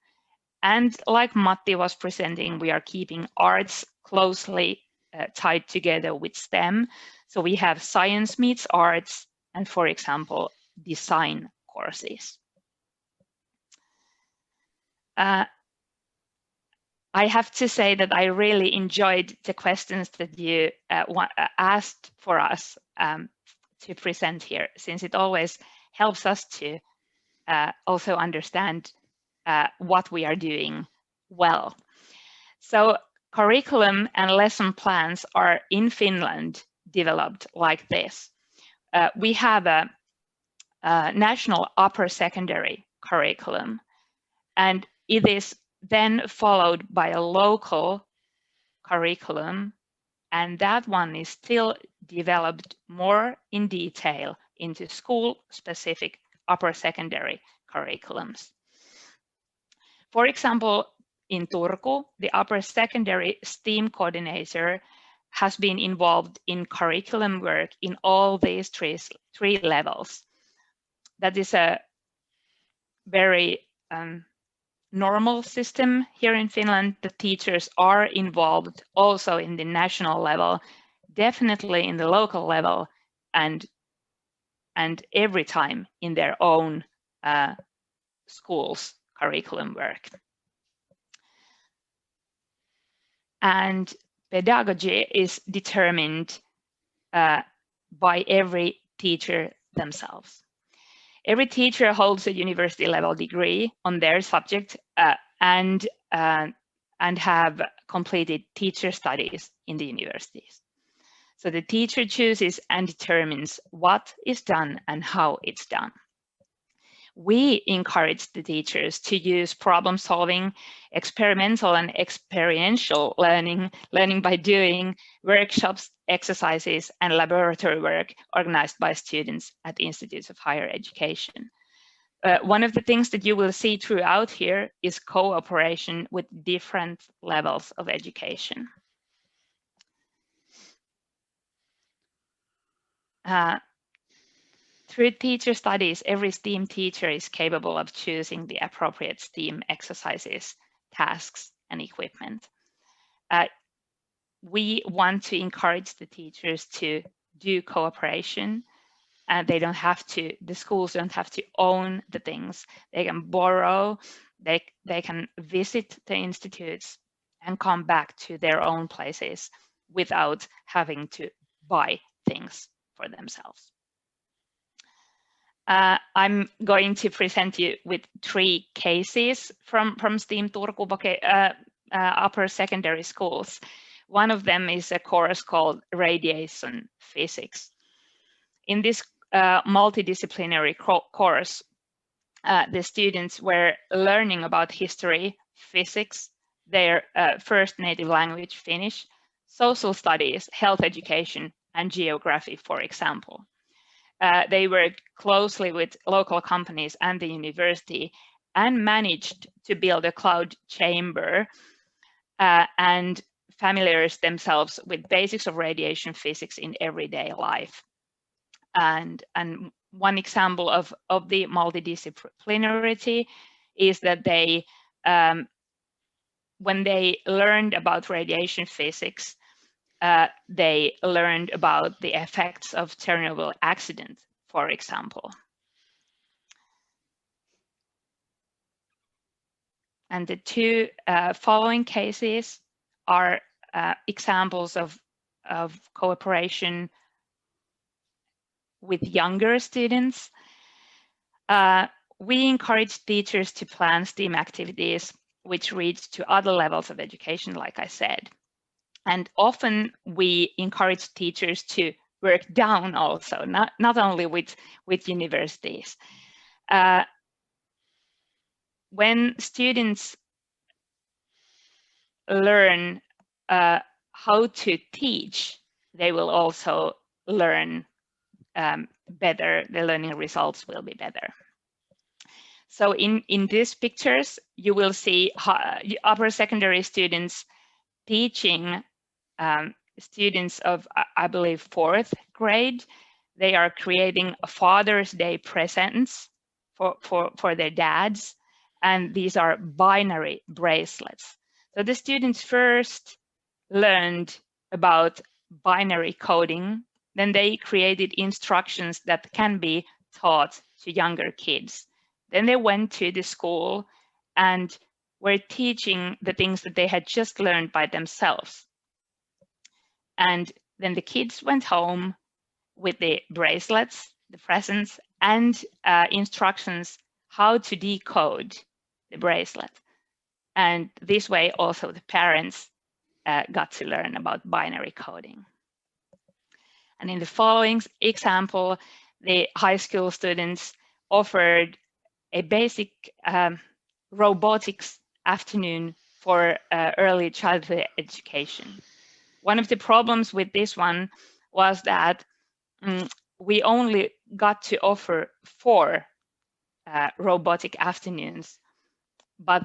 and like Matti was presenting, we are keeping arts closely tied together with STEM. So we have science meets arts, and for example, design courses. I have to say that I really enjoyed the questions that you asked for us to present here, since it always helps us to also understand what we are doing well. So curriculum and lesson plans are in Finland developed like this. We have a national upper secondary curriculum, and it is then followed by a local curriculum, and that one is still developed more in detail into school-specific upper secondary curriculums. For example, in Turku, the upper secondary STEAM coordinator has been involved in curriculum work in all these three levels. That is a very normal system here in Finland. The teachers are involved also in the national level, definitely in the local level, and every time in their own schools curriculum work. And pedagogy is determined by every teacher themselves. Every teacher holds a university level degree on their subject and have completed teacher studies in the universities. So the teacher chooses and determines what is done and how it's done. We encourage the teachers to use problem solving, experimental and experiential learning by doing, workshops, exercises, and laboratory work organized by students at institutes of higher education. One of the things that you will see throughout here is cooperation with different levels of education. Through teacher studies, every STEAM teacher is capable of choosing the appropriate STEAM exercises, tasks, and equipment. We want to encourage the teachers to do cooperation. They don't have to, the schools don't have to own the things. They can borrow, they can visit the institutes and come back to their own places without having to buy things for themselves. I'm going to present you with 3 cases from STEAM Turku upper secondary schools. One of them is a course called Radiation Physics. In this multidisciplinary course, the students were learning about history, physics, their first native language, Finnish, social studies, health education, and geography, for example. They worked closely with local companies and the university and managed to build a cloud chamber and familiarize themselves with basics of radiation physics in everyday life. And one example of the multidisciplinarity is that they, when they learned about radiation physics, they learned about the effects of Chernobyl accident, for example. And the 2 following cases are examples of cooperation with younger students. We encourage teachers to plan STEAM activities which reach to other levels of education, like I said. And often we encourage teachers to work down also, not only with universities. When students learn how to teach, they will also learn better, the learning results will be better. So in these pictures, you will see upper secondary students teaching students of, I believe, 4th grade. They are creating a Father's Day presents for their dads. And these are binary bracelets. So the students first learned about binary coding. Then they created instructions that can be taught to younger kids. Then they went to the school and were teaching the things that they had just learned by themselves. And then the kids went home with the bracelets, the presents, and instructions how to decode the bracelet. And this way also the parents got to learn about binary coding. And in the following example, the high school students offered a basic robotics afternoon for early childhood education. One of the problems with this one was that we only got to offer 4 robotic afternoons, but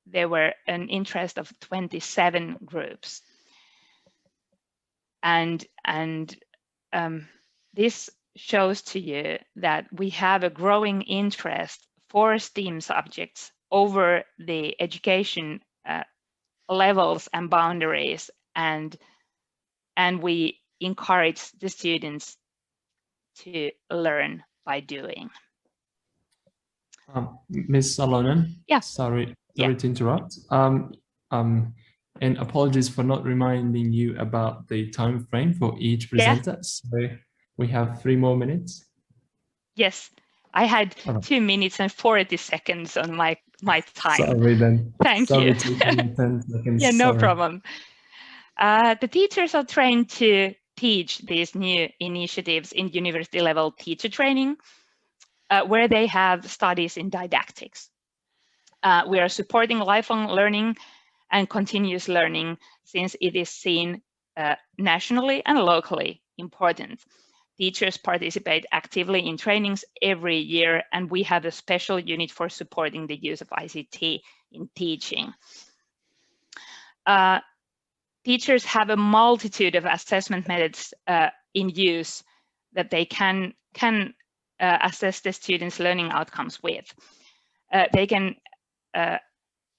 there were an interest of 27 groups. And this shows to you that we have a growing interest for STEAM subjects over the education levels and boundaries, and we encourage the students to learn by doing. Ms. Salonen? Yeah. Sorry to interrupt. And apologies for not reminding you about the time frame for each presenter. Yeah. So we have 3 more minutes. Yes, I had 2 minutes and 40 seconds on my time. Sorry then. Thank you. 10 seconds. Yeah, no Sorry. problem. The teachers are trained to teach these new initiatives in university level teacher training, where they have studies in didactics. We are supporting lifelong learning and continuous learning, since it is seen nationally and locally important. Teachers participate actively in trainings every year, and we have a special unit for supporting the use of ICT in teaching. Teachers have a multitude of assessment methods in use that they can assess the students' learning outcomes with. They can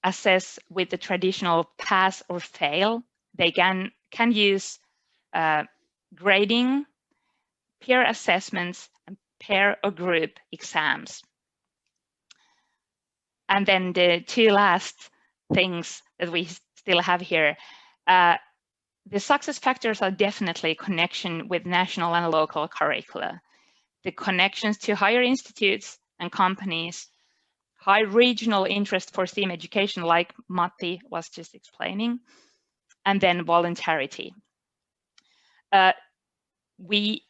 assess with the traditional pass or fail. They can use grading, peer assessments, and pair or group exams. And then the 2 last things that we still have here. The success factors are definitely connection with national and local curricula, the connections to higher institutes and companies, high regional interest for STEAM education, like Matti was just explaining, and then voluntarity. We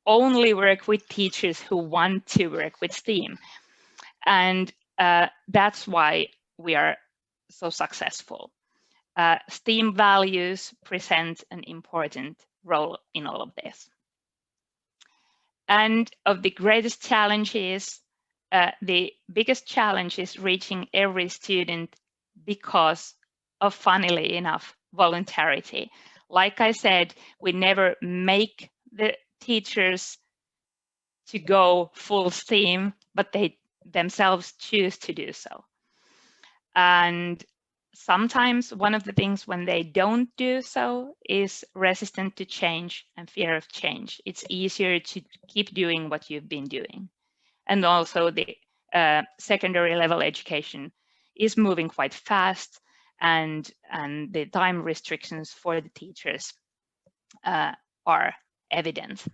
only work with teachers who want to work with STEAM, and that's why we are so successful. STEAM values present an important role in all of this. And of the greatest challenges, the biggest challenge is reaching every student because of, funnily enough, voluntarity. Like I said, we never make the teachers to go full steam, but they themselves choose to do so. And sometimes one of the things when they don't do so is resistance to change and fear of change. It's easier to keep doing what you've been doing. And also the secondary level education is moving quite fast, and the time restrictions for the teachers are evident.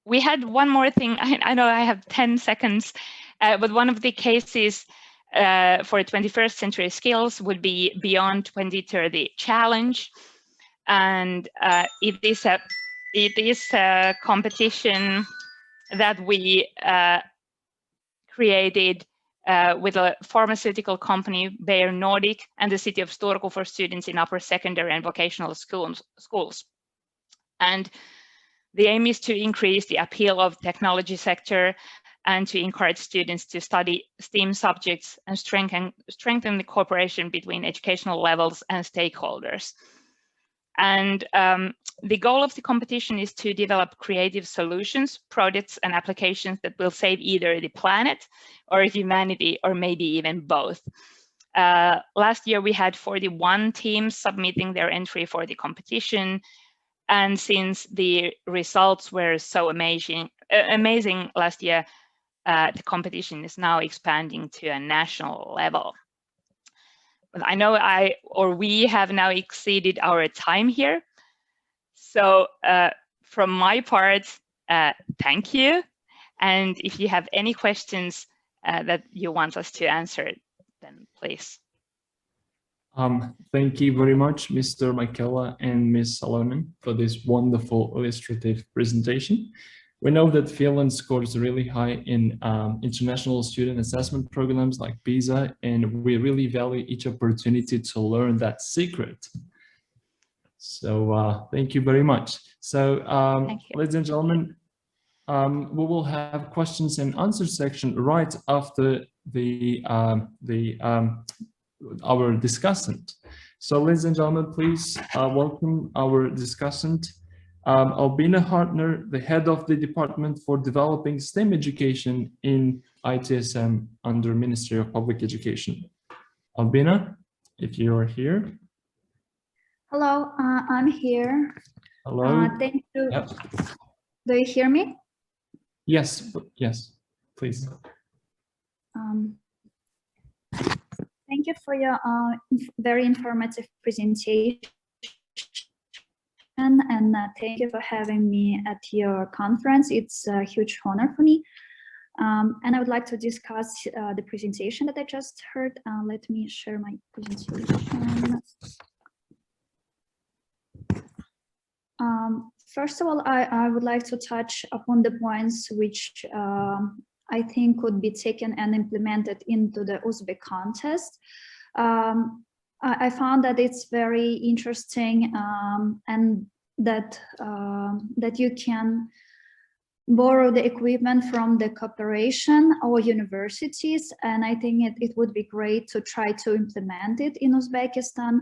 We had one more thing. I know I have 10 seconds, but one of the cases for 21st century skills would be Beyond 2030 Challenge. And it is a competition that we created with a pharmaceutical company, Bayer Nordic, and the City of Turku for students in upper secondary and vocational schools. And the aim is to increase the appeal of technology sector and to encourage students to study STEAM subjects and strengthen the cooperation between educational levels and stakeholders. And the goal of the competition is to develop creative solutions, products, and applications that will save either the planet or humanity, or maybe even both. Last year, we had 41 teams submitting their entry for the competition. And since the results were so amazing last year, the competition is now expanding to a national level. But I know we have now exceeded our time here. So from my part, thank you. And if you have any questions that you want us to answer, then please. Thank you very much, Mr. Michaela and Ms. Salomon, for this wonderful illustrative presentation. We know that Finland scores really high in international student assessment programs like PISA, and we really value each opportunity to learn that secret. So thank you very much. So ladies and gentlemen, we will have questions and answer section right after our discussant. So ladies and gentlemen, please welcome our discussant, Albina Hartner, the head of the Department for Developing STEM Education in ITSM under Ministry of Public Education. Albina, if you are here. Hello, I'm here. Hello. Thank you. Yep. Do you hear me? Yes, yes, please. Thank you for your very informative presentation, and thank you for having me at your conference. It's a huge honor for me. And I would like to discuss the presentation that I just heard. Let me share my presentation. First of all, I would like to touch upon the points which I think could be taken and implemented into the Uzbek contest. I found that it's very interesting and that you can borrow the equipment from the cooperation or universities, and I think it would be great to try to implement it in Uzbekistan.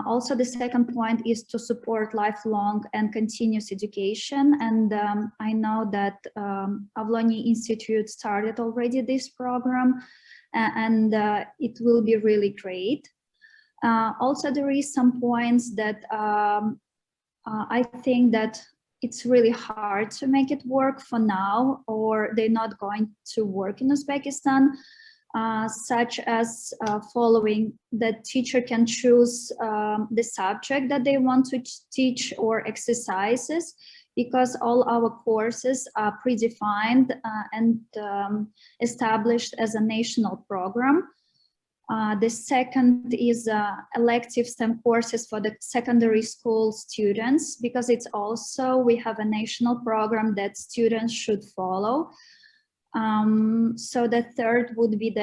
Also, the second point is to support lifelong and continuous education. And I know that Avloniy Institute started already this program, and it will be really great. Also, there is some points that I think that it's really hard to make it work for now, or they're not going to work in Uzbekistan. Such as following, that teacher can choose the subject that they want to teach or exercises, because all our courses are predefined and established as a national program. The second is elective STEM courses for the secondary school students, because it's also, we have a national program that students should follow. So the third would be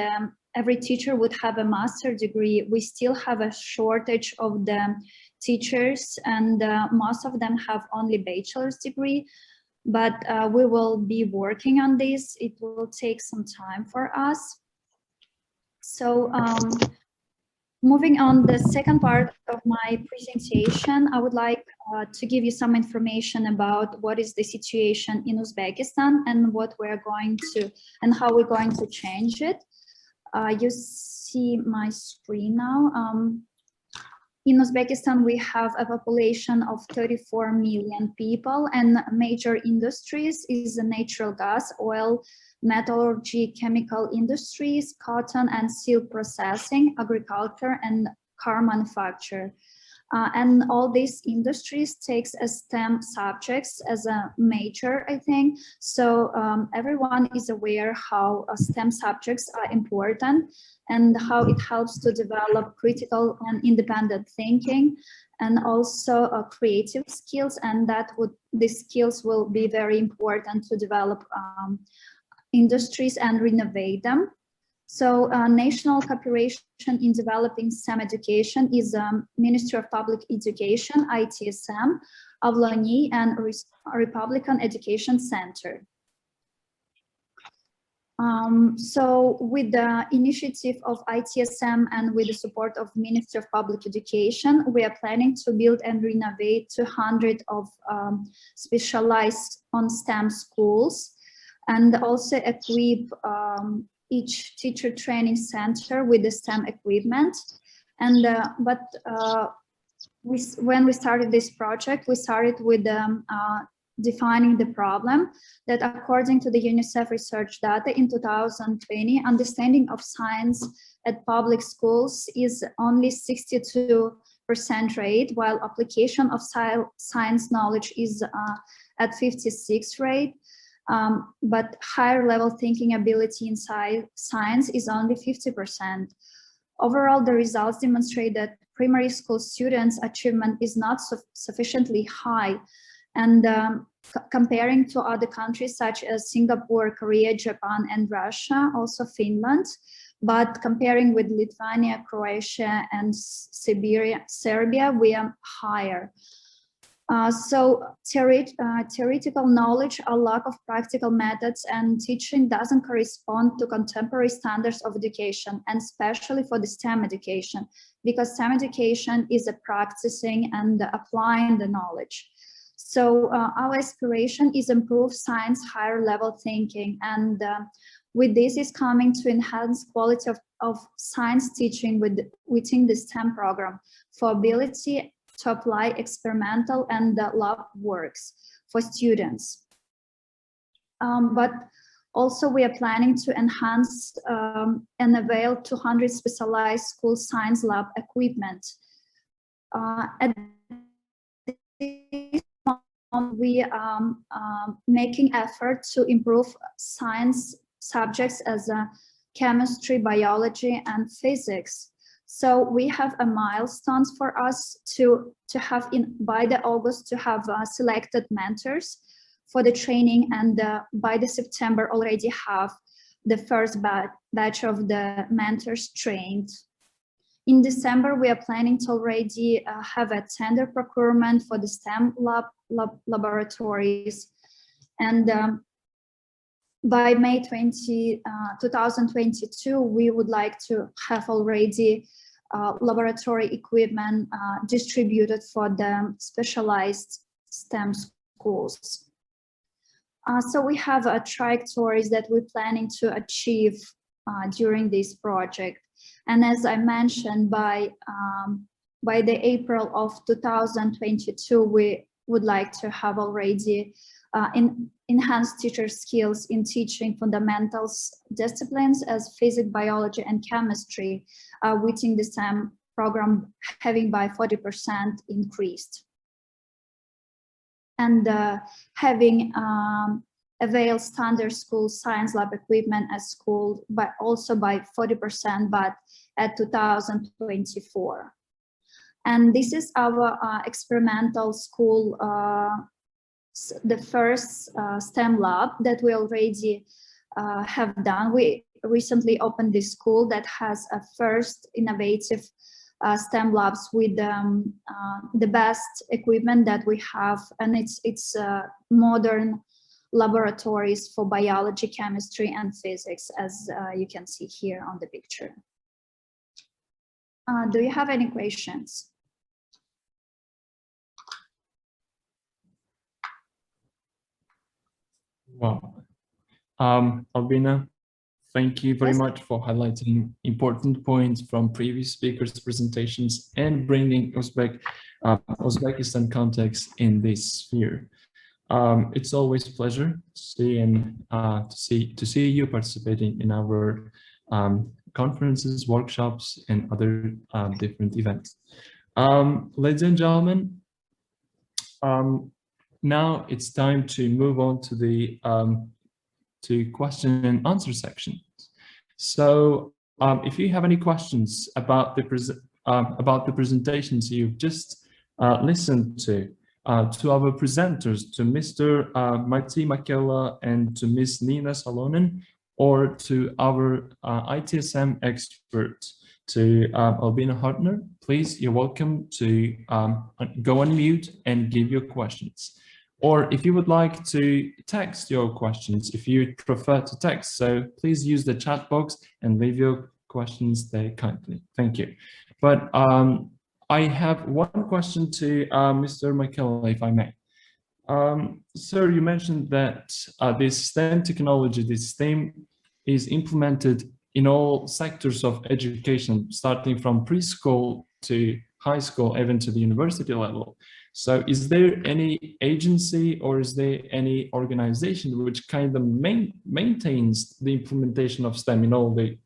every teacher would have a master's degree. We still have a shortage of the teachers, and most of them have only bachelor's degree, but we will be working on this. It will take some time for us. So moving on the second part of my presentation, I would like to give you some information about what is the situation in Uzbekistan and what we're going to, and how we're going to change it. You see my screen now. In Uzbekistan, we have a population of 34 million people, and major industries is the natural gas, oil, metallurgy, chemical industries, cotton and silk processing, agriculture, and car manufacture. And all these industries takes as STEM subjects as a major, I think. So everyone is aware how STEM subjects are important and how it helps to develop critical and independent thinking, and also creative skills, and these skills will be very important to develop industries and renovate them. So national cooperation in developing STEM education is Ministry of Public Education, ITSM, Avloniy, and Republican Education Center. So with the initiative of ITSM and with the support of Ministry of Public Education, we are planning to build and renovate 200 of specialized on STEM schools, and also equip each teacher training center with the STEM equipment. And when we started this project, we started with defining the problem that according to the UNICEF research data in 2020, understanding of science at public schools is only 62% rate, while application of science knowledge is at 56% rate. But higher level thinking ability in science is only 50%. Overall, the results demonstrate that primary school students' achievement is not sufficiently high. And comparing to other countries such as Singapore, Korea, Japan, and Russia, also Finland, but comparing with Lithuania, Croatia, and Serbia, we are higher. So theoretical knowledge, a lack of practical methods, and teaching doesn't correspond to contemporary standards of education, and especially for the STEM education, because STEM education is a practicing and applying the knowledge. So our aspiration is improve science higher level thinking, and with this is coming to enhance quality of science teaching within the STEM program for ability to apply experimental and lab works for students. But also we are planning to enhance and avail 200 specialized school science lab equipment. At this moment, we are making effort to improve science subjects as chemistry, biology, and physics. So we have a milestone for us to have by the August to have selected mentors for the training, and by the September already have the first batch of the mentors trained. In December, we are planning to already have a tender procurement for the STEM laboratories, and by May 2022, we would like to have already laboratory equipment distributed for the specialized STEM schools. So we have trajectories that we're planning to achieve during this project. And as I mentioned, by the April of 2022, we would like to have already enhanced teacher skills in teaching fundamentals disciplines as physics, biology, and chemistry within the STEM program, having by 40% increased. And having avail standard school science lab equipment at school, but also by 40%, but at 2024. And this is our experimental school, the first STEM lab that we already have done. We recently opened this school that has a first innovative STEM labs with the best equipment that we have, and it's modern laboratories for biology, chemistry, and physics, as you can see here on the picture. Do you have any questions? Wow. Albina, thank you very much for highlighting important points from previous speakers' presentations and bringing Uzbekistan context in this sphere. It's always a pleasure to see you participating in our conferences, workshops, and other different events. Ladies and gentlemen, now it's time to move on to the question and answer section. So if you have any questions about the presentations you've just listened to our presenters, to Mr. Matti Mäkelä and to Ms. Nina Salonen, or to our ITSM expert, to Albina Hartner. Please, you're welcome to go on mute and give your questions. Or if you would like to text your questions, if you prefer to text, so please use the chat box and leave your questions there kindly. Thank you. But I have one question to Mr. McKellar, if I may. Sir, you mentioned that this STEM technology, this STEM is implemented in all sectors of education, starting from preschool to high school, even to the university level. So is there any agency or is there any organization which kind of maintains the implementation of STEM in all the,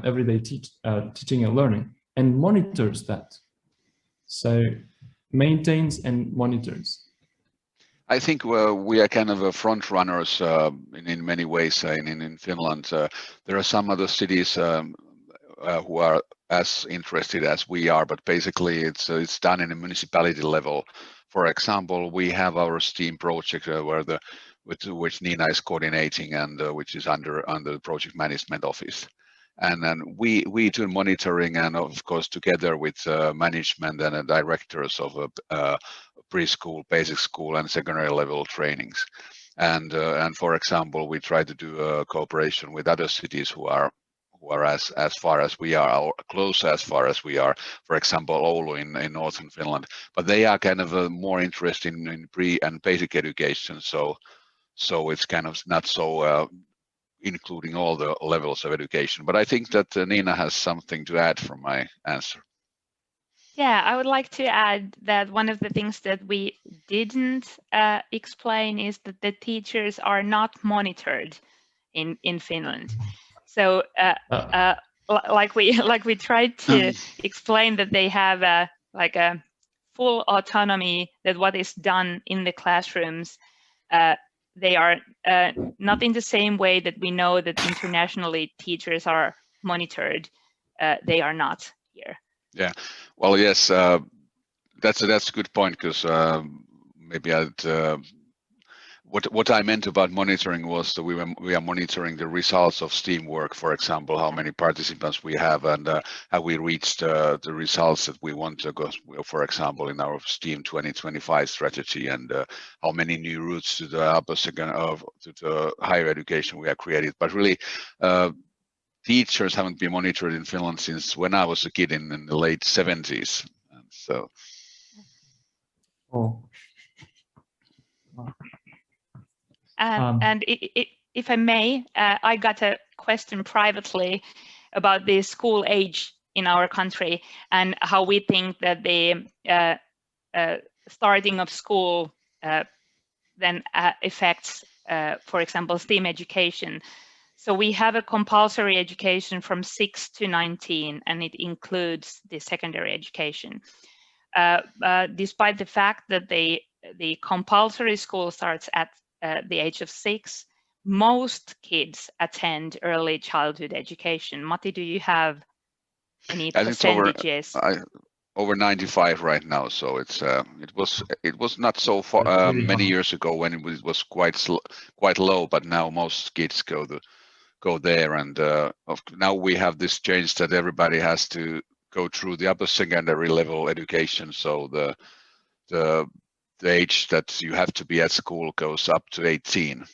everyday teaching and learning and monitors that? So maintains and monitors. I think we are kind of front runners in many ways in Finland. There are some other cities who are as interested as we are, but basically it's done in a municipality level. For example, we have our STEAM project which Nina is coordinating and which is under the project management office. And then we do monitoring, and of course together with management and directors of preschool, basic school, and secondary level trainings. And for example, we try to do a cooperation with other cities who are as far as we are, or close as far as we are. For example, Oulu in northern Finland, but they are kind of more interested in pre and basic education. So it's kind of not so including all the levels of education. But I think that Nina has something to add from my answer. Yeah, I would like to add that one of the things that we didn't explain is that the teachers are not monitored in Finland. So like we tried to explain that they have a full autonomy, that what is done in the classrooms, they are not in the same way that we know that internationally teachers are monitored. They are not here. Yeah, well, yes, that's a good point, because maybe what I meant about monitoring was that we are monitoring the results of STEAM work, for example, how many participants we have and how we reached the results that we want to go, for example, in our STEAM 2025 strategy, and how many new routes to the upper second to the higher education we have created. But really, teachers haven't been monitored in Finland since when I was a kid in the late 70s. And so. Oh. And if I may, I got a question privately about the school age in our country and how we think that the starting of school then affects, for example, STEAM education. So we have a compulsory education from 6 to 19, and it includes the secondary education. Despite the fact that the compulsory school starts at the age of 6, most kids attend early childhood education. Matti, do you have any percentages? Over 95 right now. So it's it was not so far many years ago when it was quite low, but now most kids go there, and now we have this change that everybody has to go through the upper secondary level education. So the age that you have to be at school goes up to 18.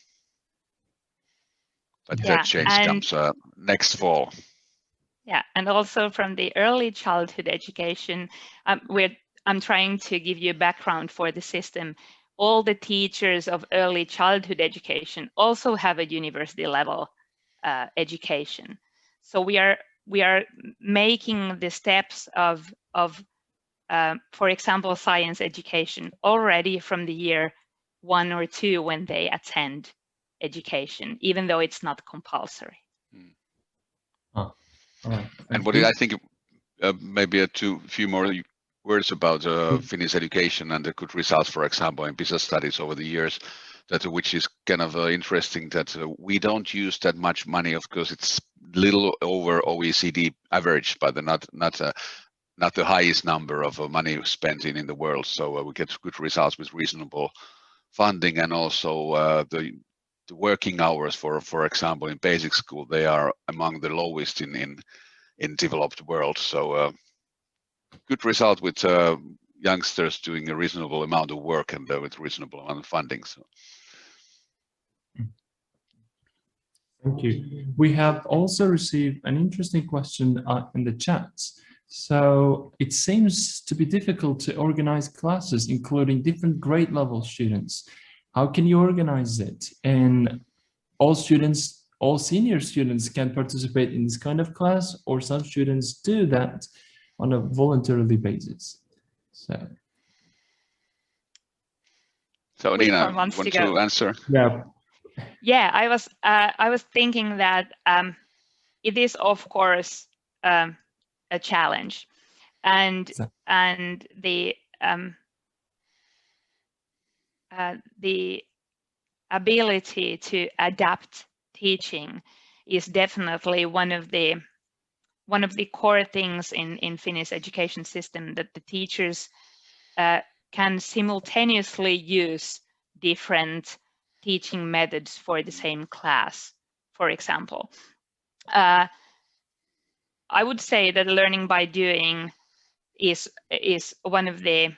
But that change comes next fall. Yeah, and also from the early childhood education, I'm trying to give you a background for the system. All the teachers of early childhood education also have a university level education. So we are making the steps of for example, science education already from the year 1 or 2 when they attend education, even though it's not compulsory. Oh, all right. And what I think maybe few more words about Finnish education and the good results, for example, in PISA studies over the years, which is kind of interesting that we don't use that much money. Of course, it's little over OECD average, but not the highest number of money spent in the world. So we get good results with reasonable funding, and also the the working hours, for example, in basic school, they are among the lowest in developed world. So good result with youngsters doing a reasonable amount of work and with reasonable amount of funding. So. Thank you. We have also received an interesting question in the chat. So it seems to be difficult to organize classes, including different grade level students. How can you organize it? And all students, all senior students can participate in this kind of class, or some students do that on a voluntarily basis. So Nina, want to answer? Yeah. Yeah, I was thinking that it is of course a challenge, and the ability to adapt teaching is definitely one of the core things in Finnish education system, that the teachers can simultaneously use different teaching methods for the same class, for example. I would say that learning by doing is one of the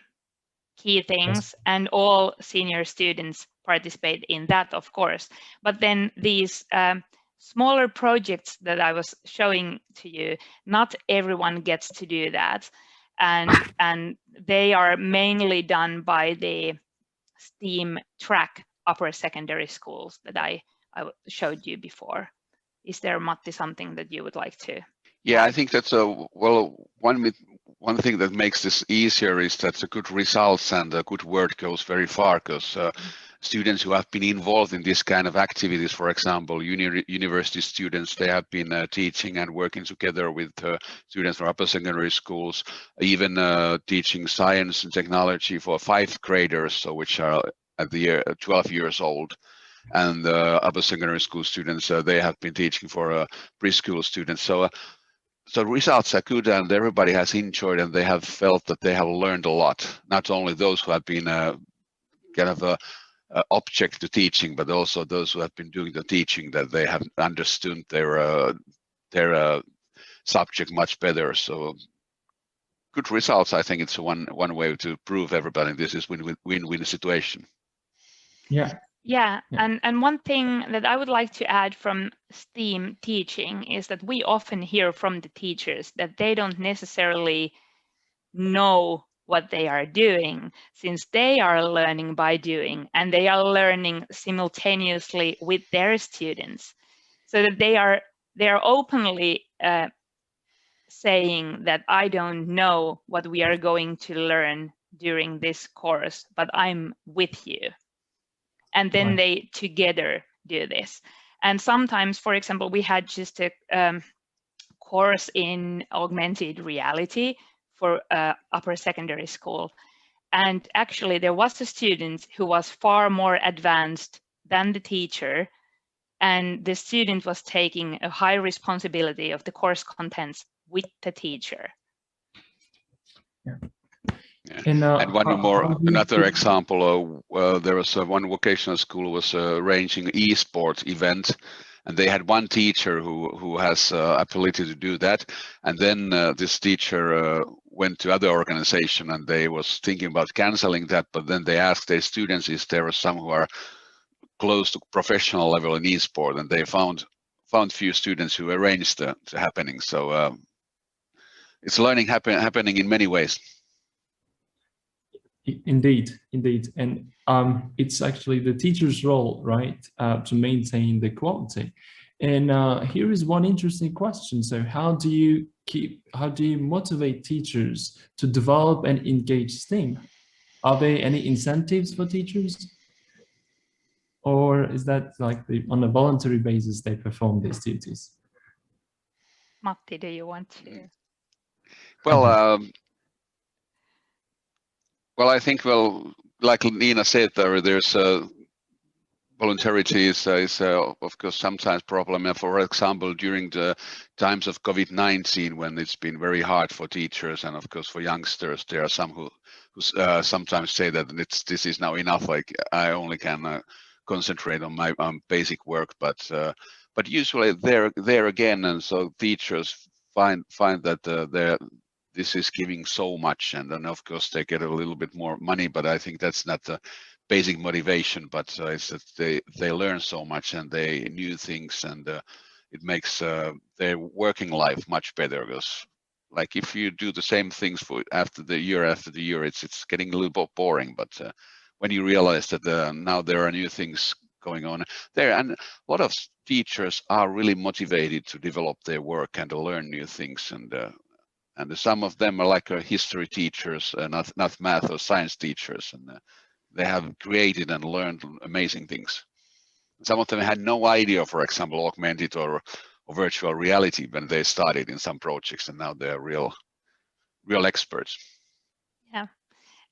key things, and all senior students participate in that, of course. But then these smaller projects that I was showing to you, not everyone gets to do that. And they are mainly done by the STEAM track upper secondary schools that I showed you before. Is there, Matti, something that you would like to? Yeah, I think that's one thing that makes this easier is that the good results and the good word goes very far, because students who have been involved in this kind of activities, for example, university students, they have been teaching and working together with students from upper secondary schools, even teaching science and technology for 5th graders, so which are at the 12 years old. And upper secondary school students, they have been teaching for preschool students. So results are good, and everybody has enjoyed, and they have felt that they have learned a lot. Not only those who have been kind of a object to teaching, but also those who have been doing the teaching, that they have understood their subject much better. So good results. I think it's one way to prove everybody this is win-win situation. Yeah. Yeah, and one thing that I would like to add from STEAM teaching is that we often hear from the teachers that they don't necessarily know what they are doing, since they are learning by doing, and they are learning simultaneously with their students, so that they are openly saying that I don't know what we are going to learn during this course, but I'm with you. And then they together do this. And sometimes, for example, we had just a course in augmented reality for upper secondary school. And actually there was a student who was far more advanced than the teacher. And the student was taking a high responsibility of the course contents with the teacher. Yeah. And another example, there was one vocational school was arranging an e-sport event, and they had one teacher who has ability to do that, and then this teacher went to other organization, and they was thinking about canceling that, but then they asked their students if there were some who are close to professional level in e-sport, and they found few students who arranged the happening. So it's learning happening in many ways. Indeed. And it's actually the teacher's role, right, to maintain the quality. And here is one interesting question. So how do you motivate teachers to develop and engage STEAM? Are there any incentives for teachers? Or is that like on a voluntary basis they perform these duties? Matti, do you want to? Well, I think, like Nina said, there's voluntarity is of course sometimes problem. And for example, during the times of COVID-19, when it's been very hard for teachers and of course for youngsters, there are some who sometimes say that this is now enough. Like I only can concentrate on my basic work. But usually there again, and so teachers find that this is giving so much, and then of course they get a little bit more money. But I think that's not the basic motivation. But it's that they learn so much and they new things, and it makes their working life much better. Because like if you do the same things for after the year, it's getting a little bit boring. But when you realize that now there are new things going on there, and a lot of teachers are really motivated to develop their work and to learn new things, and some of them are like history teachers, not math or science teachers, and they have created and learned amazing things. Some of them had no idea, for example, augmented or virtual reality when they started in some projects, and now they're real experts. Yeah,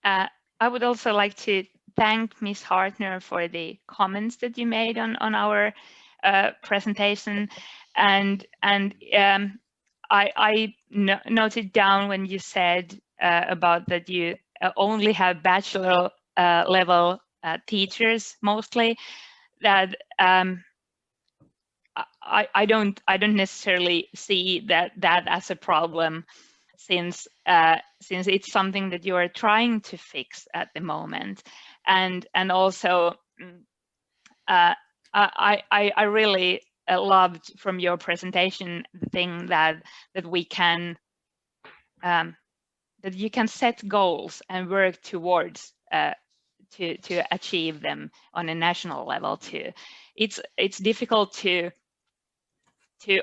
I would also like to thank Ms. Hartner for the comments that you made on our presentation, and I noted down when you said about that you only have bachelor level teachers mostly, that I don't necessarily see that as a problem, since it's something that you are trying to fix at the moment, and also I really loved from your presentation the thing that we can that you can set goals and work towards to achieve them on a national level too. It's difficult to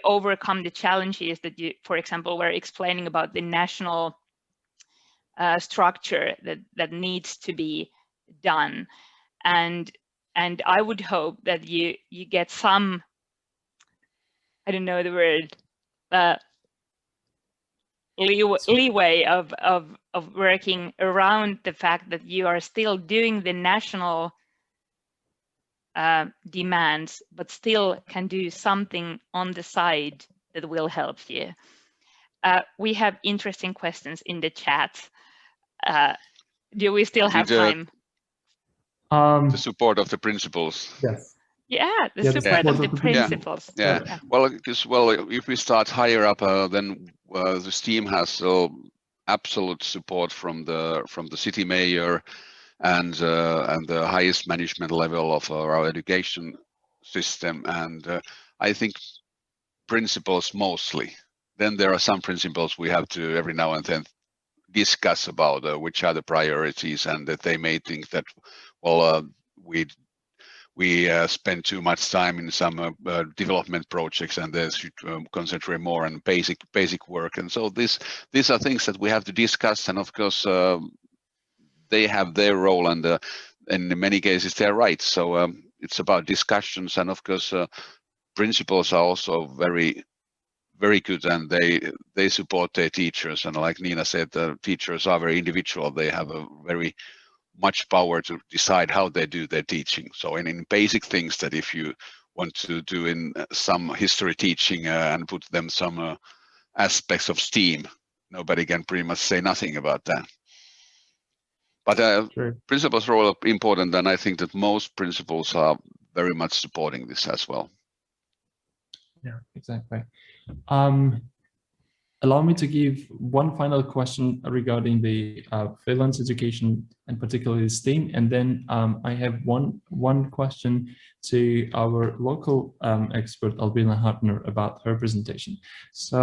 overcome the challenges that you, for example, were explaining about the national structure that needs to be done, and I would hope that you get some, I don't know the word, leeway of working around the fact that you are still doing the national demands, but still can do something on the side that will help you. We have interesting questions in the chat. Do we still have time? The support of the principals. Yes. Yeah, the support of the principals. Yeah. Well, if we start higher up, then the team has absolute support from the city mayor and the highest management level of our education system, and I think principals mostly. Then there are some principals we have to every now and then discuss about which are the priorities, and that they may think that, well, we spend too much time in some development projects, and they should concentrate more on basic work. And so these are things that we have to discuss, and of course they have their role, and in many cases they're right. So it's about discussions, and of course principals are also very good, and they support their teachers. And like Nina said, the teachers are very individual. They have a very much power to decide how they do their teaching. So in basic things that if you want to do in some history teaching and put them some aspects of STEAM, nobody can pretty much say nothing about that. But principals' role are important, and I think that most principals are very much supporting this as well. Yeah, exactly. Allow me to give one final question regarding the freelance education and particularly STEAM, and then I have one question to our local expert Albina Hartner about her presentation. So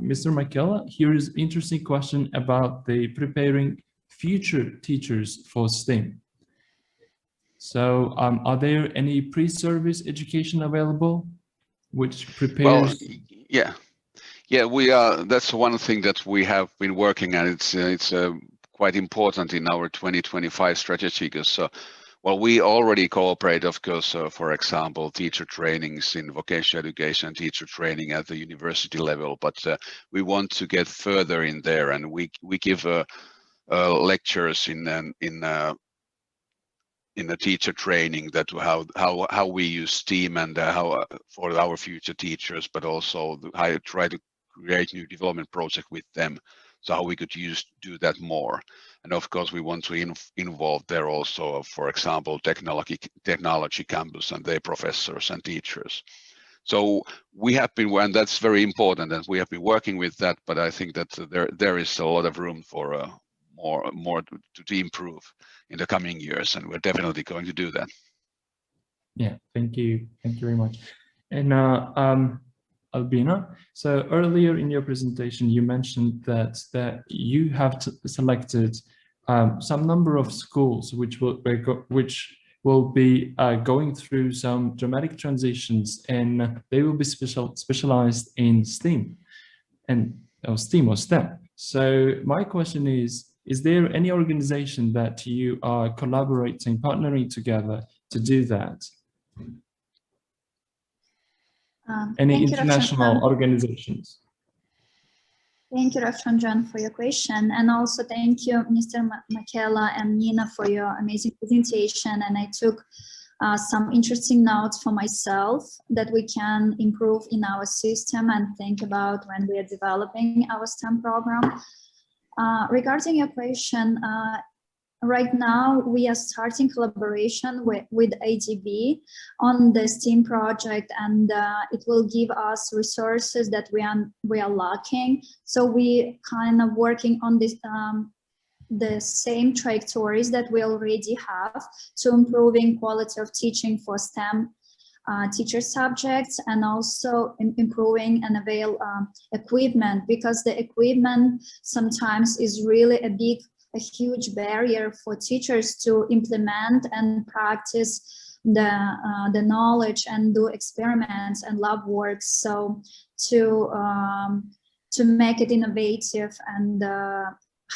Mr. Michaela, here is an interesting question about the preparing future teachers for STEAM. So are there any pre-service education available which prepares? Well, yeah, we are. That's one thing that we have been working on. It's quite important in our 2025 strategy, because well, we already cooperate, of course, for example, teacher trainings in vocational education, teacher training at the university level, but we want to get further in there, and we give lectures in the teacher training, that how we use STEAM, and how for our future teachers, but also I try to create new development project with them, so how we could do that more. And of course, we want to involve there also, for example, technology campus and their professors and teachers. So we have been, and that's very important, and we have been working with that. But I think that there is a lot of room for more to improve in the coming years, and we're definitely going to do that. Yeah, thank you very much. And Albina, so earlier in your presentation, you mentioned that you have selected some number of schools which will be going through some dramatic transitions, and they will be specialized in STEAM or STEM. So my question is there any organization that you are collaborating, partnering together to do that? Any international organizations? Thank you, Rafsanjan, for your question. And also thank you, Mr. Makela and Nina, for your amazing presentation. And I took some interesting notes for myself that we can improve in our system and think about when we are developing our STEM program. Regarding your question, right now we are starting collaboration with ADB on the STEAM project, and it will give us resources that we are lacking. So we kind of working on this the same trajectories that we already have to improving quality of teaching for STEM teacher subjects, and also improving and avail equipment, because the equipment sometimes is really a huge barrier for teachers to implement and practice the knowledge and do experiments and lab work. So to make it innovative and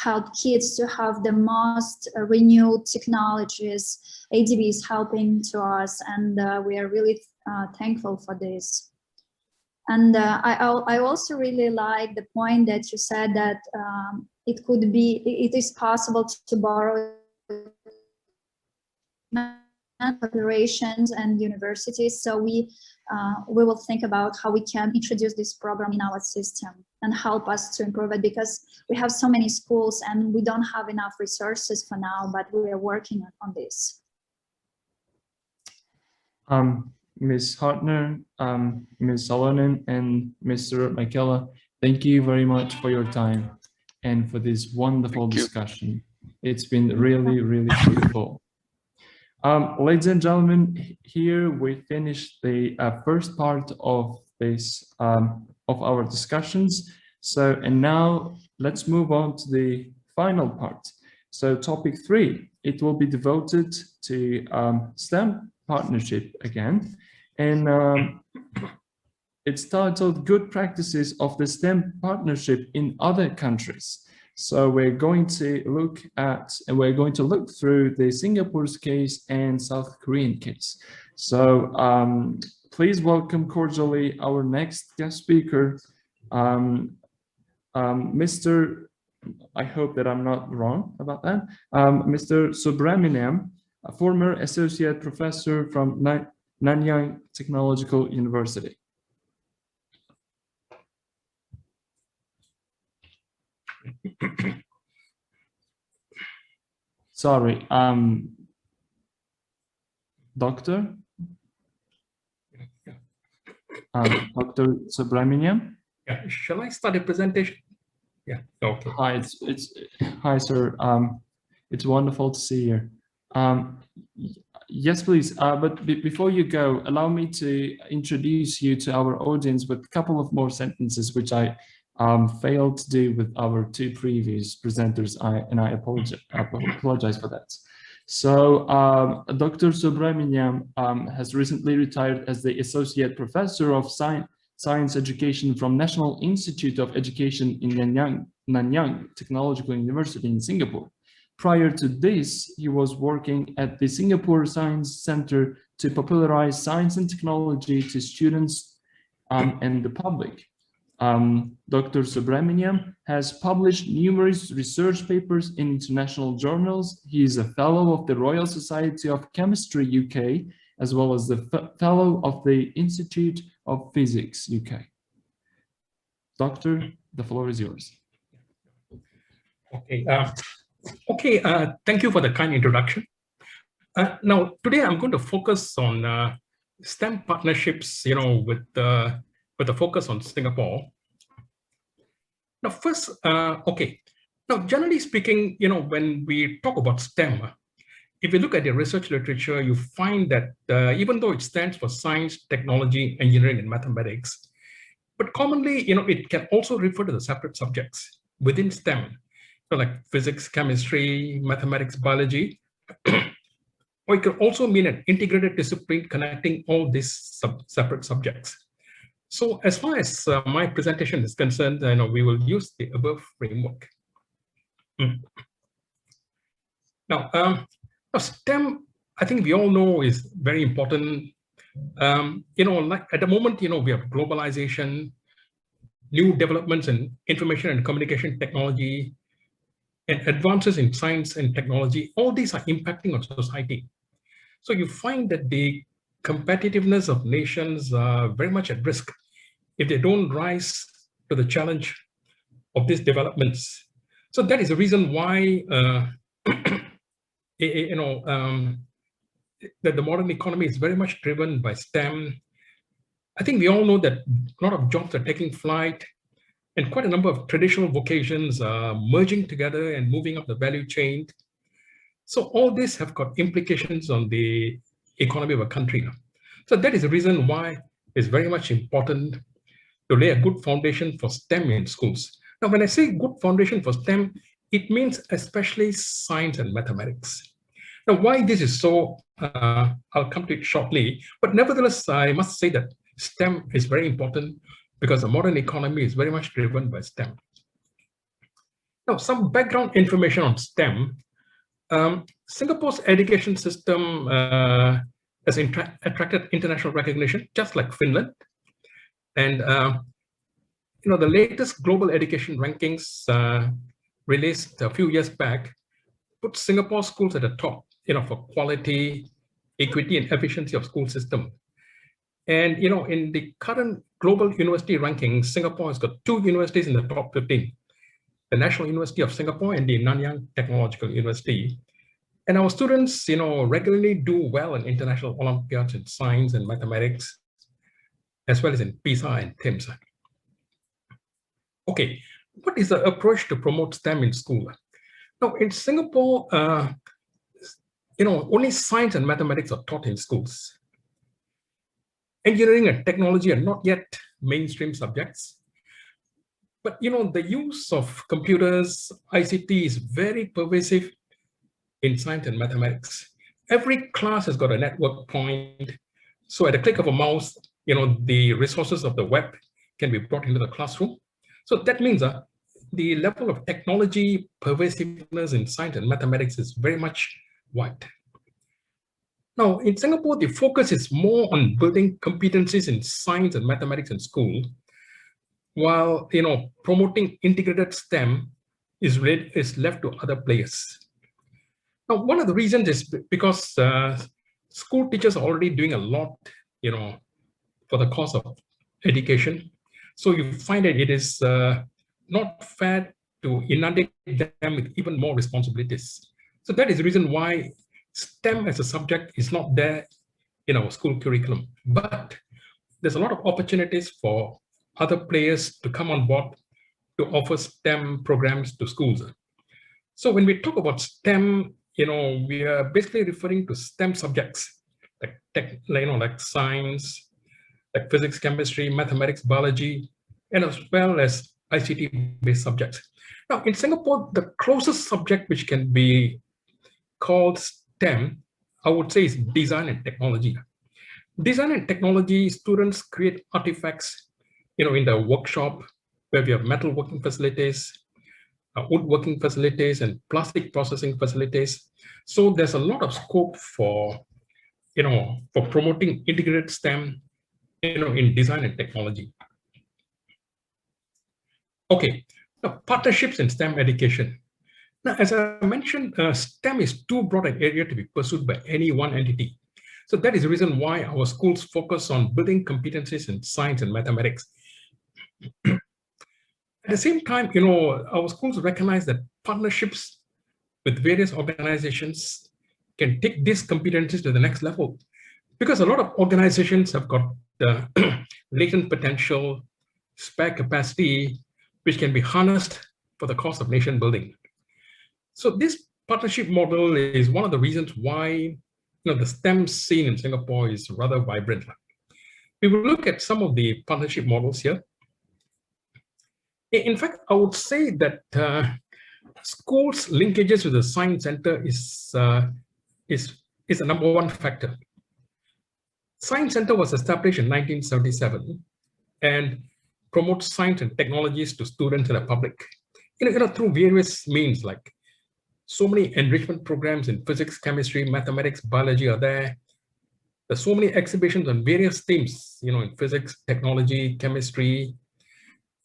help kids to have the most renewed technologies, ADB is helping to us, and we are really thankful for this. And I also really like the point that you said that it is possible to borrow corporations and universities. So we will think about how we can introduce this program in our system and help us to improve it, because we have so many schools and we don't have enough resources for now, but we are working on this. Ms. Hartner, Ms. Salonen, and Mr. Makela, thank you very much for your time and for this wonderful discussion. It's been really, really beautiful. Ladies and gentlemen, here we finish the first part of this of our discussions. So, and now let's move on to the final part. So topic 3, it will be devoted to STEM partnership again. And it's titled Good Practices of the STEM Partnership in Other Countries. So we're going to look at, and we're going to look through the Singapore's case and South Korean case. So please welcome cordially our next guest speaker, Mr. I hope that I'm not wrong about that, Mr. Subramaniam, a former associate professor from Nanyang Technological University. Sorry, Dr. Dr. Subramaniam. Yeah, shall I start the presentation? Yeah, okay. Hi, hi, sir. It's wonderful to see you. Yes, please. But before you go, allow me to introduce you to our audience with a couple of more sentences, which I failed to do with our 2 previous presenters, and I apologize for that. So Dr. Subramaniam has recently retired as the Associate Professor of Science Education from National Institute of Education in Nanyang Technological University in Singapore. Prior to this, he was working at the Singapore Science Center to popularize science and technology to students and the public. Dr. Subramaniam has published numerous research papers in international journals. He is a fellow of the Royal Society of Chemistry UK, as well as the fellow of the Institute of Physics UK. Doctor, the floor is yours. Okay. Okay, thank you for the kind introduction. Now, today I'm going to focus on STEM partnerships, with the focus on Singapore. Now, first, okay. Now, generally speaking, when we talk about STEM, if you look at the research literature, you find that even though it stands for science, technology, engineering, and mathematics, but commonly, it can also refer to the separate subjects within STEM, like physics, chemistry, mathematics, biology, or it could also mean an integrated discipline connecting all these separate subjects. So as far as my presentation is concerned, we will use the above framework. Now, STEM, I think we all know, is very important. Like at the moment, we have globalization, new developments in information and communication technology, and advances in science and technology. All these are impacting on society. So you find that the competitiveness of nations are very much at risk if they don't rise to the challenge of these developments. So that is the reason why that the modern economy is very much driven by STEM. I think we all know that a lot of jobs are taking flight, and quite a number of traditional vocations are merging together and moving up the value chain. So all this have got implications on the economy of a country. So that is the reason why it's very much important to lay a good foundation for STEM in schools. Now, when I say good foundation for STEM, it means especially science and mathematics. Now, why this is so, I'll come to it shortly, but nevertheless, I must say that STEM is very important because the modern economy is very much driven by STEM. Now, some background information on STEM. Singapore's education system has attracted international recognition, just like Finland. And the latest global education rankings released a few years back put Singapore schools at the top, for quality, equity, and efficiency of school system. And in the current global university rankings, Singapore has got 2 universities in the top 15. The National University of Singapore and the Nanyang Technological University. And our students, regularly do well in international Olympiads in science and mathematics, as well as in PISA and TIMSS. Okay, what is the approach to promote STEM in school? Now, in Singapore, only science and mathematics are taught in schools. Engineering and technology are not yet mainstream subjects. But the use of computers, ICT is very pervasive in science and mathematics. Every class has got a network point. So at a click of a mouse, the resources of the web can be brought into the classroom. So that means the level of technology pervasiveness in science and mathematics is very much wide. Now, in Singapore, the focus is more on building competencies in science and mathematics in school, while promoting integrated STEM is left to other players. Now, one of the reasons is because school teachers are already doing a lot, for the course of education. So you find that it is not fair to inundate them with even more responsibilities. So that is the reason why STEM as a subject is not there in our school curriculum. But there's a lot of opportunities for other players to come on board to offer STEM programs to schools. So when we talk about STEM, we are basically referring to STEM subjects like science, like physics, chemistry, mathematics, biology, and as well as ICT-based subjects. Now, in Singapore, the closest subject which can be called STEM, I would say, is design and technology. Design and technology, students create artifacts, in the workshop where we have metalworking facilities, woodworking facilities, and plastic processing facilities. So there's a lot of scope for, for promoting integrated STEM, in design and technology. Okay, now partnerships in STEM education. Now, as I mentioned, STEM is too broad an area to be pursued by any one entity. So that is the reason why our schools focus on building competencies in science and mathematics. At the same time, our schools recognize that partnerships with various organizations can take these competencies to the next level. Because a lot of organizations have got the latent potential, spare capacity, which can be harnessed for the cause of nation building. So this partnership model is one of the reasons why the STEM scene in Singapore is rather vibrant. We will look at some of the partnership models here. In fact, I would say that schools' linkages with the Science Center is the number one factor. Science Center was established in 1977 and promotes science and technologies to students and the public, through various means, like so many enrichment programs in physics, chemistry, mathematics, biology are there. There's so many exhibitions on various themes, in physics, technology, chemistry.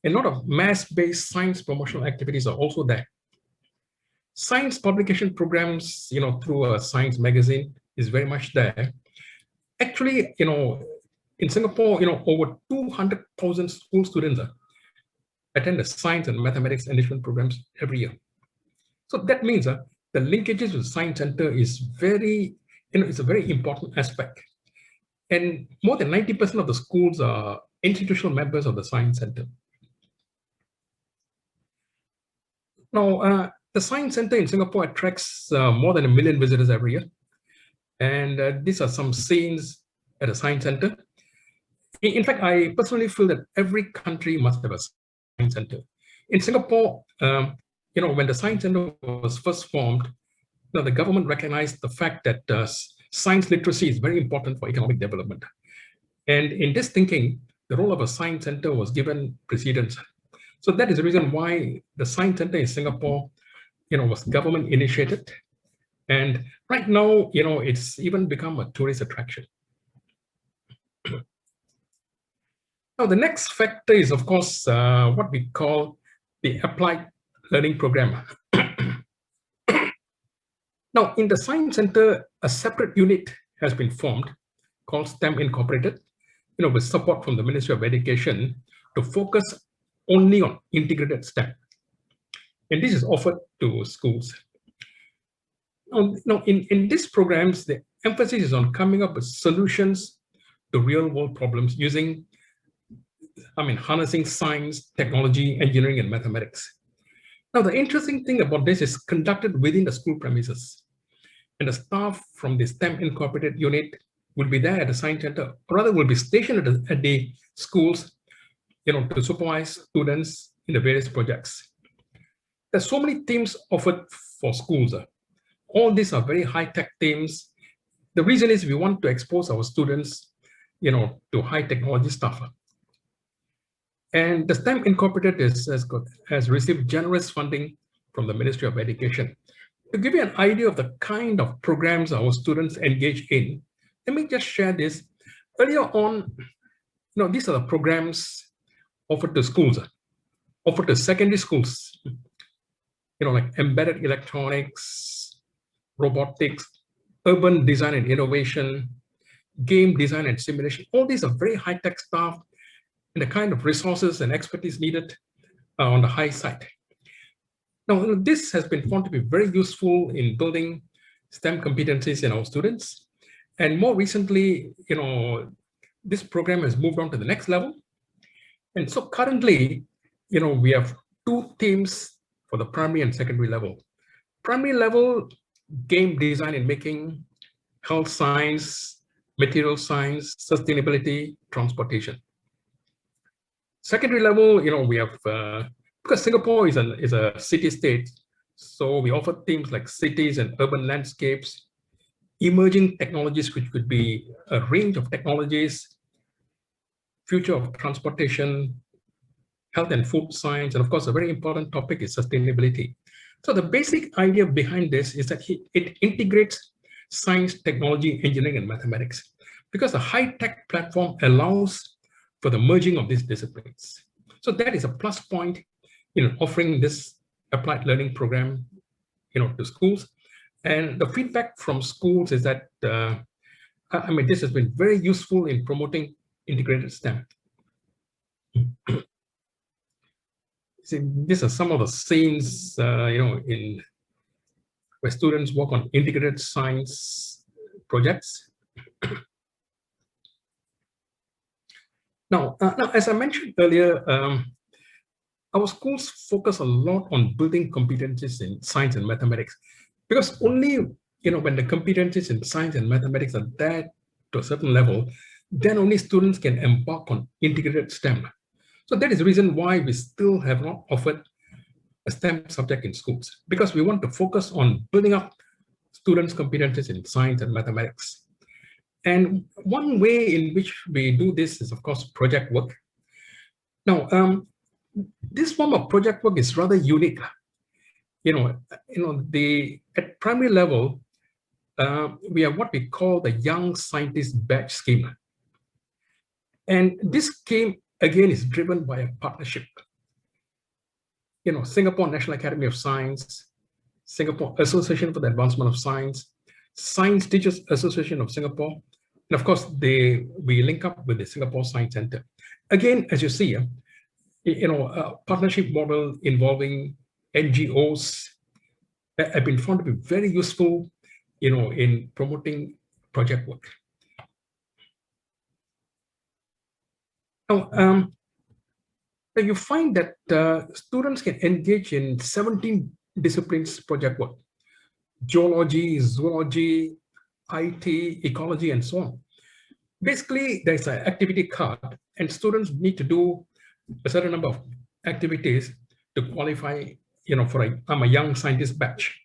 A lot of mass-based science promotional activities are also there. Science publication programs, through a science magazine is very much there. Actually, in Singapore, over 200,000 school students attend the science and mathematics enrichment programs every year. So that means the linkages with the Science Center is very, it's a very important aspect. And more than 90% of the schools are institutional members of the Science Center. Now, the Science Center in Singapore attracts more than 1 million visitors every year. And these are some scenes at a Science Center. In fact, I personally feel that every country must have a Science Center. In Singapore, when the Science Center was first formed, the government recognized the fact that science literacy is very important for economic development. And in this thinking, the role of a Science Center was given precedence. So that is the reason why the Science Center in Singapore, was government initiated. And right now, it's even become a tourist attraction. Now, the next factor is, of course, what we call the applied learning program. Now, in the Science Center, a separate unit has been formed called STEM Incorporated, with support from the Ministry of Education to focus only on integrated STEM. And this is offered to schools. Now, in these programs, the emphasis is on coming up with solutions to real-world problems using, harnessing science, technology, engineering, and mathematics. Now, the interesting thing about this is conducted within the school premises. And the staff from the STEM Incorporated unit will be there at the Science Center, or rather will be stationed at the schools, to supervise students in the various projects. There's so many themes offered for schools. All these are very high-tech themes. The reason is we want to expose our students, to high technology stuff. And the STEM Incorporated has received generous funding from the Ministry of Education. To give you an idea of the kind of programs our students engage in, let me just share this. Earlier on, these are the programs offered to schools, offered to secondary schools, like embedded electronics, robotics, urban design and innovation, game design and simulation. All these are very high-tech stuff and the kind of resources and expertise needed on the high side. Now, this has been found to be very useful in building STEM competencies in our students. And more recently, this program has moved on to the next level. And so currently, we have 2 themes for the primary and secondary level. Primary level, game design and making, health science, material science, sustainability, transportation. Secondary level, we have, because Singapore is a city-state, so we offer themes like cities and urban landscapes, emerging technologies, which could be a range of technologies, future of transportation, health and food science, and of course, a very important topic is sustainability. So the basic idea behind this is that it integrates science, technology, engineering, and mathematics, because a high-tech platform allows for the merging of these disciplines. So that is a plus point in offering this applied learning program, to schools. And the feedback from schools is that, this has been very useful in promoting integrated STEM. See, these are some of the scenes, in where students work on integrated science projects. Now, as I mentioned earlier, our schools focus a lot on building competencies in science and mathematics, because only when the competencies in science and mathematics are there to a certain level, then only students can embark on integrated STEM. So that is the reason why we still have not offered a STEM subject in schools, because we want to focus on building up students' competencies in science and mathematics. And one way in which we do this is, of course, project work. Now, this form of project work is rather unique. At primary level, we have what we call the Young Scientist Badge Scheme. And this scheme, again, is driven by a partnership. Singapore National Academy of Science, Singapore Association for the Advancement of Science, Science Teachers Association of Singapore, and of course, we link up with the Singapore Science Center. Again, as you see, a partnership model involving NGOs have been found to be very useful, in promoting project work. Now, you find that students can engage in 17 disciplines project work: geology, zoology, IT, ecology, and so on. Basically, there's an activity card, and students need to do a certain number of activities to qualify, for a young scientist badge.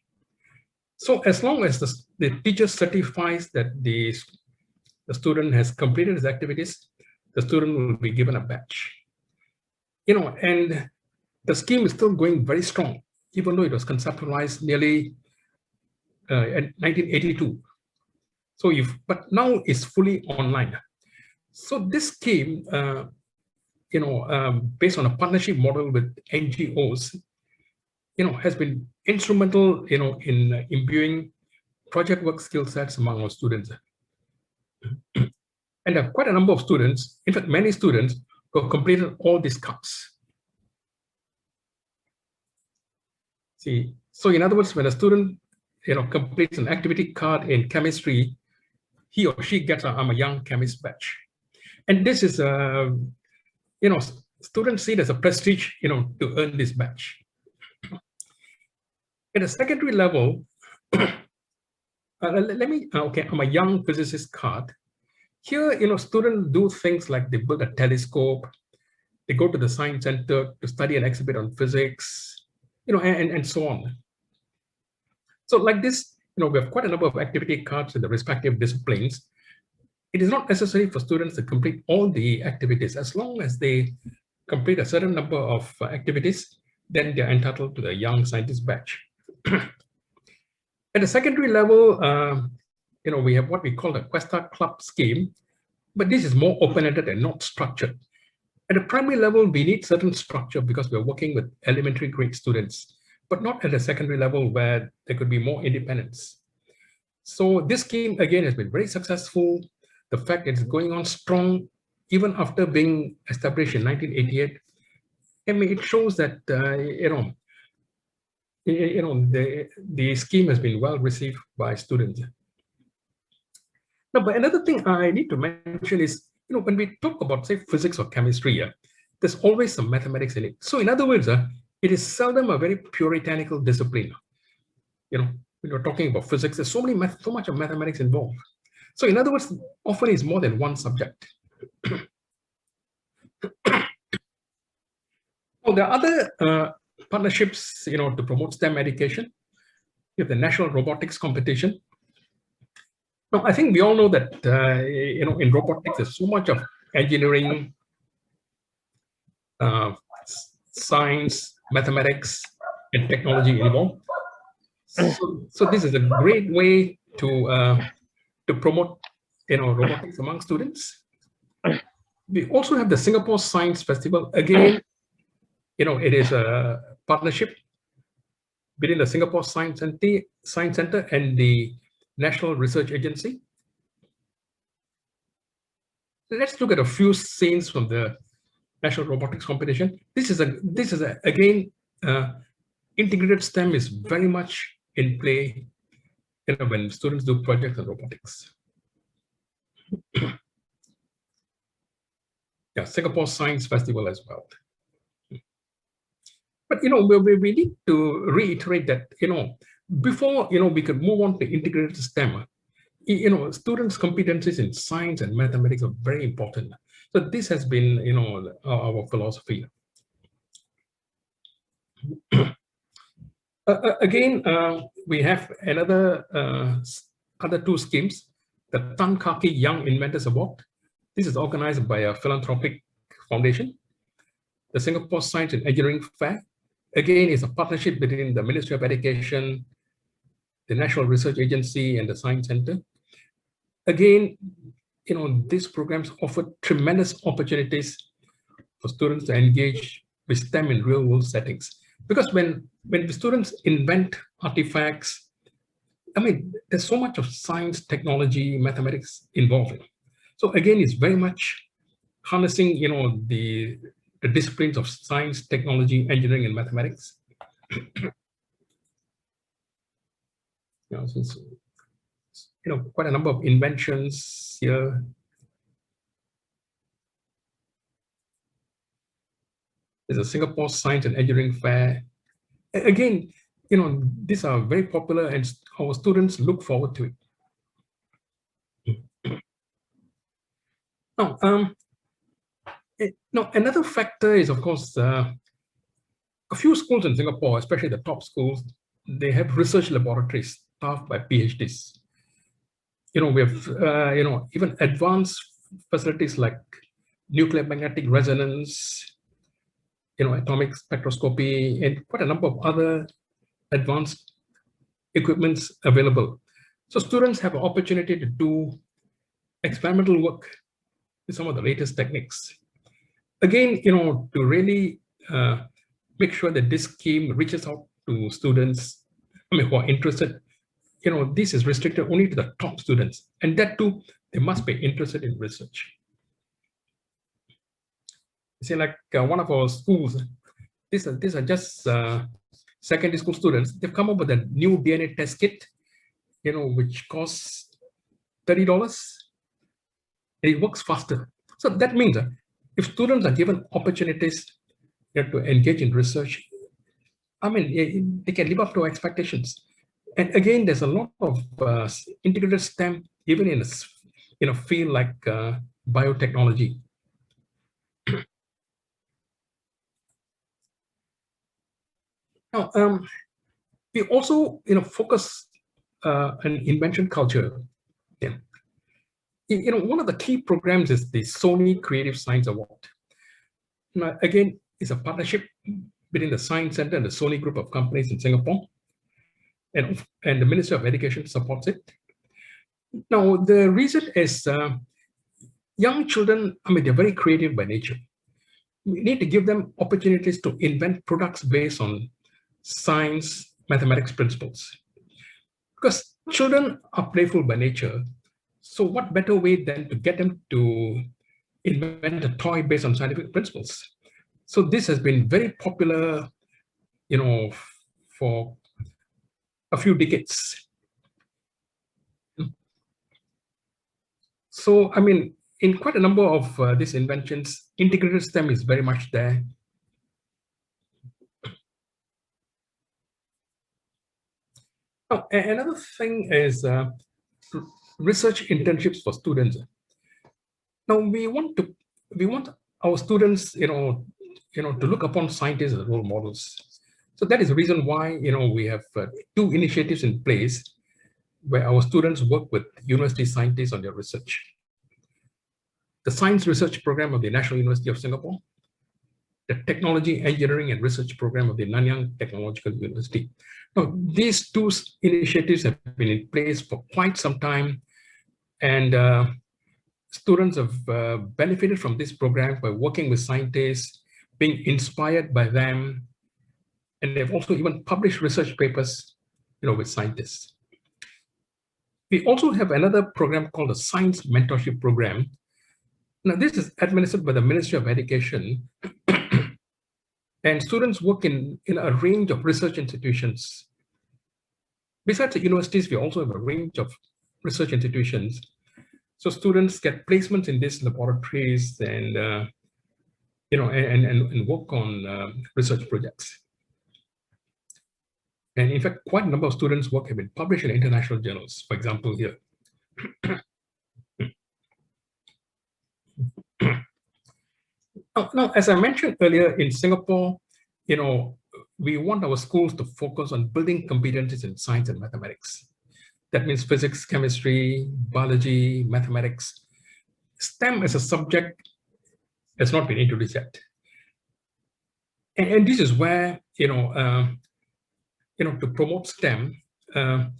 So as long as the teacher certifies that the student has completed his activities, the student will be given a badge. And the scheme is still going very strong, even though it was conceptualized nearly in 1982. So but now it's fully online. So this scheme, based on a partnership model with NGOs, has been instrumental, in imbuing project work skill sets among our students. And there are quite a number of students, in fact, many students who have completed all these cards. See, so in other words, when a student, completes an activity card in chemistry, he or she gets a young chemist badge. And this is, students see it as a prestige, to earn this badge. At a secondary level, I'm a young physicist card. Here, students do things like they build a telescope, they go to the science center to study and exhibit on physics, and so on. So like this, we have quite a number of activity cards in the respective disciplines. It is not necessary for students to complete all the activities. As long as they complete a certain number of activities, then they're entitled to the Young Scientist Badge. At the secondary level, we have what we call the Questa Club scheme, but this is more open-ended and not structured. At the primary level, we need certain structure because we're working with elementary grade students, but not at the secondary level where there could be more independence. So this scheme, again, has been very successful. The fact that it's going on strong, even after being established in 1988, it shows that, the scheme has been well received by students. Now, but another thing I need to mention is, when we talk about, say, physics or chemistry, there's always some mathematics in it. So in other words, it is seldom a very puritanical discipline. When you're talking about physics, there's so much of mathematics involved. So in other words, often it's more than one subject. Well, there are other partnerships, to promote STEM education. We have the National Robotics Competition. Now, I think we all know that, in robotics, there's so much of engineering, science, mathematics, and technology involved. So this is a great way to promote, robotics among students. We also have the Singapore Science Festival. Again, it is a partnership between the Singapore Science Center and the National Research Agency. Let's look at a few scenes from the National Robotics Competition. This is again, integrated STEM is very much, in play, when students do projects in robotics. Yeah, Singapore Science Festival as well. But we need to reiterate that before we could move on to integrated STEM, students' competencies in science and mathematics are very important. So this has been our philosophy. Again, we have another other two schemes, the Tan Kaki Young Inventors Award. This is organized by a philanthropic foundation. The Singapore Science and Engineering Fair, again, is a partnership between the Ministry of Education, the National Research Agency, and the Science Center. Again, these programs offer tremendous opportunities for students to engage with STEM in real-world settings. Because when the students invent artifacts, there's so much of science, technology, mathematics involved. So again, it's very much harnessing, the disciplines of science, technology, engineering, and mathematics. Quite a number of inventions here. There's a Singapore Science and Engineering Fair. Again, these are very popular and our students look forward to it. Now, another factor is, of course, a few schools in Singapore, especially the top schools, they have research laboratories staffed by PhDs. We have, even advanced facilities like nuclear magnetic resonance, atomic spectroscopy, and quite a number of other advanced equipments available. So students have an opportunity to do experimental work with some of the latest techniques. Again, to really make sure that this scheme reaches out to students who are interested. This is restricted only to the top students, and that too, they must be interested in research. See, like one of our schools, these are just secondary school students. They've come up with a new DNA test kit, which costs $30. It works faster. So that means if students are given opportunities to engage in research, they can live up to expectations. And again, there's a lot of integrated STEM, even in a field like biotechnology. Now, we also, focus on invention culture. Yeah. One of the key programs is the Sony Creative Science Award. Now, again, it's a partnership between the Science Center and the Sony Group of companies in Singapore, and the Ministry of Education supports it. Now, the reason is young children, they're very creative by nature. We need to give them opportunities to invent products based on science, mathematics principles. Because children are playful by nature, so what better way than to get them to invent a toy based on scientific principles? So this has been very popular, for a few decades. So, in quite a number of these inventions, integrated STEM is very much there. Now, another thing is research internships for students. Now, we want our students, to look upon scientists as role models. So that is the reason why, we have two initiatives in place where our students work with university scientists on their research. The Science Research Program of the National University of Singapore, the Technology, Engineering and Research Program of the Nanyang Technological University. Now, these two initiatives have been in place for quite some time, and students have benefited from this program by working with scientists, being inspired by them, and they've also even published research papers, with scientists. We also have another program called the Science Mentorship Program. Now, this is administered by the Ministry of Education, and students work in a range of research institutions. Besides the universities, we also have a range of research institutions. So students get placements in these laboratories and and work on research projects. And in fact, quite a number of students' work have been published in international journals. For example, here. Now, as I mentioned earlier, in Singapore, we want our schools to focus on building competencies in science and mathematics. That means physics, chemistry, biology, mathematics. STEM as a subject has not been introduced yet. And this is where, to promote STEM, an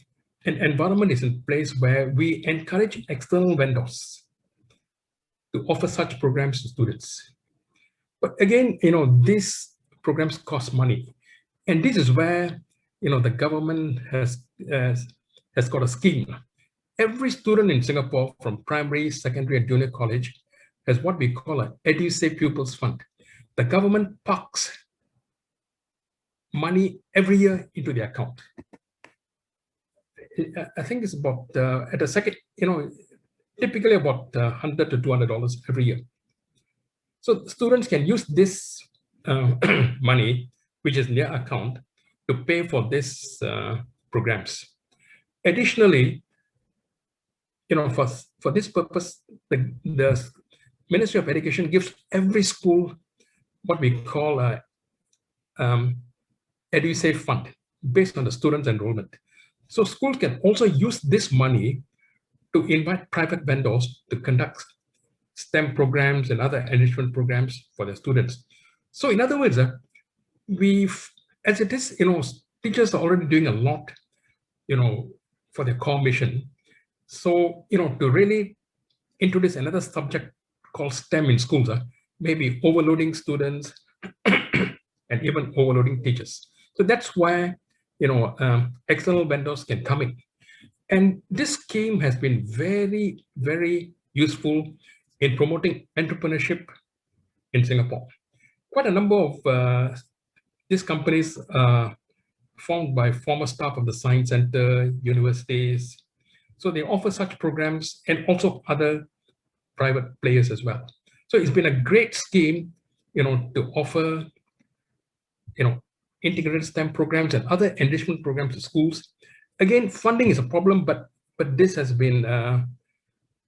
environment is in place where we encourage external vendors to offer such programs to students. But again, these programs cost money. And this is where, the government has got a scheme. Every student in Singapore from primary, secondary, and junior college has what we call an EduSave Pupils Fund. The government parks money every year into the account. I think it's about, at a second, typically about $100 to $200 every year. So students can use this money, which is in their account, to pay for these programs. Additionally, for this purpose, the Ministry of Education gives every school what we call a EduSave Fund based on the students' enrollment. So schools can also use this money to invite private vendors to conduct STEM programs and other enrichment programs for their students. So in other words, as it is, teachers are already doing a lot, for their core mission. So, to really introduce another subject called STEM in schools, maybe overloading students and even overloading teachers. So that's where, external vendors can come in. And this scheme has been very, very useful in promoting entrepreneurship in Singapore. Quite a number of these companies are formed by former staff of the Science Center, universities. So they offer such programs and also other private players as well. So it's been a great scheme, to offer, integrated STEM programs and other enrichment programs to schools. Again, funding is a problem, but this has been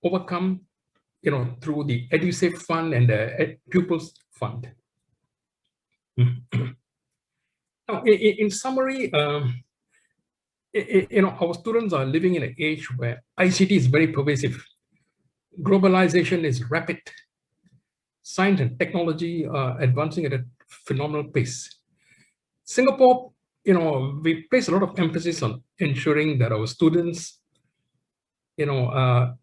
overcome, through the EduSave Fund and the Pupils Fund. Now, in summary, our students are living in an age where ICT is very pervasive. Globalization is rapid. Science and technology are advancing at a phenomenal pace. Singapore, we place a lot of emphasis on ensuring that our students, are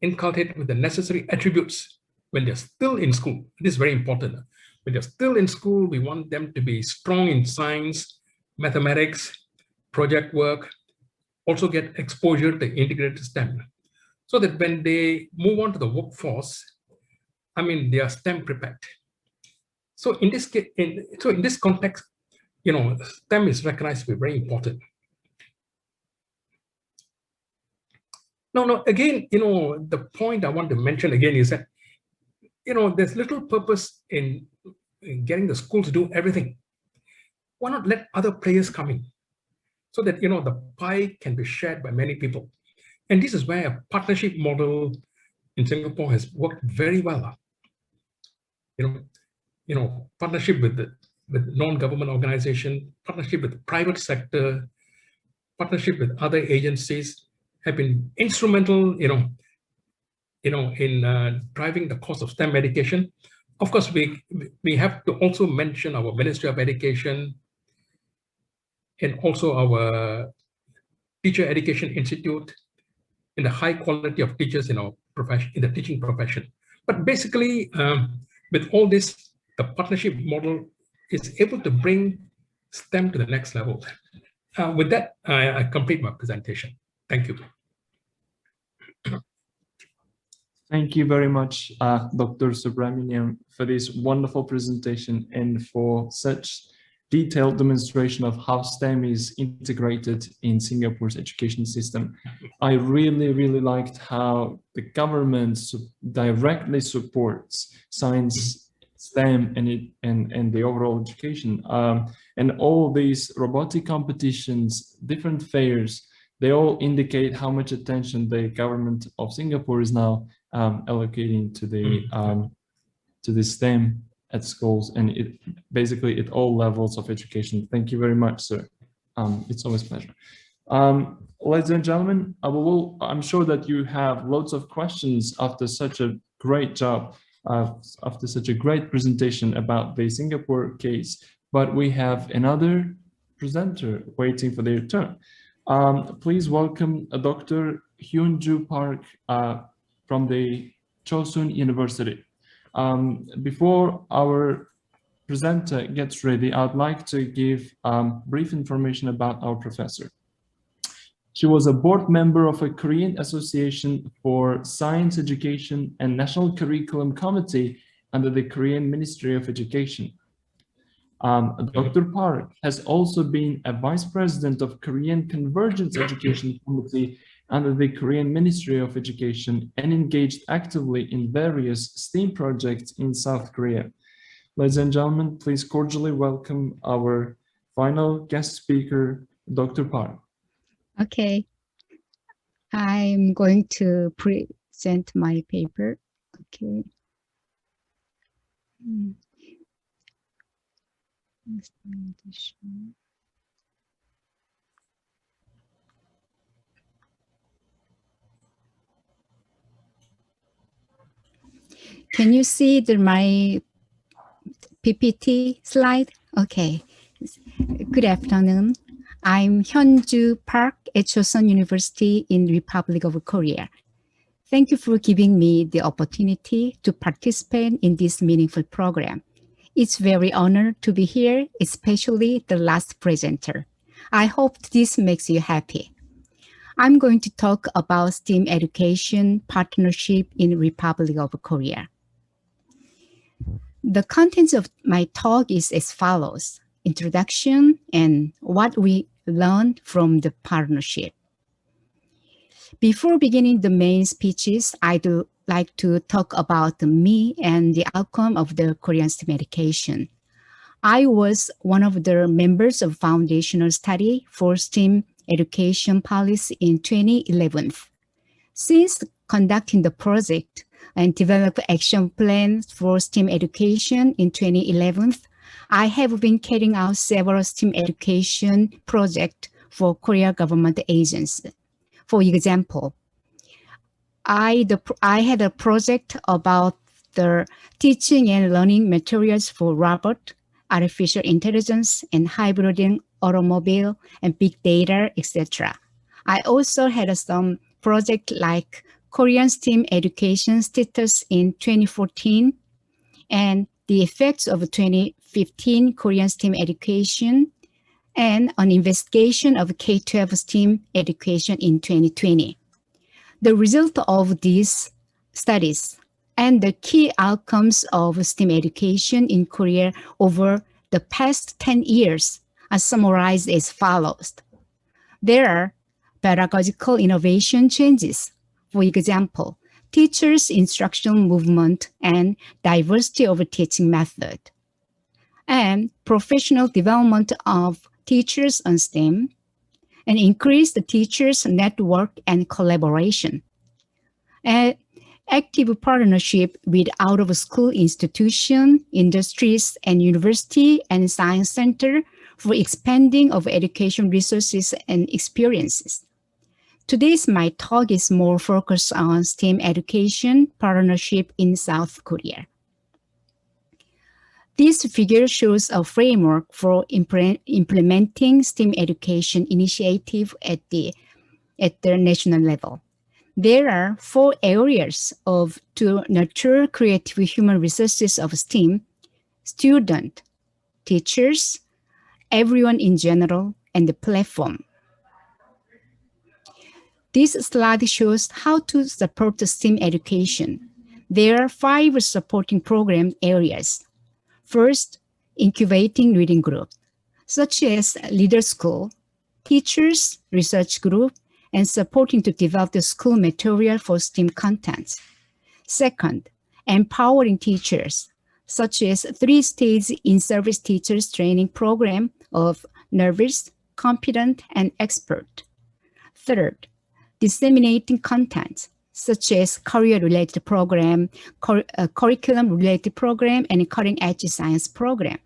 inculcated with the necessary attributes when they're still in school. This is very important. When they're still in school, we want them to be strong in science, mathematics, project work, also get exposure to integrated STEM, so that when they move on to the workforce, they are STEM prepared. So in this case, in this context, STEM is recognized to be very important. Now, again, the point I want to mention again is that, there's little purpose in getting the schools to do everything. Why not let other players come in so that, the pie can be shared by many people? And this is where a partnership model in Singapore has worked very well. Partnership with non-government organization, partnership with the private sector, partnership with other agencies have been instrumental, in driving the cost of STEM education. Of course, we have to also mention our Ministry of Education and also our Teacher Education Institute and the high quality of teachers in our profession, in the teaching profession. But basically, with all this, the partnership model is able to bring STEM to the next level. With that, I complete my presentation. Thank you. Thank you very much, Dr. Subramaniam, for this wonderful presentation and for such detailed demonstration of how STEM is integrated in Singapore's education system. I really, really liked how the government directly supports science, STEM, and the overall education. And all these robotic competitions, different fairs, they all indicate how much attention the government of Singapore is now allocating to the STEM at schools, and it basically at all levels of education. Thank you very much, sir. It's always a pleasure. Ladies and gentlemen, I'm sure that you have loads of questions after such a great job, after such a great presentation about the Singapore case, but we have another presenter waiting for their turn. Please welcome Dr. Hyunju Park from the Chosun University. Before our presenter gets ready, I'd like to give brief information about our professor. She was a board member of a Korean Association for Science Education and National Curriculum Committee under the Korean Ministry of Education. Dr. Park has also been a vice president of Korean Convergence Education Committee under the Korean Ministry of Education and engaged actively in various STEAM projects in South Korea. Ladies and gentlemen, please cordially welcome our final guest speaker, Dr. Park. Okay, I'm going to present my paper. Okay. Can you see my PPT slide? Okay. Good afternoon. I'm Hyunju Park at Chosun University in Republic of Korea. Thank you for giving me the opportunity to participate in this meaningful program. It's very honored to be here, especially the last presenter. I hope this makes you happy. I'm going to talk about STEAM education partnership in Republic of Korea. The contents of my talk is as follows: introduction and what we learned from the partnership. Before beginning the main speeches, I'd like to talk about me and the outcome of the Korean STEM education. I was one of the members of Foundational Study for STEM Education Policy in 2011. Since conducting the project and developed action plans for STEM education in 2011, I have been carrying out several STEM education projects for Korea government agencies. For example, I had a project about the teaching and learning materials for robot, artificial intelligence, and hybrid automobile and big data, etc. I also had some project like Korean STEM education status in 2014 and the effects of 2015 Korean STEM education and an investigation of K-12 STEM education in 2020. The result of these studies and the key outcomes of STEM education in Korea over the past 10 years are summarized as follows. There are pedagogical innovation changes. For example, teachers' instructional movement and diversity of teaching method, and professional development of teachers on STEM, and increase the teachers' network and collaboration, and active partnership with out-of-school institutions, industries, and university and science center for expanding of education resources and experiences. Today's my talk is more focused on STEM education partnership in South Korea. This figure shows a framework for implementing STEM education initiative at the national level. There are 4 areas to nurture creative human resources of STEM: student, teachers, everyone in general, and the platform. This slide shows how to support the STEM education. There are 5 supporting program areas. First, incubating reading groups. such as Leader School, Teachers Research Group, and supporting to develop the school material for STEAM contents. Second, empowering teachers, such as 3-stage in-service teachers training program of nervous, competent, and expert. Third, disseminating content, such as career-related program, curriculum-related program, and cutting-edge science program.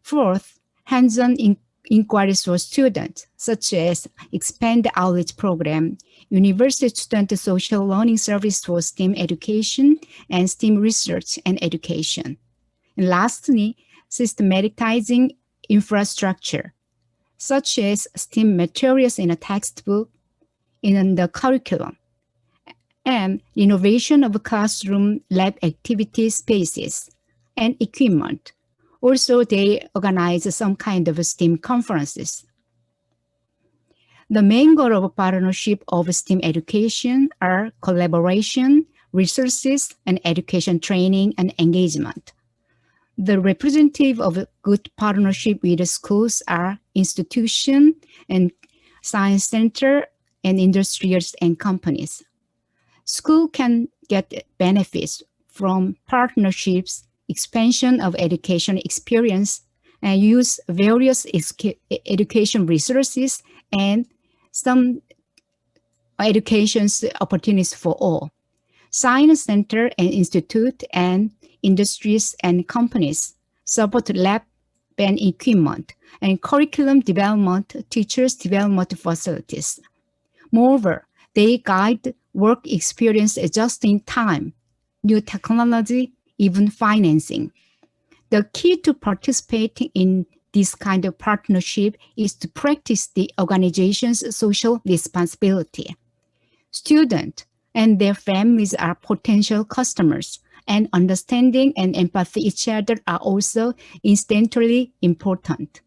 Fourth, hands-on inquiries for students, such as Expand Outreach Program, University Student Social Learning Service for STEAM Education, and STEAM Research and Education. And lastly, systematizing infrastructure, such as STEAM materials in a textbook, in the curriculum, and innovation of classroom lab activity spaces and equipment. Also, they organize some kind of STEAM conferences. The main goal of partnership of STEAM education are collaboration, resources, and education training and engagement. The representative of a good partnership with the schools are institutions and science center and industries and companies. School can get benefits from partnerships, expansion of education experience, and use various education resources and some education opportunities for all. Science center and institute and industries and companies support lab and equipment and curriculum development, teachers development facilities. Moreover, they guide work experience adjusting time, new technology, even financing. The key to participating in this kind of partnership is to practice the organization's social responsibility. Students and their families are potential customers, and understanding and empathy each other are also incidentally important.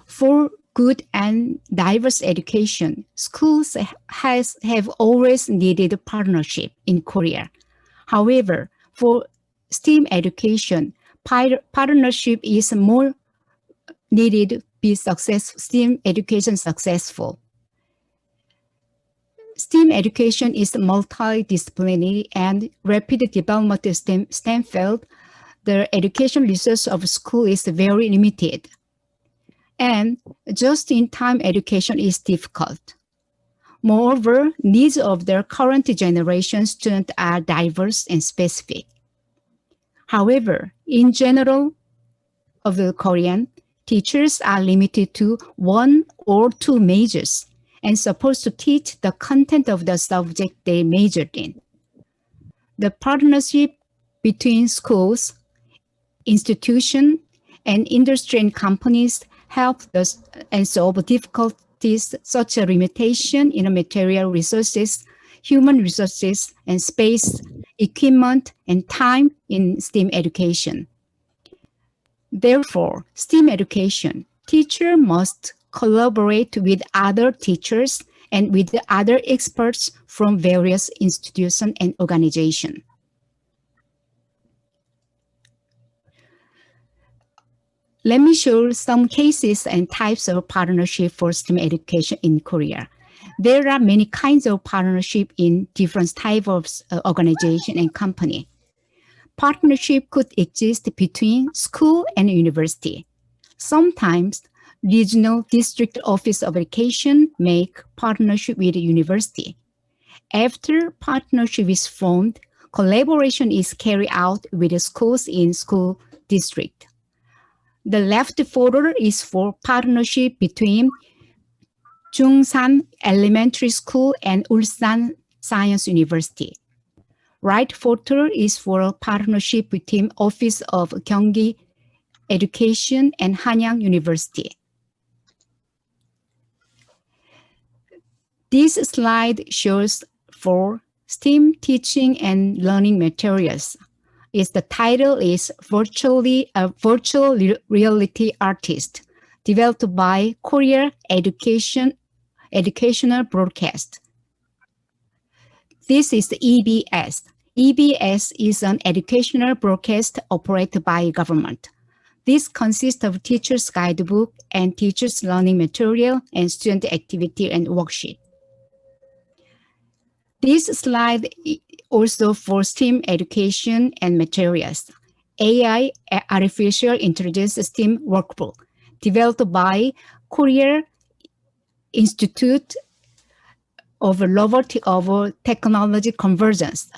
For good and diverse education, schools have always needed partnership in Korea. However, for STEAM education, partnership is more needed to be STEAM education successful. STEAM education is multidisciplinary and rapid development of STEM field. The education resource of school is very limited, and just-in-time education is difficult. Moreover, needs of their current generation students are diverse and specific. However, in general of the Korean, teachers are limited to 1 or 2 majors and supposed to teach the content of the subject they majored in. The partnership between schools, institutions, and industry and companies help us and solve difficulties such as limitation in material resources, human resources, and space, equipment, and time in STEAM education. Therefore, STEAM education, teacher must collaborate with other teachers and with other experts from various institutions and organizations. Let me show some cases and types of partnership for STEM education in Korea. There are many kinds of partnership in different types of organization and company. Partnership could exist between school and university. Sometimes regional district office of education make partnership with the university. After partnership is formed, collaboration is carried out with the schools in school district. The left photo is for partnership between Jungsan Elementary School and Ulsan Science University. Right photo is for a partnership between Office of Gyeonggi Education and Hanyang University. This slide shows for STEAM teaching and learning materials. The title is Virtual Reality Artist, developed by Korea Educational Broadcast. This is the EBS, EBS is an educational broadcast operated by government. This consists of teacher's guidebook and teacher's learning material and student activity and worksheet. This slide also for STEAM education and materials. AI, Artificial Intelligence STEAM Workbook, developed by Korea Institute of Robotic of Technology Convergence.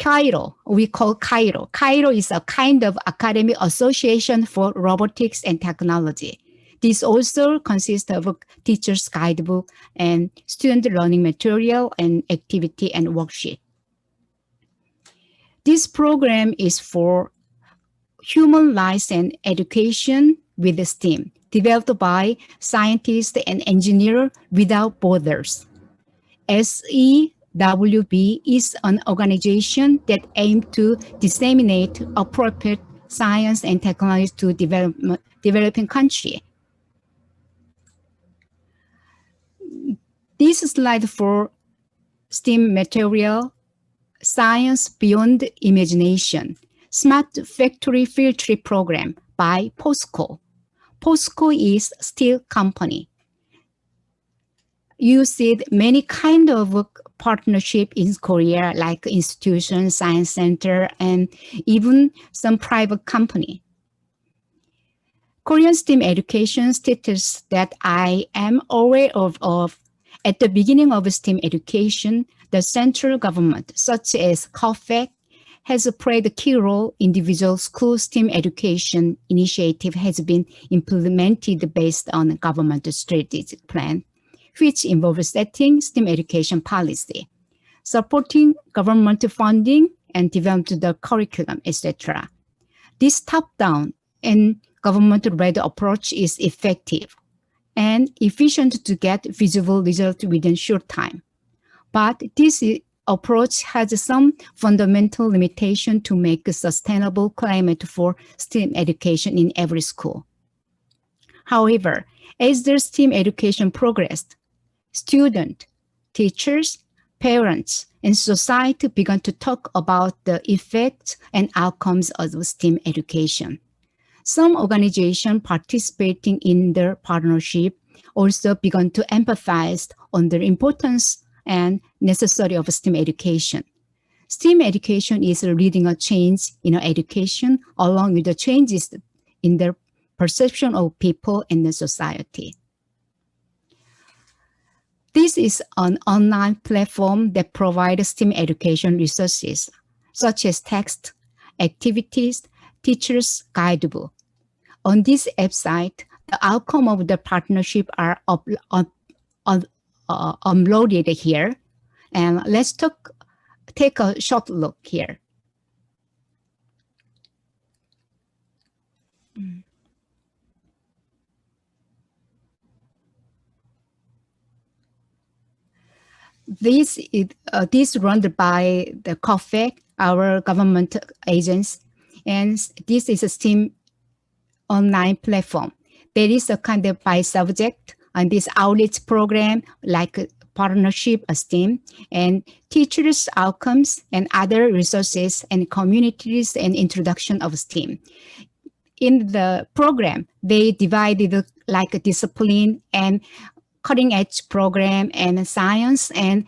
CAIRO, we call CAIRO. CAIRO is a kind of academic association for robotics and technology. This also consists of a teacher's guidebook and student learning material and activity and worksheet. This program is for human life and education with STEAM, developed by scientists and engineers without borders. SEWB is an organization that aims to disseminate appropriate science and technology to developing countries. This slide for STEAM material, Science Beyond Imagination, Smart Factory Field Trip Program by POSCO. POSCO is steel company. You see many kind of partnership in Korea, like institutions, science center, and even some private company. Korean STEAM education status that I am aware of at the beginning of STEAM education, the central government, such as COFEC, has played a key role. Individual school STEAM education initiative has been implemented based on a government strategic plan, which involves setting STEAM education policy, supporting government funding, and developing the curriculum, etc. This top-down and government-led approach is effective and efficient to get visible results within short time. But this approach has some fundamental limitation to make a sustainable climate for STEAM education in every school. However, as the STEAM education progressed, students, teachers, parents, and society began to talk about the effects and outcomes of STEAM education. Some organizations participating in the partnership also began to emphasize on the importance and necessity of STEAM education. STEAM education is leading a change in education along with the changes in the perception of people in the society. This is an online platform that provides STEAM education resources, such as text, activities, teacher's guidebook. On this website, the outcome of the partnership are uploaded here. And let's take a short look here. This is run by the COFEC, our government agents, and this is a STEAM online platform. There is a kind of by subject and this outreach program like partnership STEAM and teachers' outcomes and other resources and communities and introduction of STEAM. In the program, they divided like a discipline and cutting edge program and science and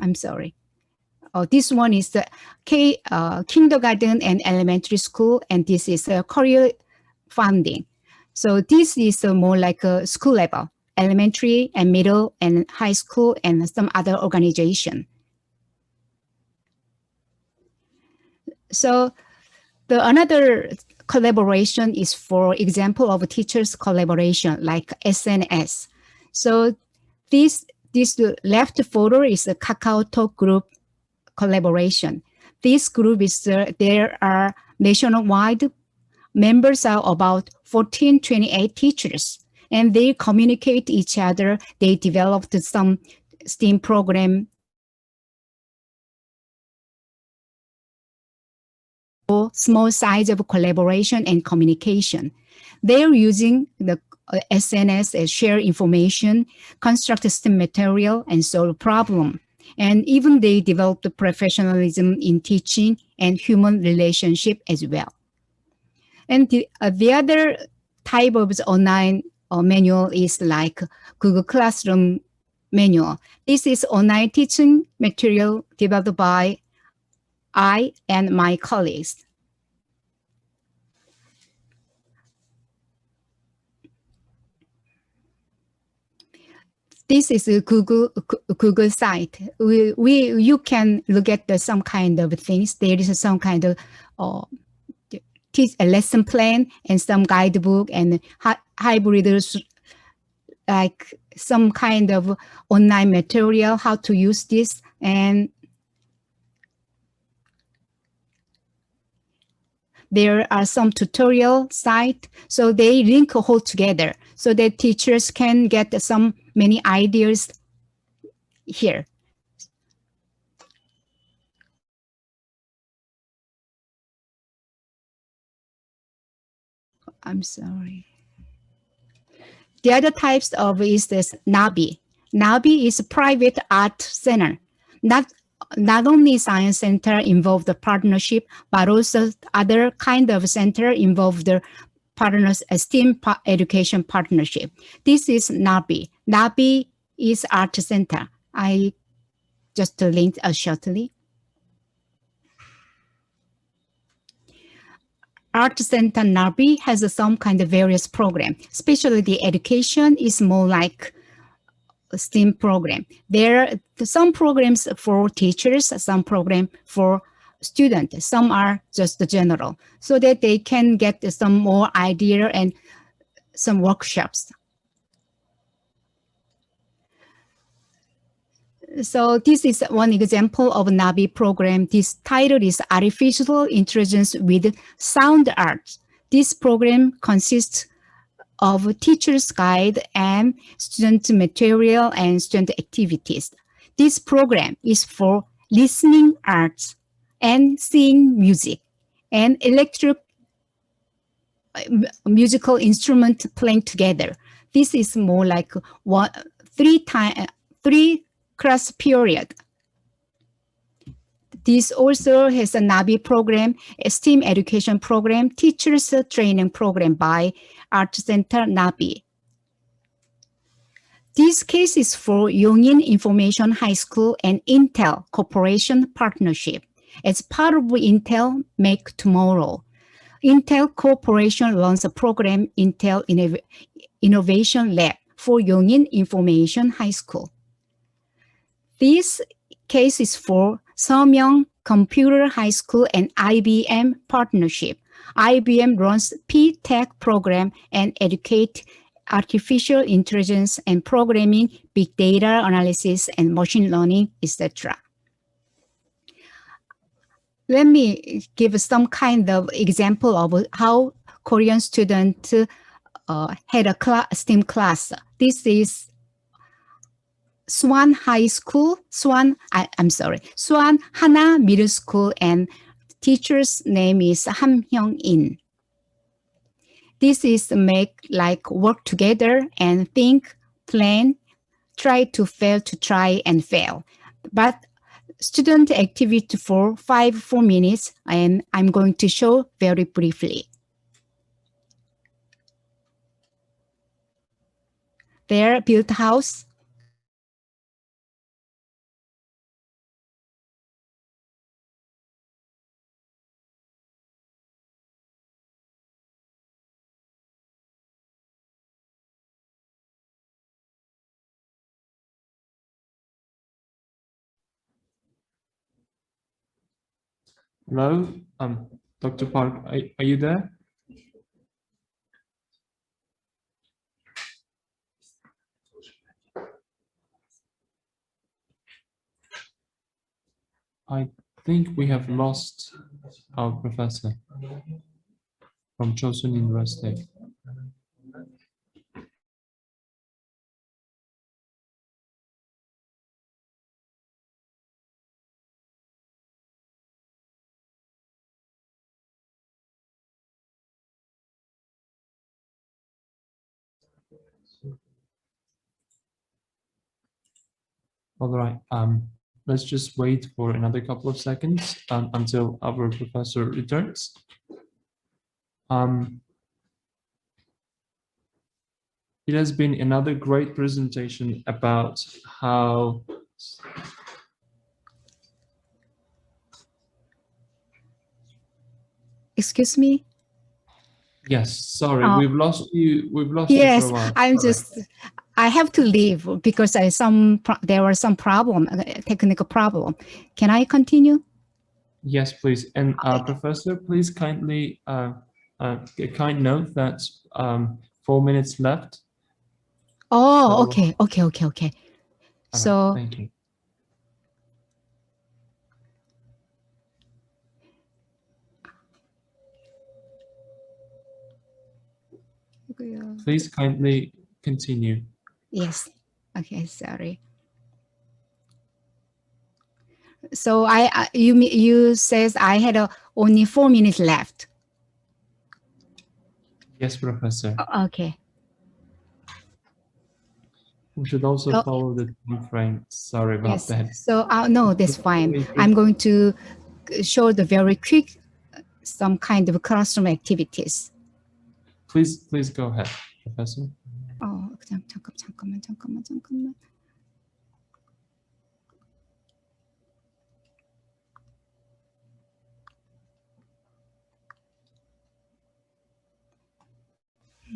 I'm sorry. Oh, this one is the kindergarten and elementary school, and this is a career funding. So this is more like a school level, elementary and middle and high school and some other organization. So another collaboration is, for example, of teachers collaboration like SNS. So this left photo is a KakaoTalk group collaboration. This group is there are nationwide members are about 1428 teachers, and they communicate each other. They developed some STEAM program small size of collaboration and communication. They're using the SNS as share information, construct STEM material, and solve problem. And even they develop the professionalism in teaching and human relationship as well. And the other type of online manual is like Google Classroom manual. This is online teaching material developed by I and my colleagues. This is a Google site. You can look at some kind of things. There is some kind of a lesson plan and some guidebook and hybrid, like some kind of online material, how to use this. And there are some tutorial sites, so they link all together so that teachers can get many ideas here. I'm sorry. The other types of is this NABI. NABI is a private art center. Not only science center involve the partnership, but also other kind of center involve the partners, STEAM education partnership. This is NABI. NABI is art center. I just linked shortly. Art Center NABI has some kind of various program, especially the education is more like a STEAM program. There are some programs for teachers, some program for students, some are just the general, so that they can get some more idea and some workshops. So this is one example of a NABI program. This title is Artificial Intelligence with Sound Art. This program consists of teacher's guide and student material and student activities. This program is for listening arts and seeing music and musical instrument playing together. This is more like three class period. This also has a NABI program, a STEAM education program, teachers training program by Art Center NABI. This case is for Yongin Information High School and Intel Corporation partnership. As part of Intel Make Tomorrow, Intel Corporation runs a program, Intel Innovation Lab for Yongin Information High School. This case is for Seomyeong Computer High School and IBM partnership. IBM runs P-Tech program and educate artificial intelligence and programming, big data analysis, and machine learning, etc. Let me give some kind of example of how Korean students had a STEAM class. This is Swan High School, Swan Hana Middle School, and teacher's name is Ham Hyung-in. This is make like work together and think, plan, try to fail to try and fail. But student activity for 4 minutes, and I'm going to show very briefly. There, built house. Hello, Dr. Park, are you there? I think we have lost our professor from Chosun University. All right. Let's just wait for another couple of seconds until our professor returns. It has been another great presentation about how Excuse me? Yes, sorry, Oh. we've lost you. We've lost you Yes, for a while. I'm Sorry. I have to leave because there was some problem, technical problem. Can I continue? Yes, please. And Professor, please kindly a kind note that 4 minutes left. Oh, So, okay. all right, So, thank you. Please kindly continue. yes. Okay, sorry. So you says I had only 4 minutes left. Yes, Professor. Okay. We should also Oh. follow the time frame. Sorry about Yes. that. So no, that's fine. I'm going to show the very quick some kind of classroom activities. Please go ahead, Professor. 잠깐만.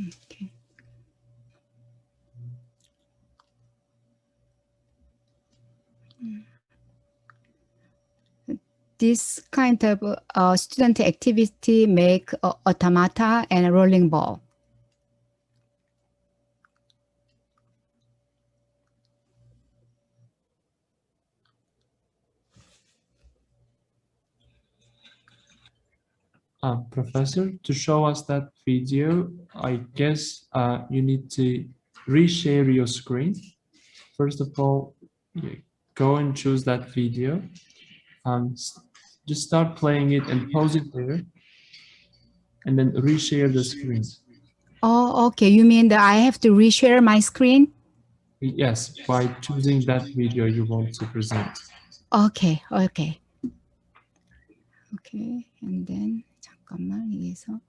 Okay. This kind of student activity make automata and a rolling ball. Professor, to show us that video, I guess you need to reshare your screen. First of all, go and choose that video. Just start playing it and pause it there, and then reshare the screen. Oh, okay. You mean that I have to reshare my screen? Yes, by choosing that video you want to present. Okay. And then 잠깐만 여기서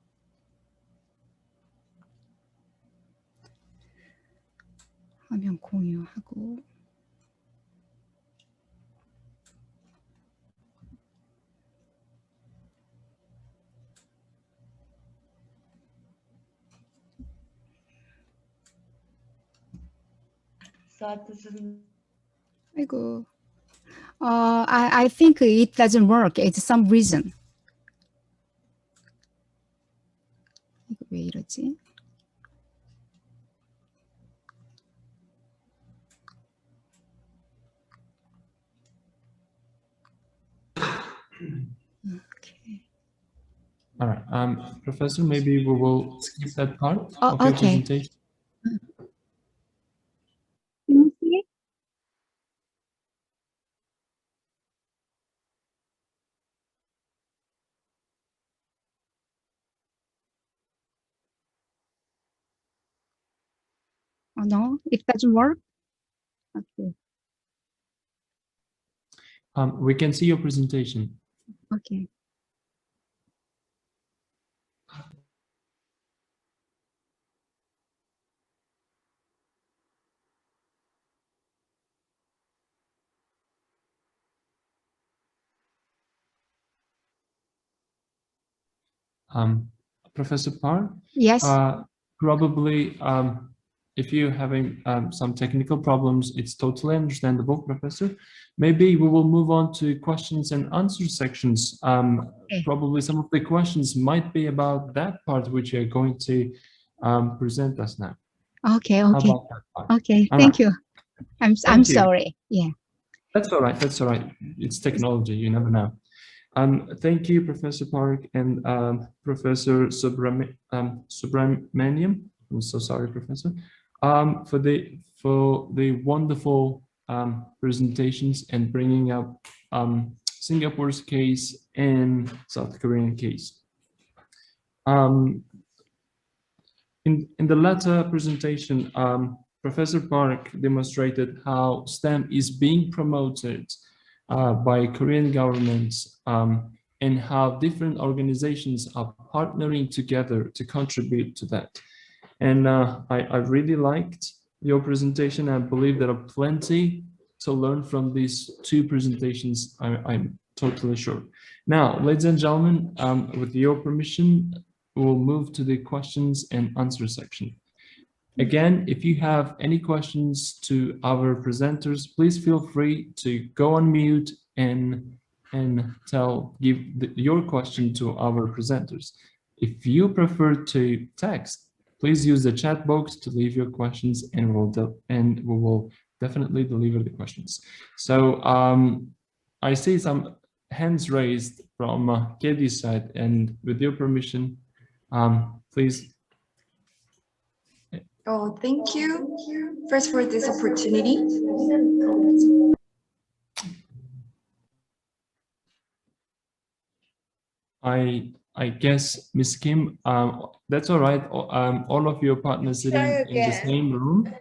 화면 공유하고. 아이고. I think it doesn't work. It's some reason. 이거 왜 이러지? Okay. All right, Professor, maybe we will skip that part of your presentation. Oh, no, it doesn't work. Okay. We can see your presentation. Okay. Professor Park? Yes. Probably, if you're having some technical problems, it's totally understandable, Professor. Maybe we will move on to questions and answer sections. Okay. Probably some of the questions might be about that part which you're going to present us now. Okay. How about that part? Okay. All Thank right. you. I'm Thank you. sorry. Yeah. That's all right. That's all right. It's technology. You never know. Thank you, Professor Park and Professor Subramaniam. I'm so sorry, Professor, for the wonderful presentations and bringing up Singapore's case and South Korean case. In the latter presentation, Professor Park demonstrated how STEM is being promoted by Korean governments and how different organizations are partnering together to contribute to that. And I really liked your presentation. I believe there are plenty to learn from these two presentations, I'm totally sure. Now, ladies and gentlemen, with your permission, we'll move to the questions and answer section. Again, if you have any questions to our presenters, please feel free to go on mute and give your question to our presenters. If you prefer to text, please use the chat box to leave your questions, and we will definitely deliver the questions. So I see some hands raised from KEDI's side, and with your permission, please. Oh, thank you first for this opportunity. I guess, Ms. Kim, that's all right. All of your partners sitting in the same room.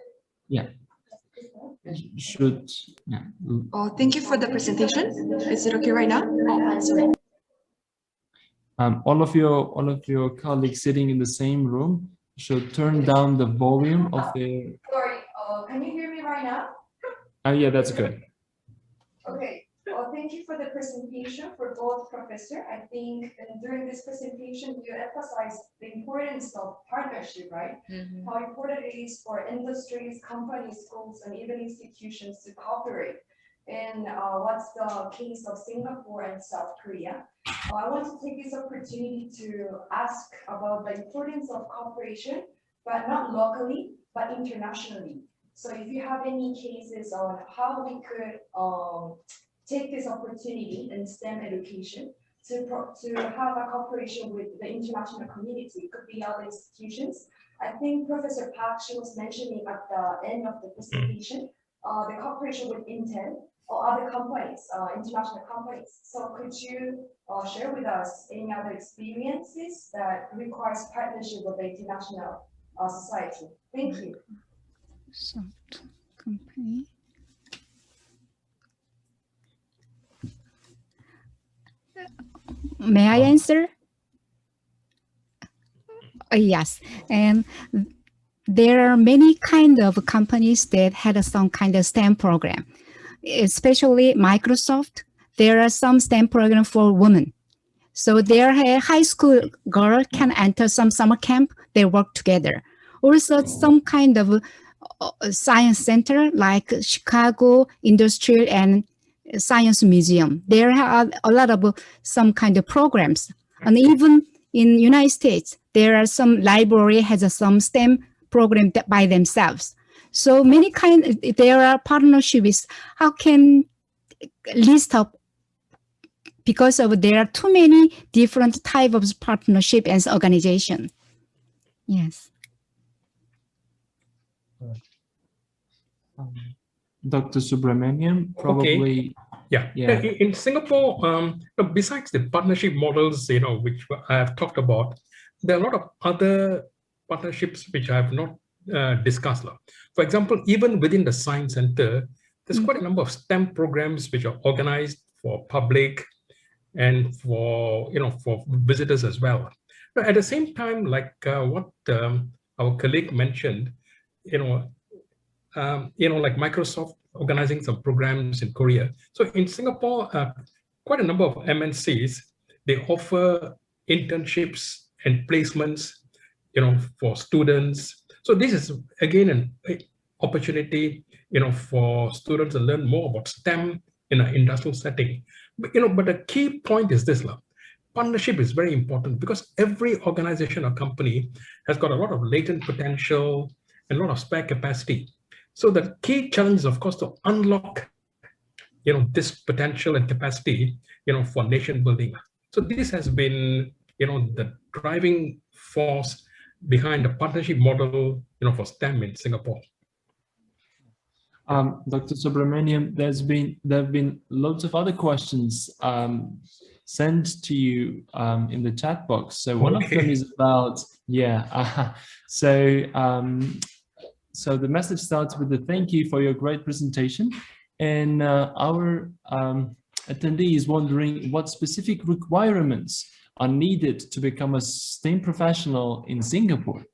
Yeah. Should. Yeah. Oh, thank you for the presentation. Is it okay right now? Oh, sorry. All of your colleagues sitting in the same room should turn down the volume of their. Sorry. Can you hear me right now? Yeah, that's good. Okay. Well, thank you for the presentation for both professor. I think during this presentation, you emphasized the importance of partnership, right? Mm-hmm. How important it is for industries, companies, schools, and even institutions to cooperate. And what's the case of Singapore and South Korea? I want to take this opportunity to ask about the importance of cooperation, but not locally, but internationally. So if you have any cases on how we could take this opportunity in STEM education to have a cooperation with the international community, it could be other institutions. I think Professor Park, she was mentioning at the end of the presentation, the cooperation with Intel or other companies, international companies. So could you share with us any other experiences that requires partnership with the international society? Thank you. Company. May I answer? Yes, and there are many kind of companies that had some kind of STEM program, especially Microsoft. There are some STEM program for women. So their high school girl can enter some summer camp, they work together. Also some kind of science center like Chicago Industrial and Science Museum. There are a lot of some kind of programs. And even in United States, there are some library has some STEM program by themselves. So many there are partnerships. How can list up, because of there are too many different type of partnership as organization. Yes. Dr. Subramaniam, probably. Okay. Yeah. In Singapore, besides the partnership models, which I have talked about, there are a lot of other partnerships which I have not discussed. For example, even within the Science Center, there's quite a number of STEM programs which are organized for public and for visitors as well. Now, at the same time, like what our colleague mentioned, like Microsoft organizing some programs in Korea. So in Singapore, quite a number of MNCs, they offer internships and placements, for students. So this is again an opportunity, for students to learn more about STEM in an industrial setting. But the key point is this: partnership is very important because every organization or company has got a lot of latent potential and a lot of spare capacity. So the key challenge is, of course, to unlock, this potential and capacity, for nation building. So this has been, the driving force behind the partnership model, for STEM in Singapore. Dr. Subramaniam, there have been loads of other questions sent to you in the chat box. So one of them is about, So the message starts with the thank you for your great presentation. And our attendee is wondering what specific requirements are needed to become a STEM professional in Singapore.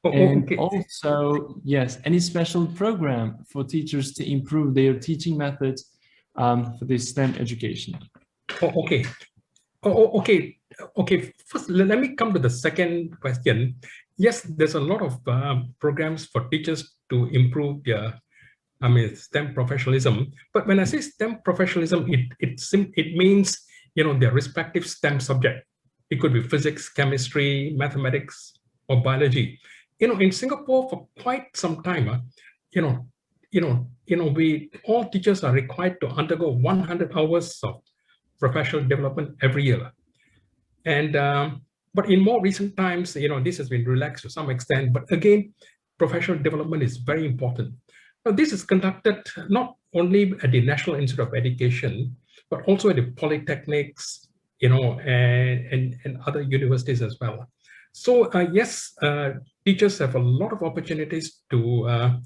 And also, yes, any special program for teachers to improve their teaching methods for this STEM education. Okay. First, let me come to the second question. Yes, there's a lot of programs for teachers to improve their, STEM professionalism. But when I say STEM professionalism, it means, their respective STEM subject. It could be physics, chemistry, mathematics, or biology. In Singapore for quite some time, all teachers are required to undergo 100 hours of professional development every year. And but in more recent times, this has been relaxed to some extent. But again, professional development is very important. Now, this is conducted not only at the National Institute of Education, but also at the polytechnics, and other universities as well. So yes, teachers have a lot of opportunities to,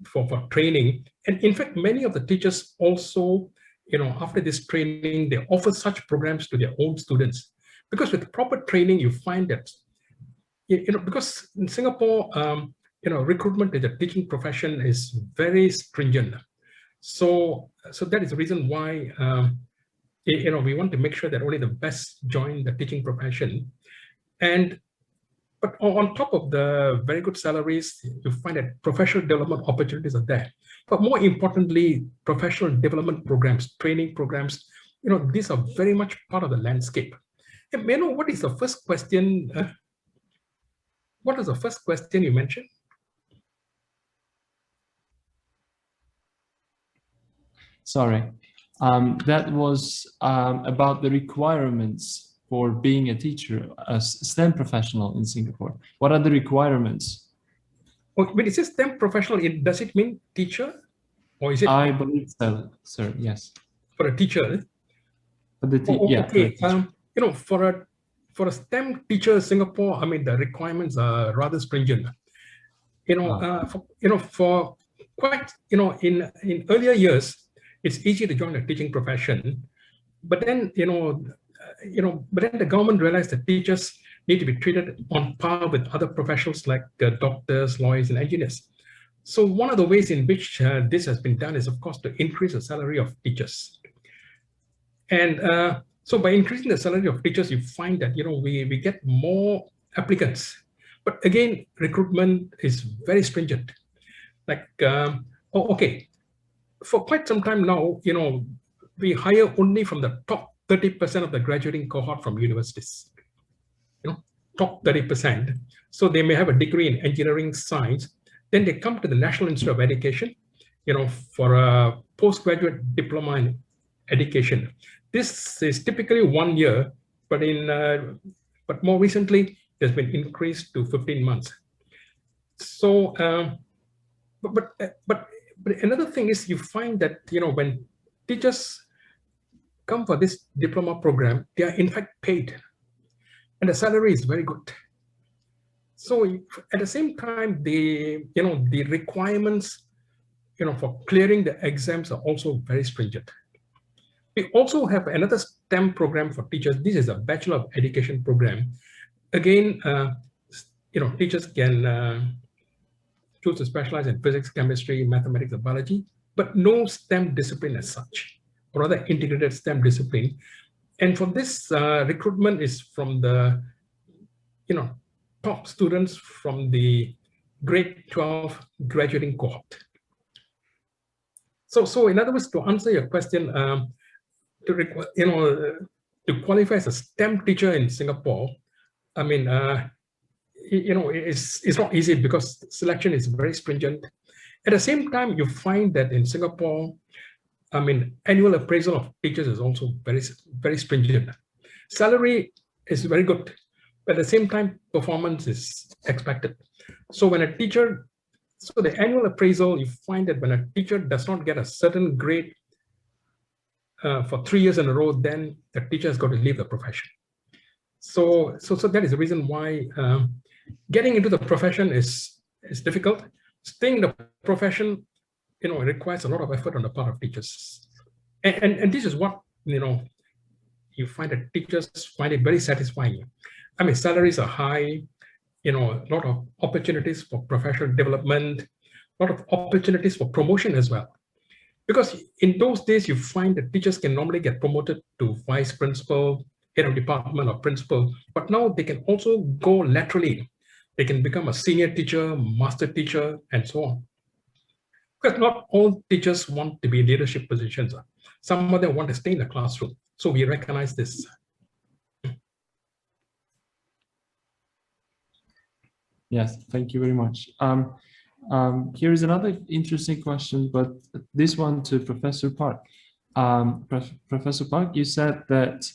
for training. And in fact, many of the teachers also, after this training, they offer such programs to their own students. Because with proper training, you find that, because in Singapore, recruitment in the teaching profession is very stringent. So that is the reason why, we want to make sure that only the best join the teaching profession. But on top of the very good salaries, you find that professional development opportunities are there. But more importantly, professional development programs, training programs, these are very much part of the landscape. And may I know what is the first question? What is the first question you mentioned? Sorry, that was about the requirements for being a teacher, a STEM professional in Singapore. What are the requirements? When it says STEM professional, does it mean teacher? Or is it? I believe so, sir, yes. For a teacher? For the yeah. Okay, for a STEM teacher in Singapore, the requirements are rather stringent. For quite, in earlier years, it's easy to join a teaching profession, but then, but then the government realized that teachers need to be treated on par with other professionals like doctors, lawyers, and engineers. So one of the ways in which this has been done is, of course, to increase the salary of teachers. And so by increasing the salary of teachers, you find that, we get more applicants. But again, recruitment is very stringent. Like, for quite some time now, we hire only from the top 30% of the graduating cohort from universities, top 30%. So they may have a degree in engineering science. Then they come to the National Institute of Education, for a postgraduate diploma in education. This is typically 1 year, but but more recently, there's been increased to 15 months. So, but another thing is you find that, when teachers come for this diploma program, they are in fact paid, and the salary is very good. So at the same time, the requirements, for clearing the exams are also very stringent. We also have another STEM program for teachers. This is a Bachelor of Education program. Again, teachers can choose to specialize in physics, chemistry, mathematics, or biology, but no STEM discipline as such, or rather integrated STEM discipline. And for this, recruitment is from the, top students from the grade 12 graduating cohort. So in other words, to answer your question, to qualify as a STEM teacher in Singapore, it's not easy because selection is very stringent. At the same time, you find that in Singapore, annual appraisal of teachers is also very, very stringent. Salary is very good, but at the same time, performance is expected. So when a teacher, the annual appraisal, you find that when a teacher does not get a certain grade for 3 years in a row, then the teacher has got to leave the profession. So that is the reason why getting into the profession is it's difficult. Staying in the profession, requires a lot of effort on the part of teachers. And this is what, you find that teachers find it very satisfying. I mean, salaries are high, a lot of opportunities for professional development, a lot of opportunities for promotion as well. Because in those days, you find that teachers can normally get promoted to vice principal, head of department or principal, but now they can also go laterally. They can become a senior teacher, master teacher, and so on. Because not all teachers want to be in leadership positions. Some of them want to stay in the classroom. So we recognize this. Yes, thank you very much. Here is another interesting question, but this one to Professor Park. Professor Park, you said that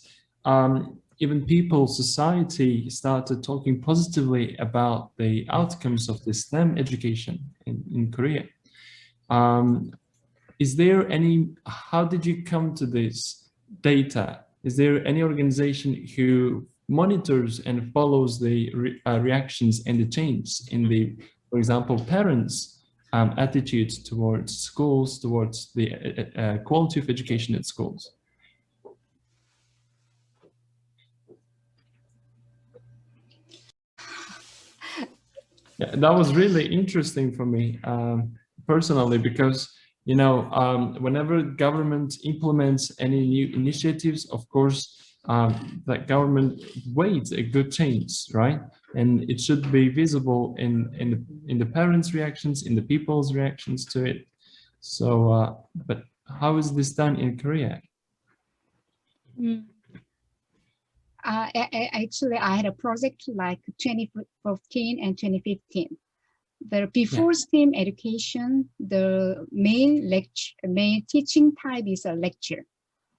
even people, society started talking positively about the outcomes of the STEM education in Korea. Is there any, how did you come to this data? Is there any organization who monitors and follows the reactions and the change in the, for example, parents' attitudes towards schools, towards the quality of education at schools? Yeah, that was really interesting for me personally, because whenever government implements any new initiatives, of course, that government waits a good change, right? And it should be visible in the parents' reactions, in the people's reactions to it. So, but how is this done in Korea? Actually, I had a project like 2014 and 2015. Before STEM education, the main teaching type is a lecture.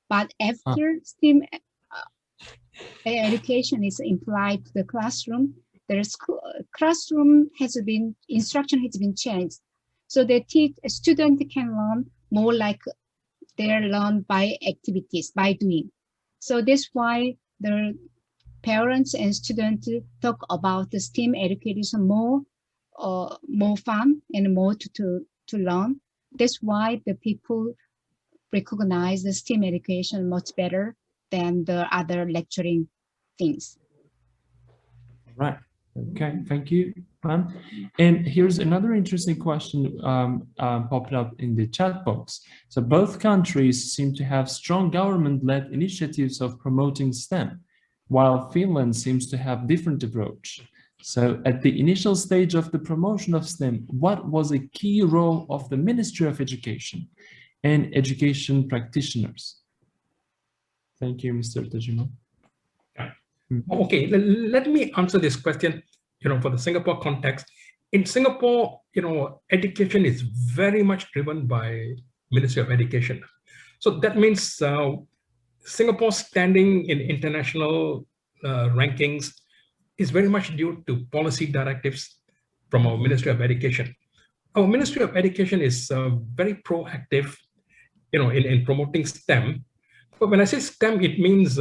But after STEM education is applied to the classroom, classroom instruction has been changed. So the student can learn more like they learn by activities, by doing. So that's why the parents and students talk about the STEM education more fun and more to learn. That's why the people recognize the STEM education much better than the other lecturing things. Right. Okay. Thank you, Pam. And here's another interesting question popped up in the chat box. So both countries seem to have strong government-led initiatives of promoting STEM, while Finland seems to have different approach. So at the initial stage of the promotion of STEM, what was a key role of the Ministry of Education and education practitioners? Thank you, Mr. Tajima. Okay, let me answer this question, for the Singapore context. In Singapore, education is very much driven by Ministry of Education. So that means Singapore's standing in international rankings is very much due to policy directives from our Ministry of Education. Our Ministry of Education is very proactive, in promoting STEM. But when I say STEM, it means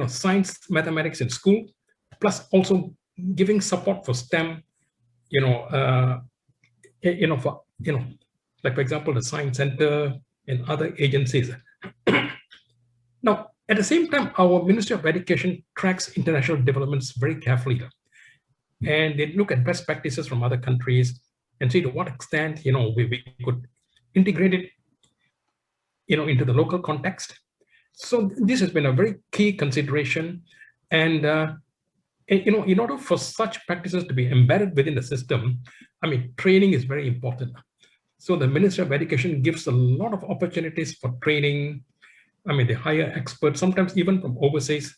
science, mathematics in school, plus also giving support for STEM, like for example, the Science Center and other agencies. Now, at the same time, our Ministry of Education tracks international developments very carefully. And they look at best practices from other countries and see to what extent, we could integrate it, into the local context. So this has been a very key consideration. And, in order for such practices to be embedded within the system, training is very important. So the Ministry of Education gives a lot of opportunities for training. They hire experts, sometimes even from overseas,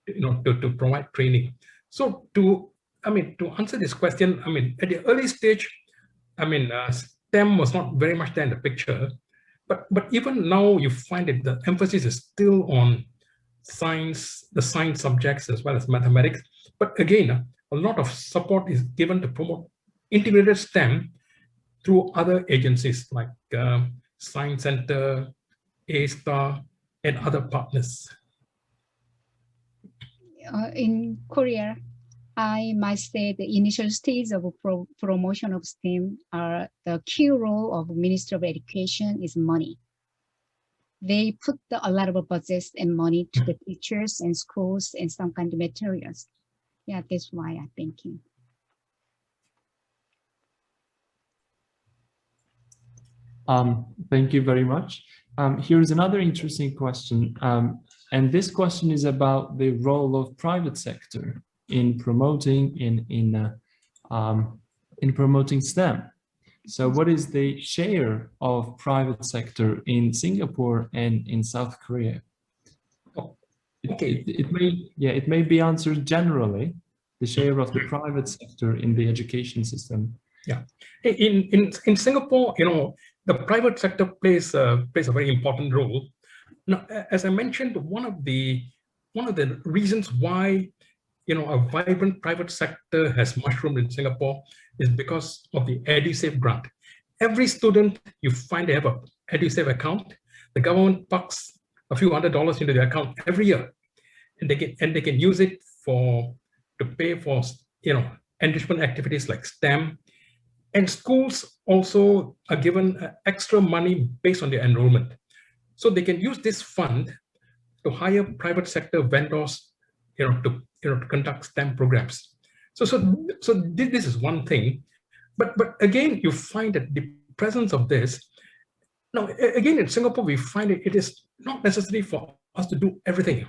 to provide training. So to answer this question, at the early stage, STEM was not very much there in the picture, but even now you find that the emphasis is still on science, the science subjects as well as mathematics. But again, a lot of support is given to promote integrated STEM through other agencies like Science Center, A-Star, and other partners. In Korea, I must say the initial stage of promotion of STEM are the key role of Ministry of Education is money. They put a lot of budgets and money to the teachers and schools and some kind of materials. Yeah, that's why I'm thinking. Thank you very much. Here's another interesting question. And this question is about the role of private sector in promoting in promoting STEM. So what is the share of private sector in Singapore and in South Korea? It may be answered generally, the share of the private sector in the education system. Yeah, in Singapore, the private sector plays a very important role. Now, as I mentioned, one of the reasons why a vibrant private sector has mushroomed in Singapore is because of the EduSave grant. Every student, you find they have a EduSave account. The government pucks a few $100s into the account every year, and they can use it to pay for enrichment activities like STEM. And schools also are given extra money based on their enrollment. So they can use this fund to hire private sector vendors, to conduct STEM programs. So this is one thing. But again, you find that the presence of this, now again in Singapore, we find it is not necessary for us to do everything.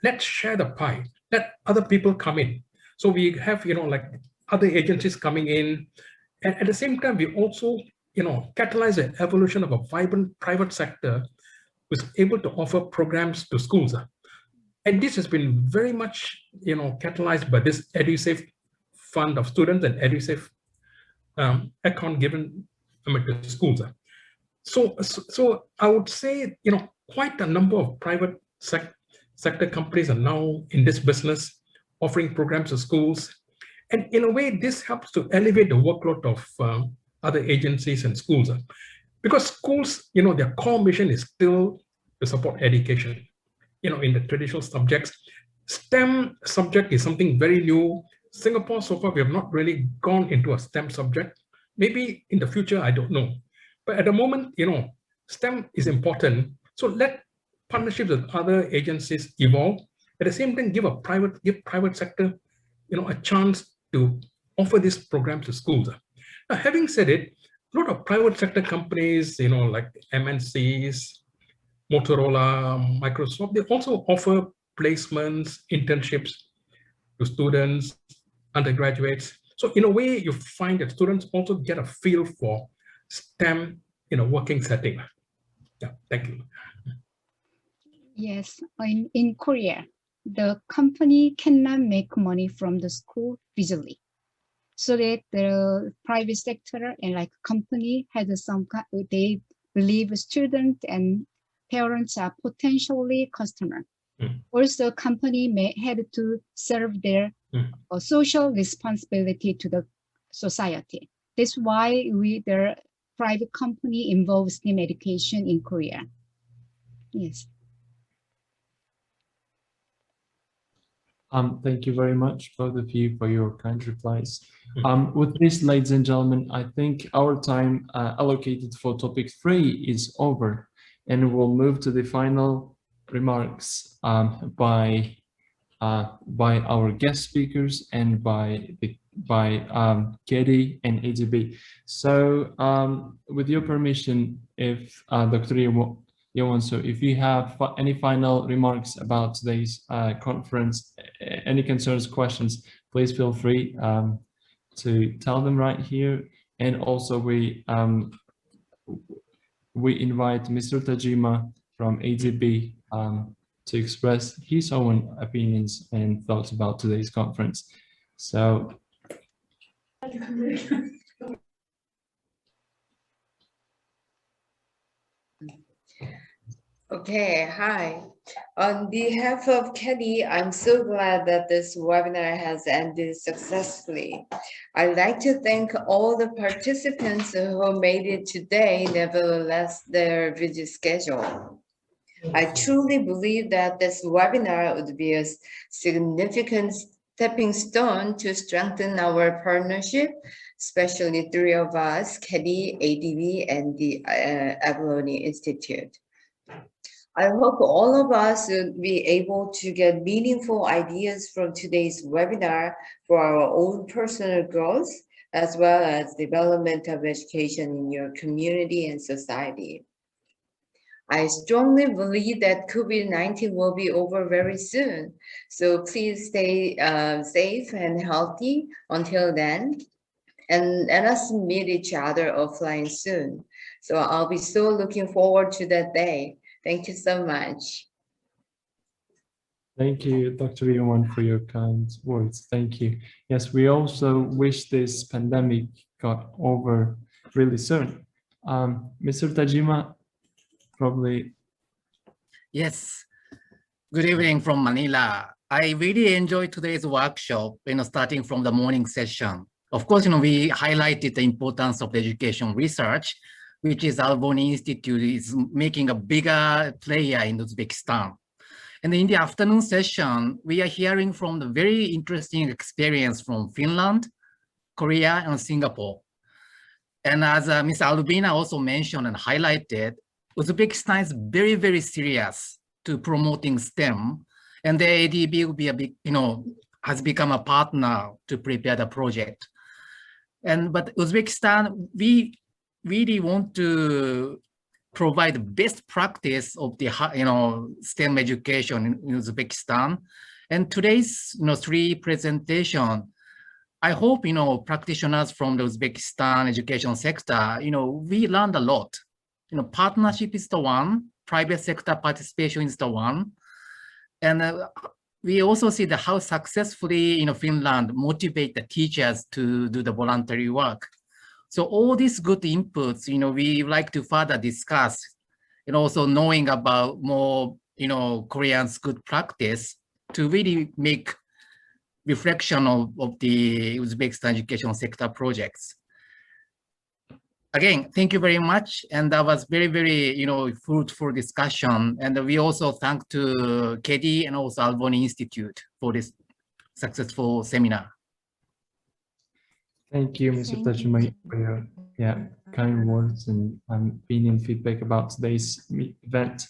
Let's share the pie. Let other people come in. So we have, like other agencies coming in. And at the same time, we also, catalyze the evolution of a vibrant private sector who's able to offer programs to schools. And this has been very much, catalyzed by this EduSave fund of students and EduSave account given to schools. So I would say, quite a number of private sector companies are now in this business, offering programs to schools. And in a way, this helps to elevate the workload of other agencies and schools. Because schools, their core mission is still to support education, in the traditional subjects. STEM subject is something very new. Singapore, so far, we have not really gone into a STEM subject. Maybe in the future, I don't know. But at the moment, STEM is important. So let partnerships with other agencies evolve. At the same time, give private sector, a chance to offer these programs to schools. Now, having said it, a lot of private sector companies, like MNCs, Motorola, Microsoft, they also offer placements, internships to students, undergraduates. So in a way, you find that students also get a feel for STEM in a working setting. Yeah, thank you. Yes, in Korea, the company cannot make money from the school visually. So that the private sector and like company has they believe students and parents are potentially customer. Also, company may have to serve their social responsibility to the society. That's why the private company involves STEM education in Korea. Yes. Thank you very much, both of you, for your kind replies. With this, ladies and gentlemen, I think our time allocated for topic 3 is over, and we'll move to the final remarks by our guest speakers and by KEDI and ADB. So, with your permission, if Dr. Yeon, so if you have any final remarks about today's conference, any concerns, questions, please feel free to tell them right here. And also we invite Mr. Tajima from ADB to express his own opinions and thoughts about today's conference. So. Okay, hi. On behalf of KEDI, I'm so glad that this webinar has ended successfully. I'd like to thank all the participants who made it today, nevertheless their busy schedule. I truly believe that this webinar would be a significant stepping stone to strengthen our partnership, especially three of us, KEDI, ADB, and the Avloniy Institute. I hope all of us will be able to get meaningful ideas from today's webinar for our own personal growth, as well as development of education in your community and society. I strongly believe that COVID-19 will be over very soon. So please stay safe and healthy until then. And let us meet each other offline soon. So I'll be so looking forward to that day. Thank you so much. Thank you, Dr. Yuan, for your kind words. Thank you. Yes, we also wish this pandemic got over really soon. Mr. Tajima, probably. Yes. Good evening from Manila. I really enjoyed today's workshop, starting from the morning session. Of course, we highlighted the importance of education research, which is Avloniy Institute is making a bigger player in Uzbekistan. And in the afternoon session, we are hearing from the very interesting experience from Finland, Korea, and Singapore. And as Ms. Albina also mentioned and highlighted, Uzbekistan is very, very serious to promoting STEM, and the ADB will be a big, has become a partner to prepare the project. But Uzbekistan, we really want to provide the best practice of the, STEM education in Uzbekistan. And today's, three presentation, I hope, practitioners from the Uzbekistan education sector, we learned a lot. Partnership is the one, private sector participation is the one. And we also see how successfully, Finland motivate the teachers to do the voluntary work. So all these good inputs, we like to further discuss, and also knowing about more, Koreans' good practice to really make reflection of the Uzbekistan education sector projects. Again, thank you very much. And that was very, very, fruitful discussion. And we also thank to KEDI and also Avloniy Institute for this successful seminar. Thank you, Mr. Tajima, for your kind words and opinion feedback about today's event.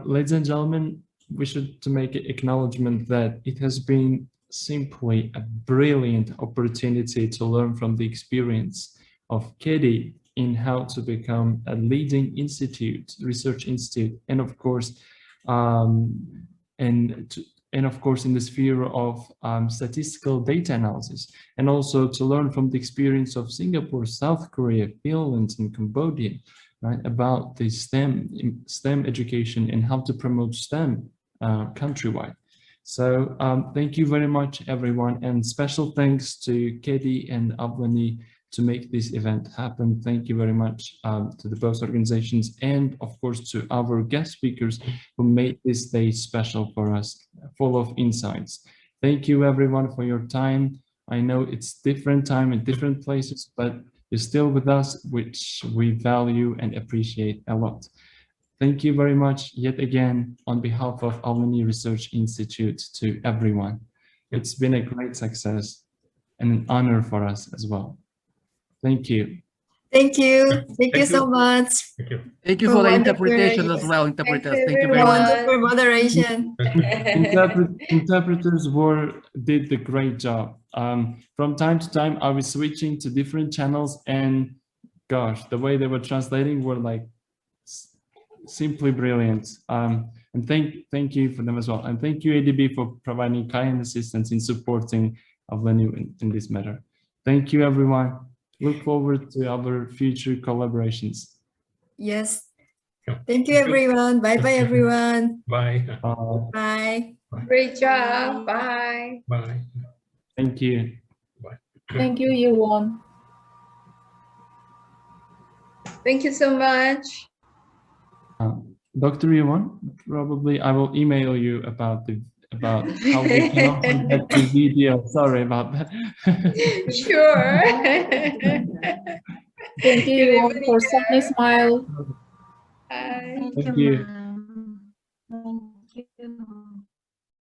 Ladies and gentlemen, we should make an acknowledgement that it has been simply a brilliant opportunity to learn from the experience of KEDI in how to become a leading research institute, and of course, in the sphere of statistical data analysis, and also to learn from the experience of Singapore, South Korea, Finland, and Cambodia, right, about the STEM education and how to promote STEM countrywide. So thank you very much, everyone, and special thanks to KEDI and Abalone to make this event happen. Thank you very much to the both organizations, and of course to our guest speakers who made this day special for us, full of insights. Thank you everyone for your time. I know it's different time in different places, but you're still with us, which we value and appreciate a lot. Thank you very much yet again on behalf of Avloniy Research Institute to everyone. It's been a great success and an honor for us as well. Thank you. Thank you. Thank you so much. Thank you. Thank you for the interpretation as well, interpreters. Thank you very much. Wonderful moderation. Interpreters did the great job. From time to time, I was switching to different channels, and gosh, the way they were translating were like simply brilliant. And thank you for them as well. And thank you, ADB, for providing kind assistance in supporting Avloniy in this matter. Thank you, everyone. Look forward to our future collaborations. Yes. Thank you, everyone. Bye-bye, everyone. Bye. Bye. Great job. Bye. Bye. Thank you. Bye. Thank you, Yuan. Thank you so much. Dr. Yuan, probably I will email you about how we can get the video. Sorry about that. Sure. Thank you, Yuan, for sunny smile. Bye. Thank you.